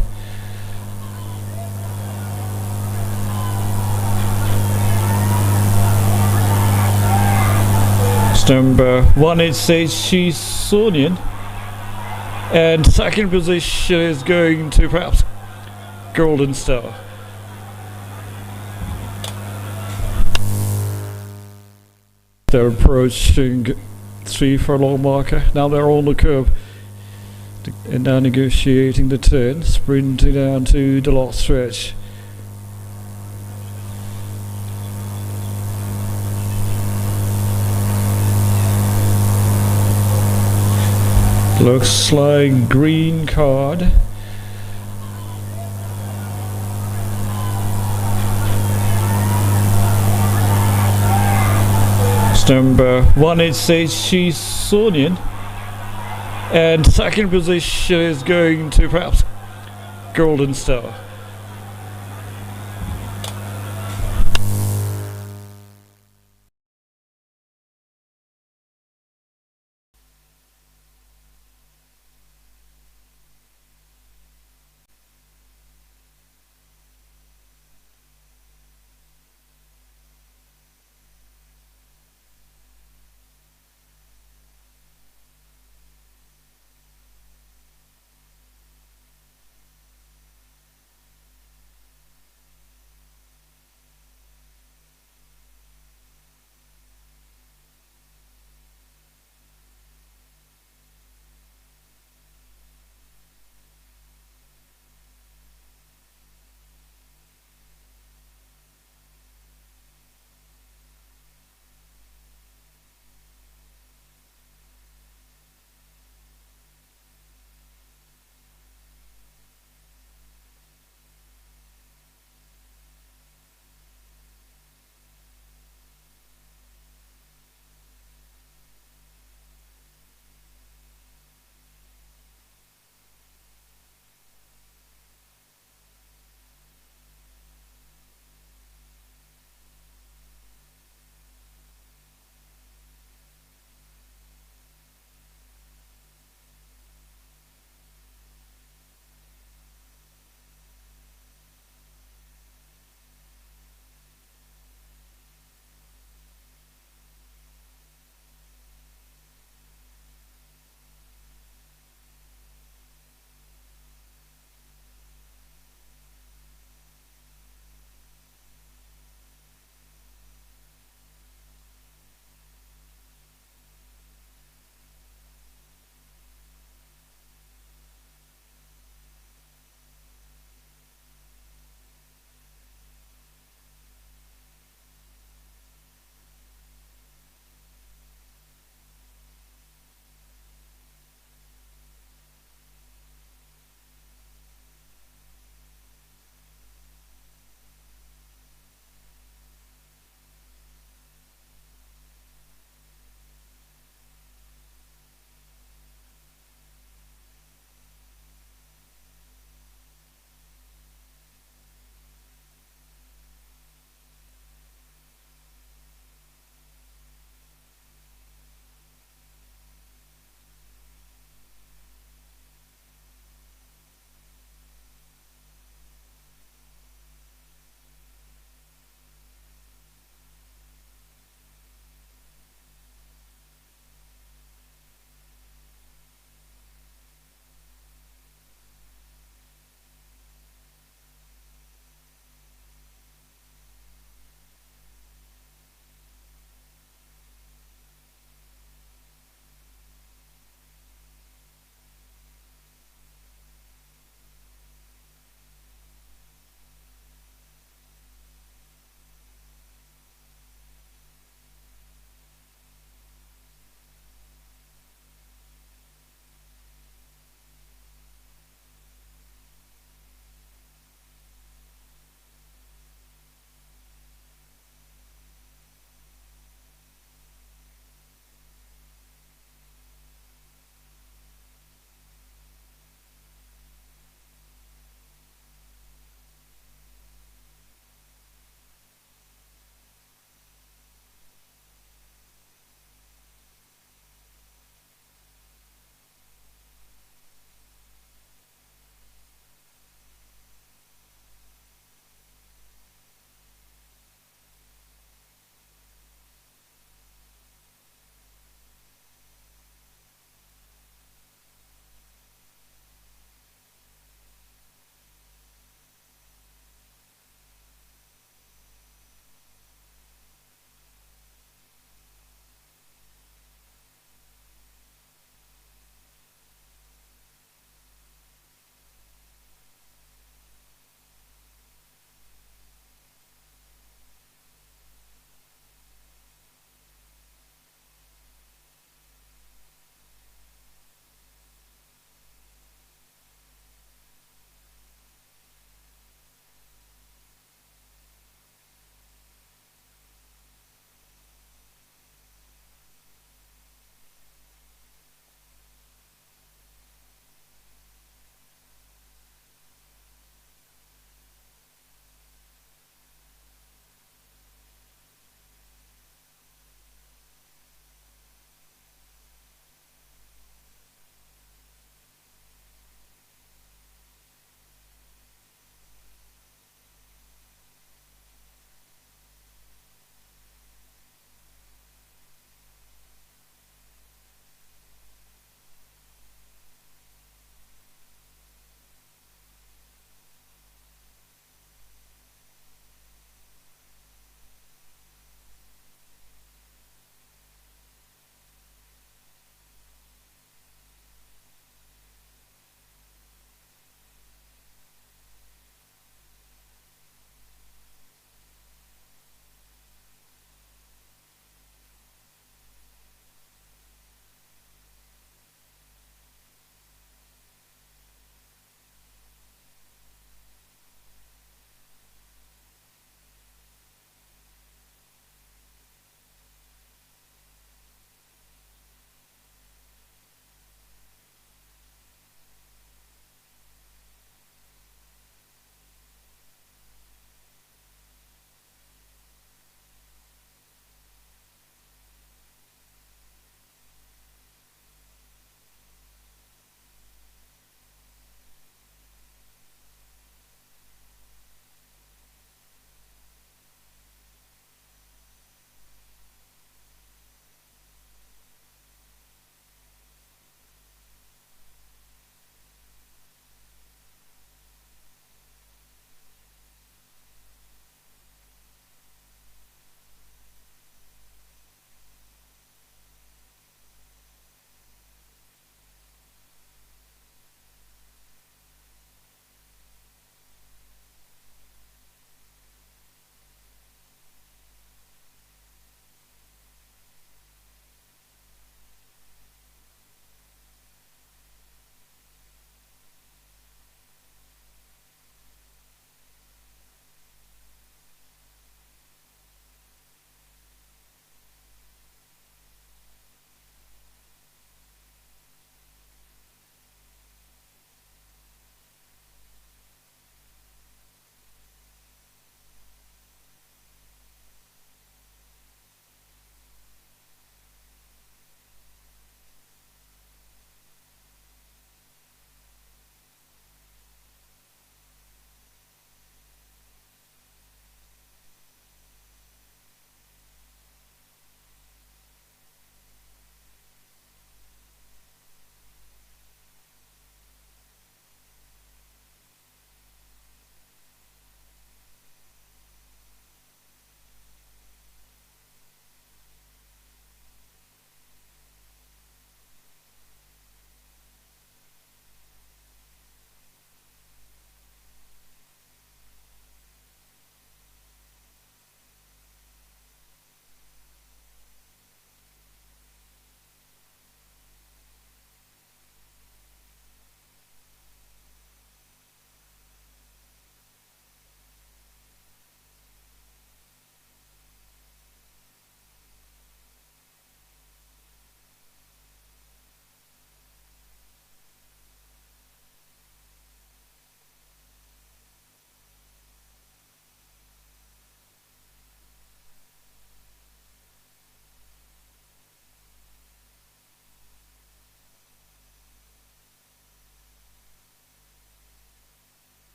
Speaker 2: Number 186, she's Sonian. And second position is going to perhaps Golden Star. They're approaching 3 furlong marker. Now they're on the curve and now negotiating the turn, sprinting down to the last stretch. Looks like green card. Number 186, she's Sonian. And second position is going to perhaps Golden Star.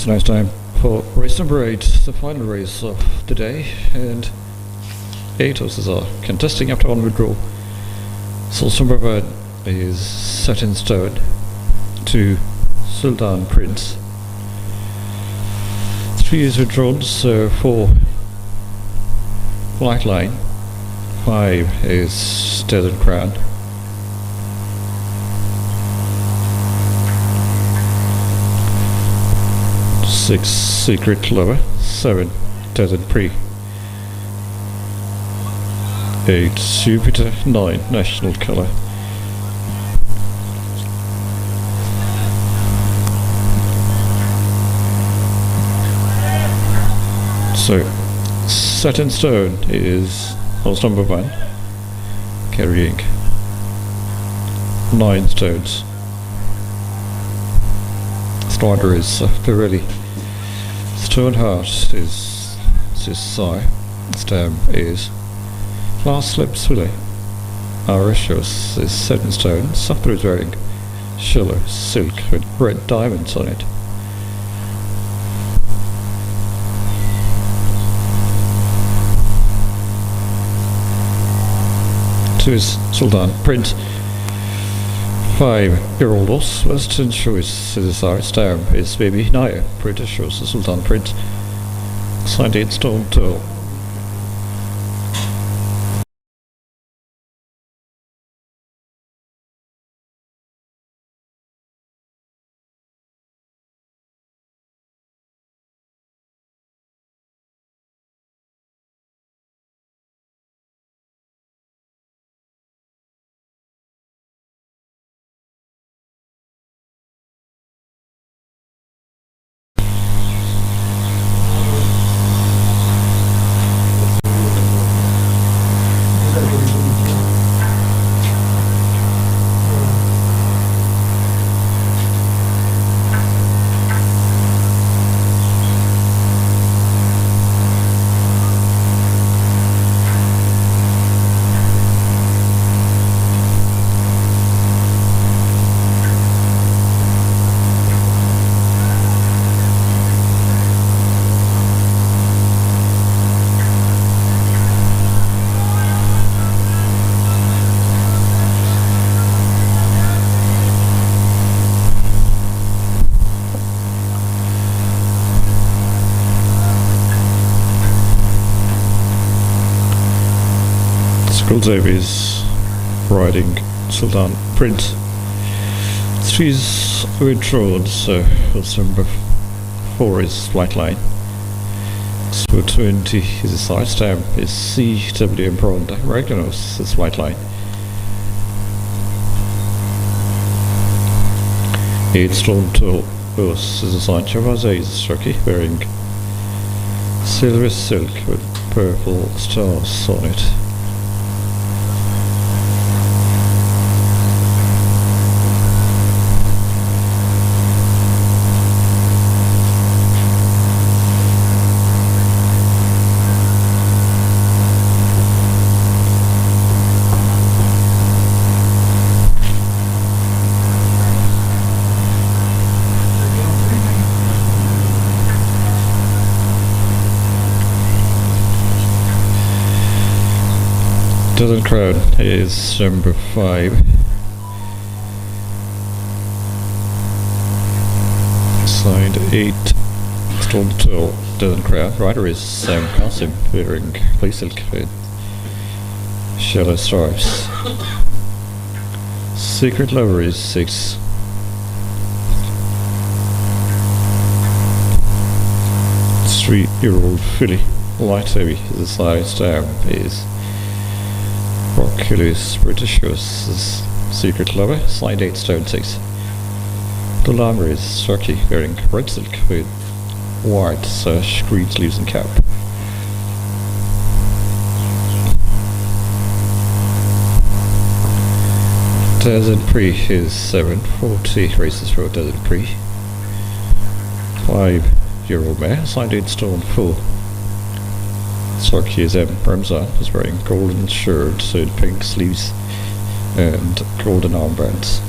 Speaker 2: It's a nice time for race number 8, the final race of the day, and 8 horses are contesting after onward draw. Source number 1 is set in stone to Sultan Prince. 3 is withdrawn, so 4 White Line, 5 is Desert Crown, 6 Secret Lover, 7 Desert Prix, 8 Jupiter, 9 National Colour. So, set in stone is horse number 1, carrying 9 stones. Starter is Pirelli. Stoneheart is Sisai. Stem is Last Slips Willie. Auricious is set in stone. Supper is wearing Schiller silk with red diamonds on it. Two is Sultan Prince. 5-year-old horse, Western choice is our stem is Baby Naya. British horse is Sultan Prince. Signed 8 stone toe. Davies riding Sultan Prince. 3's withdrawn, so horse number 4 is White Line. So 20 is a side stamp, is CW Embronda. Regular horse is White Line. 8 Stone Toe horse is a side Chavazay is Turkey, wearing silver silk with purple stars on it. Desert Crown is number 5. Signed 8 Stone Toe Desert Crown. Rider is Sam Qasim, wearing play silk with shallow stripes. Secret Lover is 6. Three-year-old filly. Light Heavy is the side stamp is Rockculus British horse is Secret Lover, signed 8 stone 6. The lammer is Turkey, wearing red silk with white sash, green sleeves and cap. Desert Prix is 740 races for Desert Prix. 5-year-old mare, signed 8 stone 4. Turkey is Ramzan is wearing golden shirt with pink sleeves and golden armbands.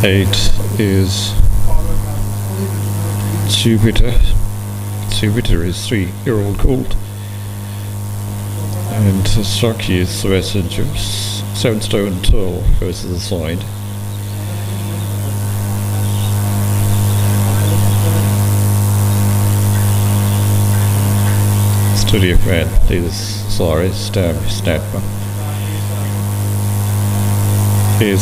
Speaker 2: 8 is Jupiter. Jupiter is 3-year-old colt. And Starkey is the Messengers. 7 stone tall versus the side. Studio Friend is sorry, Snapper. Is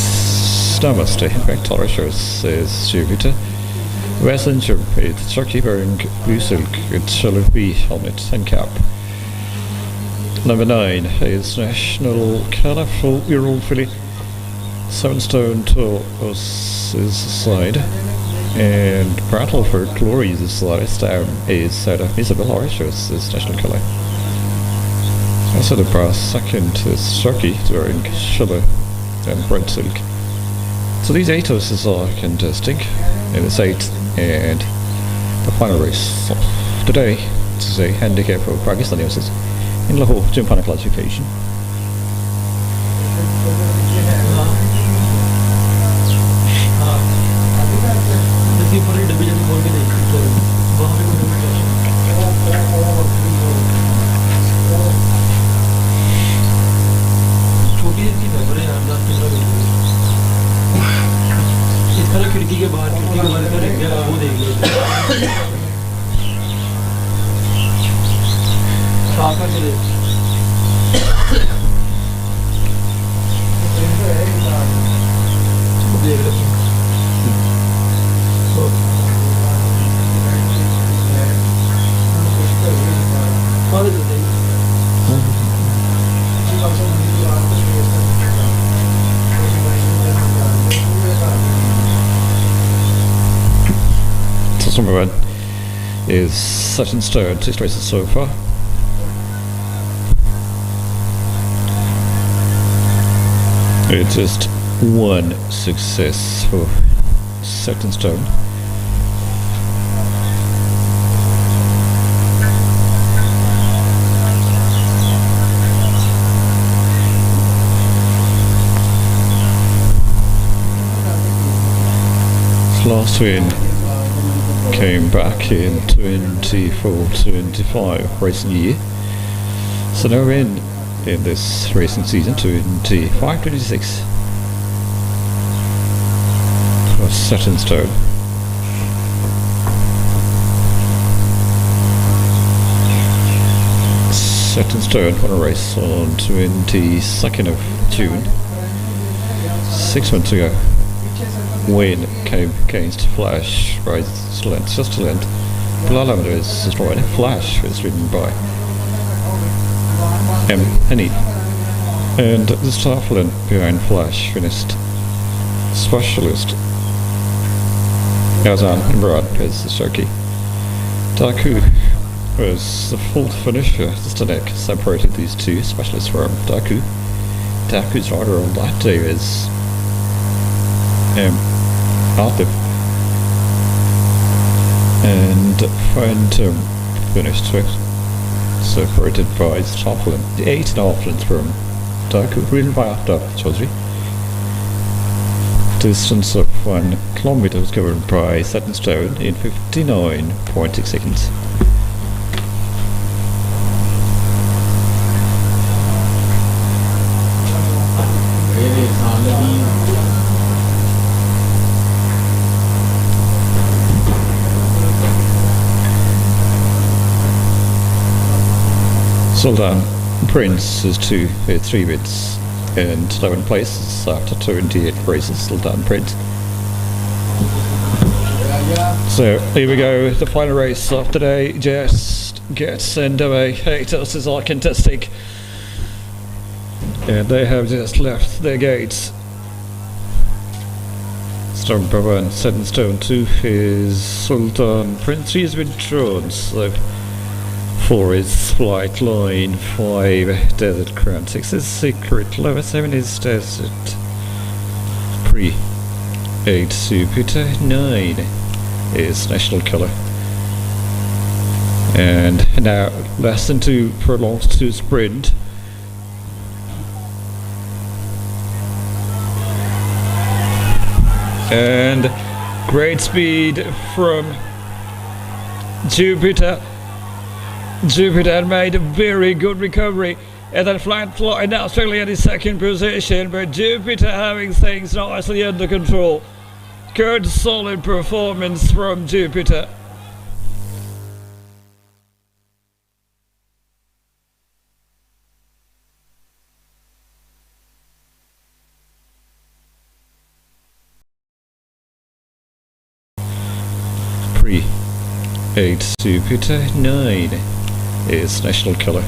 Speaker 2: Namaste, Victoria shows is Jupiter. Messenger is Turkey wearing blue silk with Shallow B on it and cap. Number 9 is National Colourful Year-Old Filly. 7 stone tall is the side. And Battle for Glory is the side. Star is Isabel Horacious is National Colour. Also the brass second is Turkey wearing Shallow and Brent silk. So these 8 horses are contesting in this 8th and the final race of today. This is a handicap for Pakistani horses in Lahore Gymkhana classification.
Speaker 3: खिड़की के बाहर वो देख लो साका चले देख लो
Speaker 2: Number 1 is Set in Stone, 6 races so far. It's just 1 success for Set in Stone. Last win came back in 24-25 racing year. So now we're in this racing season 25-26 for Set in Stone. Set in Stone won a race on 22nd of June, 6 months ago. Win came against Flash by just a length. Blalander is destroyed. Flash is ridden by Henny. And the Starflin behind Flash finished Specialist. Yazan and Brad is the Turkey. Daku was the fourth finisher. The Stanek separated these two specialists from Daku. Daku's rider on that day is Arthur. And Phantom finished with separated by Starflin. The 8.5 lengths from Daku, ridden by Arthur Chaudhry. Distance of 1 kilometer was covered by Set in Stone in 59.6 seconds. Sultan Prince is 3 bits and 11 places after 28 races. Sultan Prince. So here we go, the final race of today just gets underway. 8 horses are contesting and they have just left their gates. Stone number 1, Set in Stone. 2 is Sultan Prince. 3 is withdrawn, so 4 is Flight Line, 5 Desert Crown, 6 is Secret Lover, 7 is Desert Pre, 8 Jupiter, 9 is National Colour. And now less than 2 furlongs to sprint.
Speaker 1: And great speed from Jupiter. Jupiter made a very good recovery. And then flat fly now struggling at his second position, but Jupiter having things nicely under control. Good solid performance from Jupiter. Pre 8 Jupiter 9 is National Killer.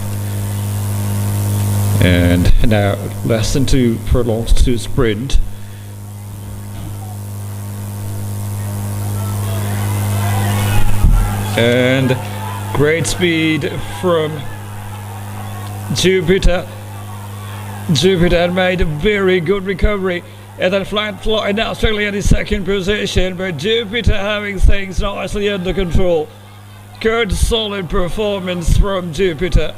Speaker 1: And now less than 2 furlongs to sprint. And great speed from Jupiter. Jupiter made a very good recovery. And then flat fly now struggling at his second position, but Jupiter having things nicely under control. Good solid performance from Jupiter.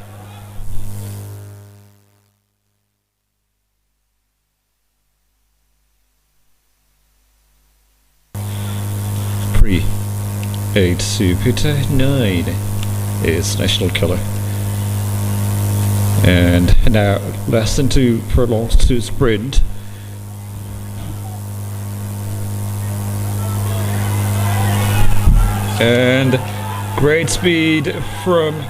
Speaker 1: Pre 8 Jupiter 9 is National Killer. And now less than 2 furlongs to sprint. And great speed from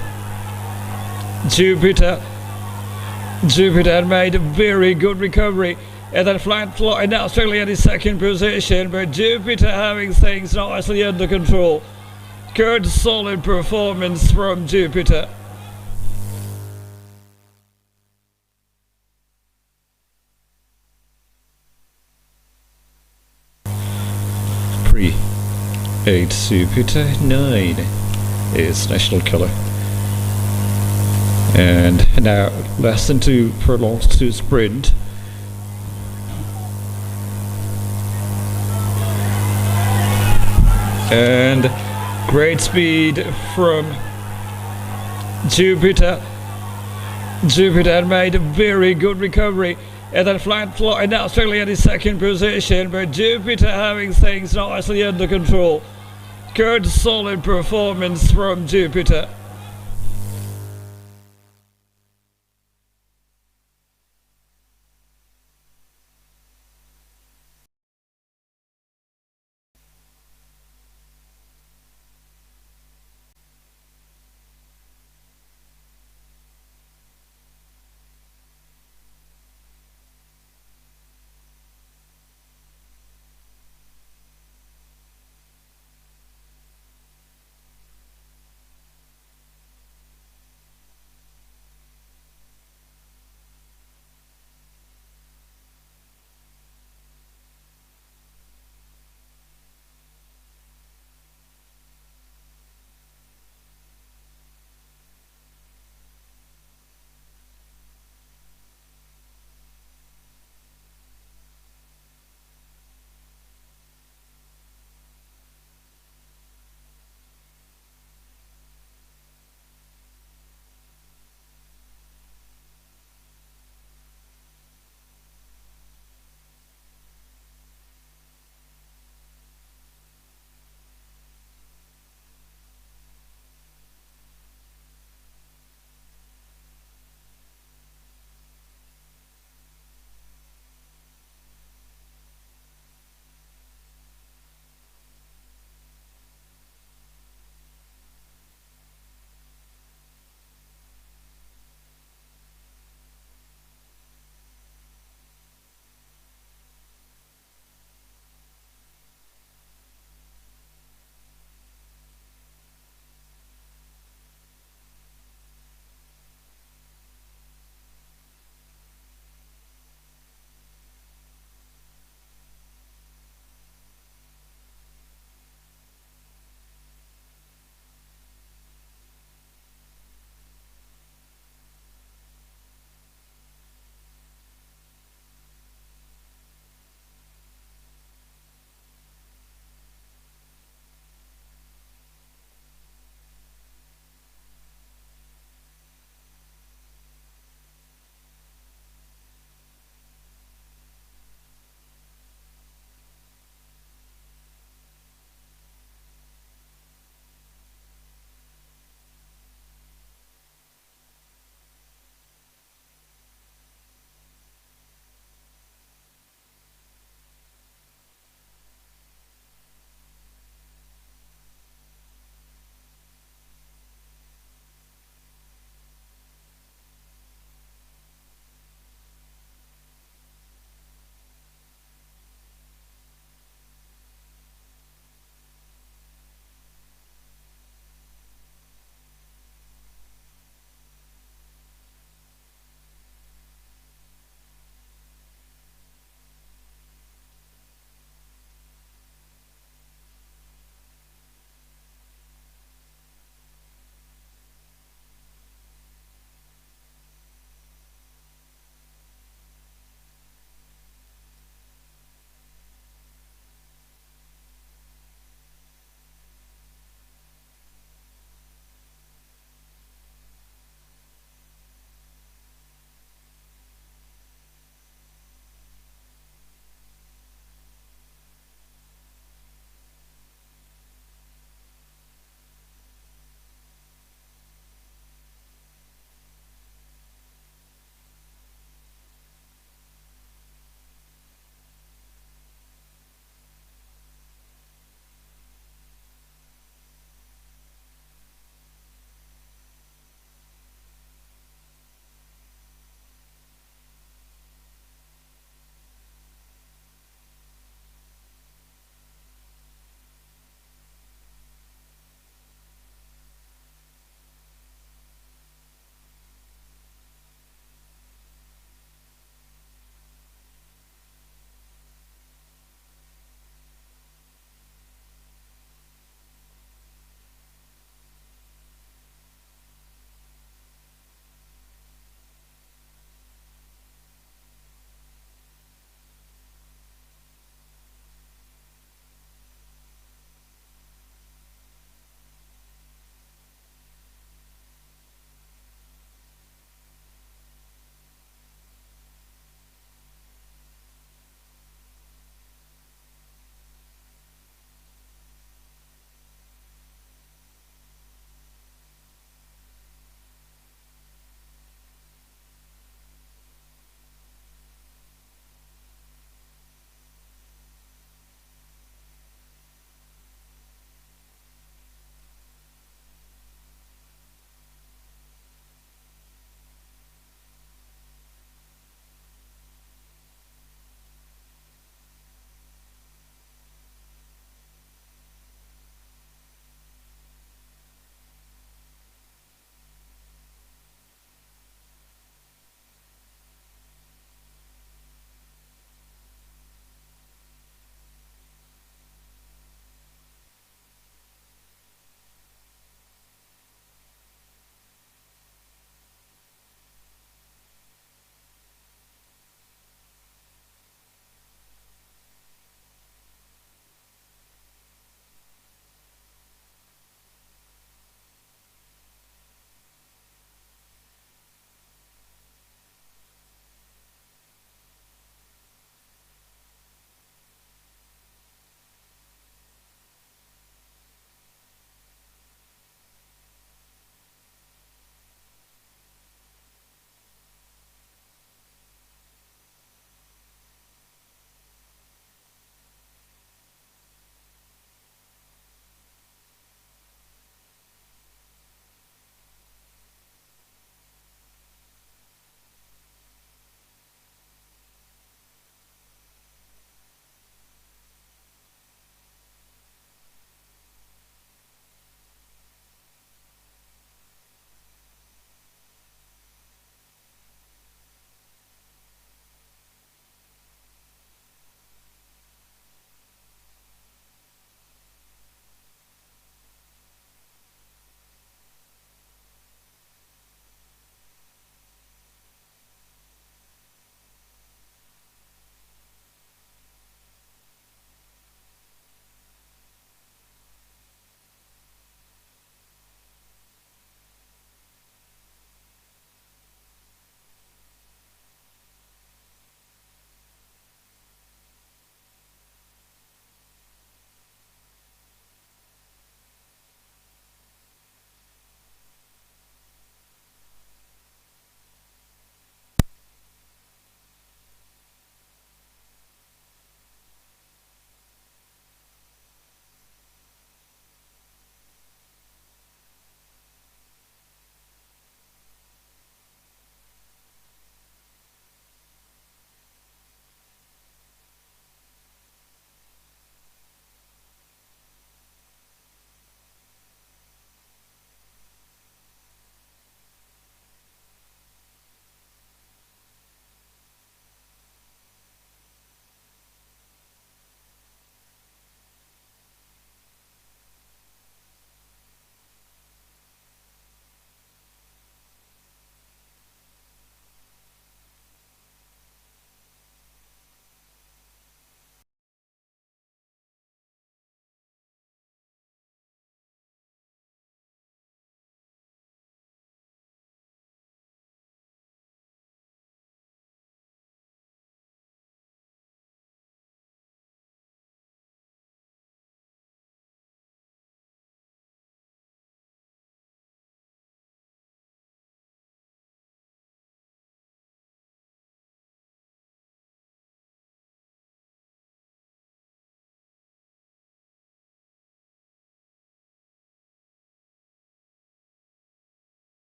Speaker 1: Jupiter. Jupiter made a very good recovery. And then flat fly now struggling at his second position, but Jupiter having things nicely under control. Good solid performance from Jupiter. Pre 8 Jupiter 9 is National Killer. And now less than 2 furlongs to sprint. And great speed from Jupiter. Jupiter made a very good recovery. And then flat fly now struggling at his second position, but Jupiter having things nicely under control. Good solid performance from Jupiter. Pre 8 Jupiter 9 is National Killer. And now less than 2 furlongs to sprint. And great speed from Jupiter. Jupiter made a very good recovery. And then flat fly now struggling at his second position, but Jupiter having things nicely under control. Good solid performance from Jupiter.